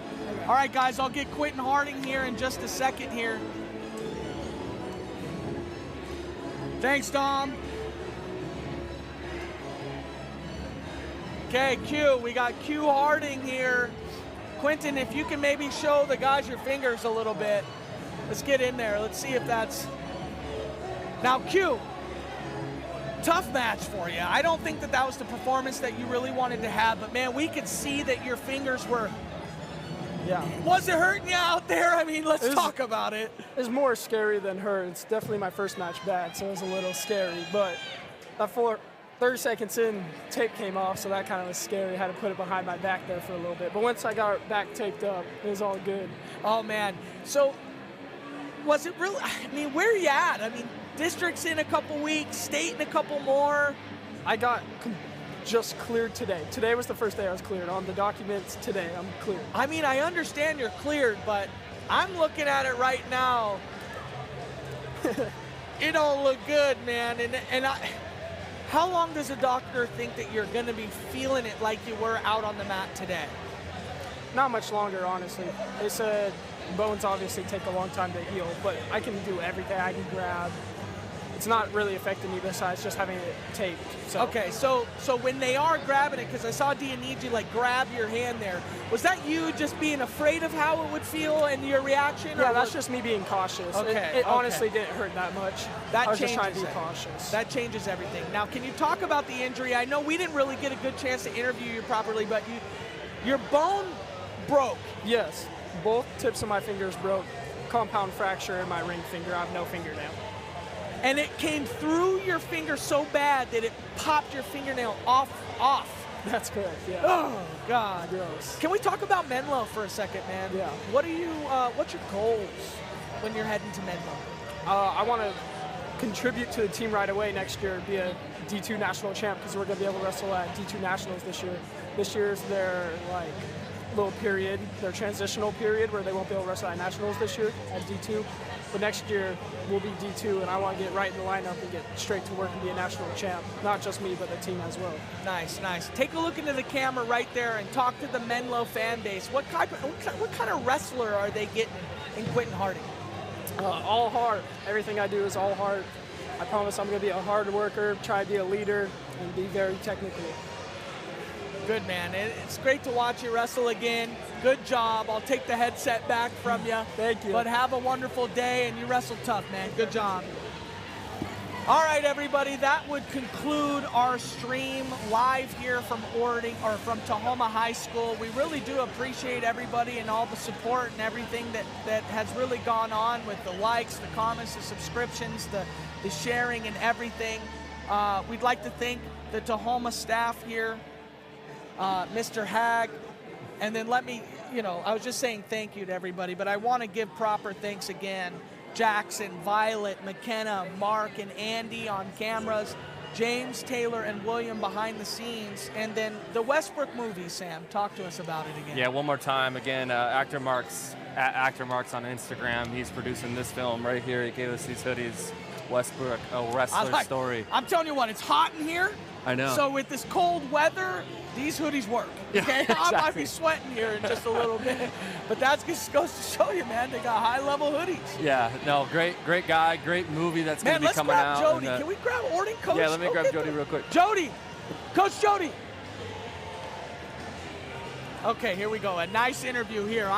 All right, guys, I'll get Quentin Harding here in just a second here. Thanks, Dom. Okay, Q, we got Q Harding here. Quentin, if you can maybe show the guys your fingers a little bit. Let's get in there. Let's see if that's... Now, Q, tough match for you. I don't think that was the performance that you really wanted to have, but man, we could see that your fingers were. Yeah. Was it hurting you out there? I mean, let's talk about it. It's more scary than hurt. It's definitely my first match back, so it was a little scary. But that 30 seconds in, tape came off, so that kind of was scary. I had to put it behind my back there for a little bit. But once I got it back taped up, it was all good. Oh, man. So was it really, I mean, where are you at? I mean, district's in a couple weeks, state in a couple more. I got just cleared today. Today was the first day I was cleared. On the documents today, I'm cleared. I mean, I understand you're cleared, but I'm looking at it right now. It don't look good, man. And how long does a doctor think that you're going to be feeling it like you were out on the mat today? Not much longer, honestly. They said bones obviously take a long time to heal, but I can do everything. I can grab. It's not really affecting me besides just having it taped. So. Okay, so when they are grabbing it, because I saw Dianigi like grab your hand there, was that you just being afraid of how it would feel and your reaction? Yeah, that's just me being cautious. Okay, it honestly didn't hurt that much. That I was just changes trying to be cautious. That changes everything. Now, can you talk about the injury? I know we didn't really get a good chance to interview you properly, but your bone broke. Yes, both tips of my fingers broke. Compound fracture in my ring finger. I have no fingernail. And it came through your finger so bad that it popped your fingernail off. That's correct, yeah. Oh, God. Gross. Can we talk about Menlo for a second, man? Yeah. What's your goals when you're heading to Menlo? I want to contribute to the team right away next year, be a D2 national champ, because we're going to be able to wrestle at D2 nationals this year. This year's their, little period, their transitional period, where they won't be able to wrestle at nationals this year at D2. But next year, we'll be D2, and I want to get right in the lineup and get straight to work and be a national champ. Not just me, but the team as well. Nice. Take a look into the camera right there and talk to the Menlo fan base. What kind of wrestler are they getting in Quentin Harding? All hard. Everything I do is all hard. I promise I'm going to be a hard worker, try to be a leader, and be very technical. Good, man. It's great to watch you wrestle again. Good job. I'll take the headset back from you. Thank you. But have a wonderful day, and you wrestled tough, man. Good job. All right, everybody, that would conclude our stream live here from Tahoma High School. We really do appreciate everybody and all the support and everything that has really gone on with the likes, the comments, the subscriptions, the sharing and everything. We'd like to thank the Tahoma staff here, Mr. Hag, and then I was just saying thank you to everybody, but I want to give proper thanks again. Jackson, Violet, McKenna, Mark, and Andy on cameras, James, Taylor, and William behind the scenes, and then the Westbrook movie, Sam. Talk to us about it again. Yeah, one more time. Again, Actor Marks on Instagram. He's producing this film right here. He gave us these hoodies. Westbrook, a wrestler story. I'm telling you what, it's hot in here. I know. So with this cold weather, these hoodies work. Okay, yeah, exactly. I might be sweating here in just a little bit, but that's just goes to show you, man. They got high-level hoodies. Yeah, no, great guy, great movie that's going to be coming out. Man, let's grab Jody. Can we grab Orting, Coach? Yeah, let me grab Jody real quick. Jody, Coach Jody. Okay, here we go. A nice interview here.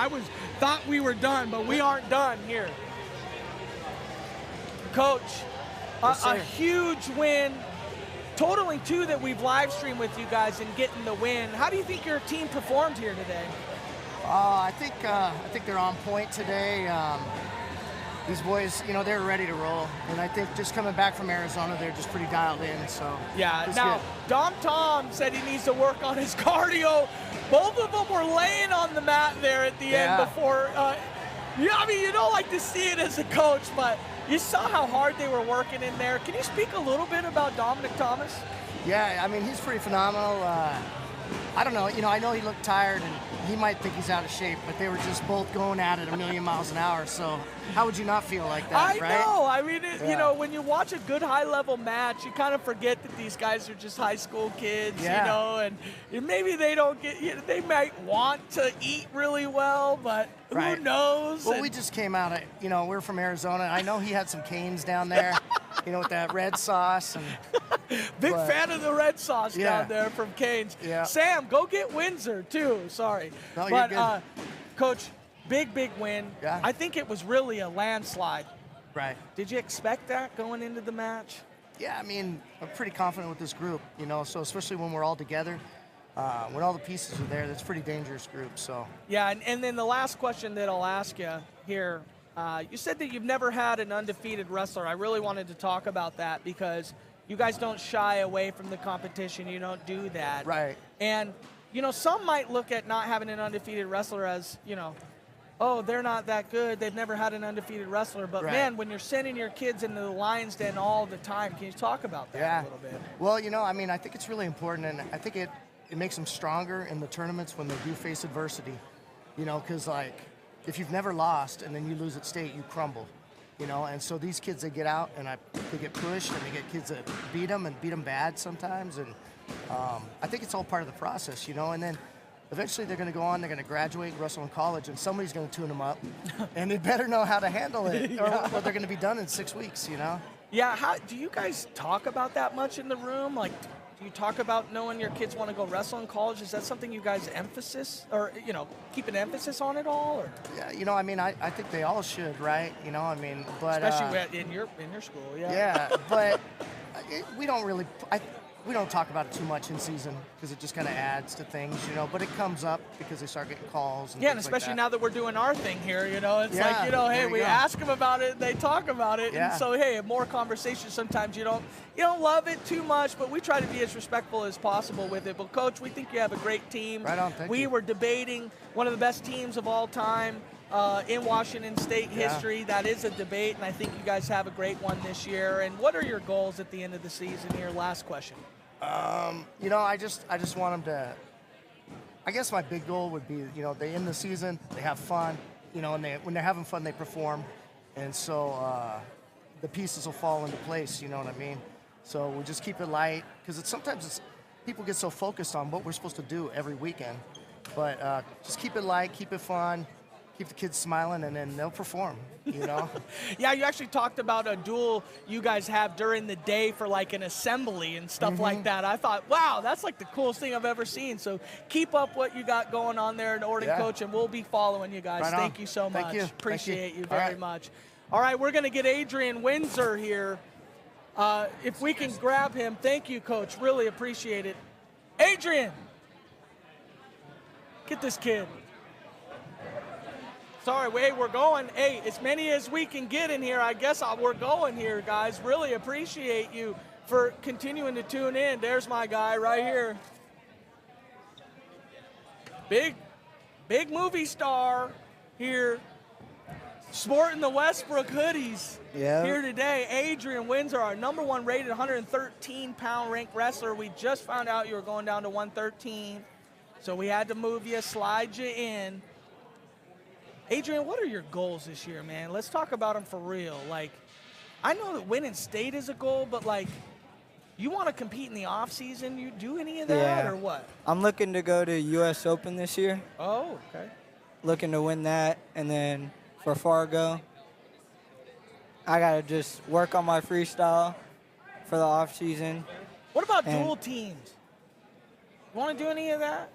Thought we were done, but we aren't done here. Coach, a huge win. Totaling 2 that we've live streamed with you guys and getting the win. How do you think your team performed here today? I think they're on point today. These boys, they're ready to roll, and I think just coming back from Arizona, they're just pretty dialed in. So yeah. Now, Dom Tom said he needs to work on his cardio. Both of them were laying on the mat there at the end before. You don't like to see it as a coach, but you saw how hard they were working in there. Can you speak a little bit about Dominic Thomas? Yeah, he's pretty phenomenal. I don't know, I know he looked tired and he might think he's out of shape, but they were just both going at it a million miles an hour. So how would you not feel like that, right? I know. When you watch a good high-level match, you kind of forget that these guys are just high school kids, and maybe they don't get, they might want to eat really well, but who knows? Well, we just came out of, we're from Arizona. I know he had some canes down there, with that red sauce. And Big fan of the red sauce down there from Canes. Yeah. Sam, go get Windsor, too. Sorry. No, you're good. Coach, big win. Yeah. I think it was really a landslide. Right. Did you expect that going into the match? Yeah, I mean, I'm pretty confident with this group, you know, so especially when we're all together, when all the pieces are there, that's a pretty dangerous group, so. Yeah, and then the last question that I'll ask you here, you said that you've never had an undefeated wrestler. I really wanted to talk about that because you guys don't shy away from the competition. You don't do that. Right. And, you know, some might look at not having an undefeated wrestler as, you know, oh, they're not that good. They've never had an undefeated wrestler. But, Right. man, when you're sending your kids into the Lion's Den all the time, can you talk about that a little bit? Well, you know, I mean, I think it's really important, and I think it makes them stronger in the tournaments when they do face adversity, you know, because, like, if you've never lost and then you lose at state, you crumble, you know, and so these kids, they get out and they get pushed, and they get kids that beat them and beat them bad sometimes, and I think it's all part of the process, you know, and then eventually they're going to go on, they're going to graduate, wrestle in college, and somebody's going to tune them up, and they better know how to handle it, or they're going to be done in 6 weeks, you know? Yeah, how do you guys talk about that much in the room? Like, do you talk about knowing your kids want to go wrestle in college? Is that something you guys keep an emphasis on it all? Or? Yeah, you know, I mean, I think they all should, right? You know, I mean, but especially in your school, yeah. Yeah, but we don't really. We don't talk about it too much in season because it just kind of adds to things, you know. But it comes up because they start getting calls. And yeah, and things especially like now that we're doing our thing here, you know, it's like, you know, there hey, you we go. ask them about it, they talk about it, Yeah. and so hey, more conversation. Sometimes you don't love it too much, but we try to be as respectful as possible with it. But Coach, we think you have a great team. Right on, thank we you. were debating one of the best teams of all time. In Washington State history, that is a debate, and I think you guys have a great one this year. And what are your goals at the end of the season here? Last question. You know, I just want them to. I guess my big goal would be, you know, they end the season, they have fun, you know, and when they're having fun, they perform, and so the pieces will fall into place. You know what I mean? So we just keep it light because sometimes people get so focused on what we're supposed to do every weekend, but just keep it light, keep it fun. Keep the kids smiling, and then they'll perform, you know? Yeah, you actually talked about a duel you guys have during the day for like an assembly and stuff like that. I thought, wow, that's like the coolest thing I've ever seen. So keep up what you got going on there in Orting, Coach, and we'll be following you guys. Right on. Thank you so much. Thank you. Appreciate you All very right. much. All right, we're going to get Adrian Windsor here. If we can grab him. Thank you, Coach. Really appreciate it. Adrian! Get this kid. Sorry, we're going. Hey, as many as we can get in here, I guess we're going here, guys. Really appreciate you for continuing to tune in. There's my guy right here. Big movie star here. Sporting the Westbrook hoodies here today. Adrian Windsor, our number one rated 113-pound ranked wrestler. We just found out you were going down to 113, so we had to move you, slide you in. Adrian, what are your goals this year, man? Let's talk about them for real. Like, I know that winning state is a goal, but, like, you want to compete in the off-season? You do any of that or what? I'm looking to go to U.S. Open this year. Oh, okay. Looking to win that. And then for Fargo, I got to just work on my freestyle for the off-season. What about dual teams? You want to do any of that?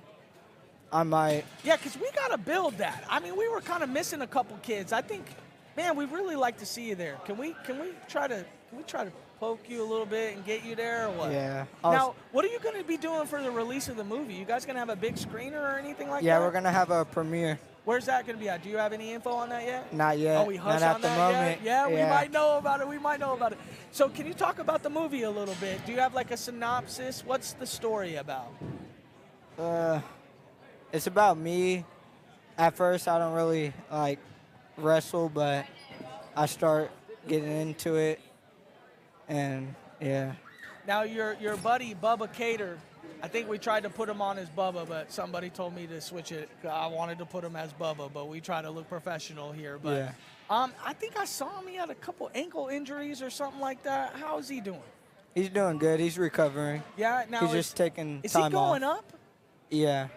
I might. Yeah, because we got to build that. I mean, we were kind of missing a couple kids. I think, man, we'd really like to see you there. Can we try to poke you a little bit and get you there or what? Yeah. Now, what are you going to be doing for the release of the movie? You guys going to have a big screener or anything like that? Yeah, we're going to have a premiere. Where's that going to be at? Do you have any info on that yet? Not yet. Oh, we hush Not on at the that moment. yet? Yeah, we might know about it. So can you talk about the movie a little bit? Do you have like a synopsis? What's the story about? It's about me. At first, I don't really like wrestle, but I start getting into it, and yeah. Now your buddy Bubba Cater, I think we tried to put him on as Bubba, but somebody told me to switch it. I wanted to put him as Bubba, but we try to look professional here. But Yeah. I think I saw him. He had a couple ankle injuries or something like that. How is he doing? He's doing good. He's recovering. Yeah. Now He's just taking is time he going off. up? Yeah.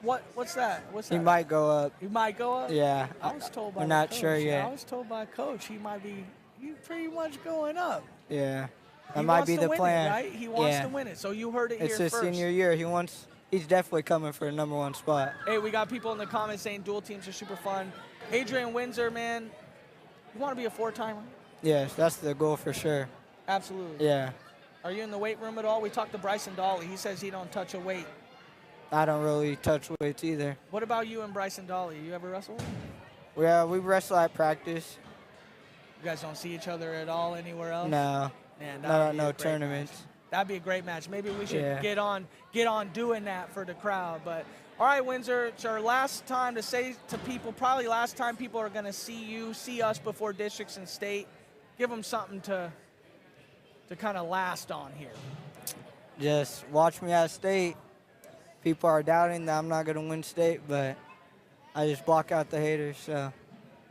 What's that? What's that? He might go up. He might go up. Yeah. I was told by We're the not coach. sure yet. I was told by Coach he might be. He's pretty much going up. Yeah. That He might wants be to the win plan. it, right? He wants Yeah. to win it. So you heard it It's here his first. senior year. He's definitely coming for the #1 spot. Hey, we got people in the comments saying dual teams are super fun. Adrian Windsor, man, you want to be a 4-timer? Yes, that's the goal for sure. Absolutely. Yeah. Are you in the weight room at all? We talked to Bryson Dolly. He says he don't touch a weight. I don't really touch weights either. What about you and Bryson Dolly? You ever wrestle? Yeah, we wrestle at practice. You guys don't see each other at all anywhere else? No. Man, No tournaments. Match. That'd be a great match. Maybe we should Yeah. get on doing that for the crowd. But all right, Windsor, it's our last time to say to people, probably last time people are going to see us before districts and state. Give them something to kind of last on here. Just watch me at state. People are doubting that I'm not going to win state, but I just block out the haters, so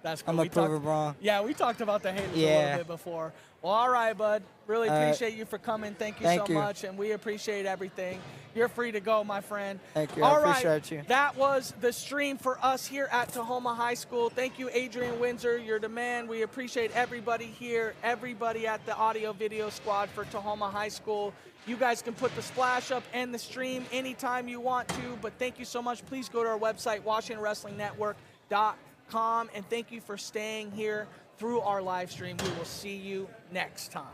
That's cool. I'm going to prove it wrong. Yeah, we talked about the haters a little bit before. Well, all right, bud. Really appreciate you for coming. Thank you so much, and we appreciate everything. You're free to go, my friend. Thank you. All I appreciate you. That was the stream for us here at Tahoma High School. Thank you, Adrian Windsor. You're the man. We appreciate everybody here, everybody at the audio video squad for Tahoma High School. You guys can put the splash up and the stream anytime you want to, but thank you so much. Please go to our website, WashingtonWrestlingNetwork.com, and thank you for staying here through our live stream. We will see you next time.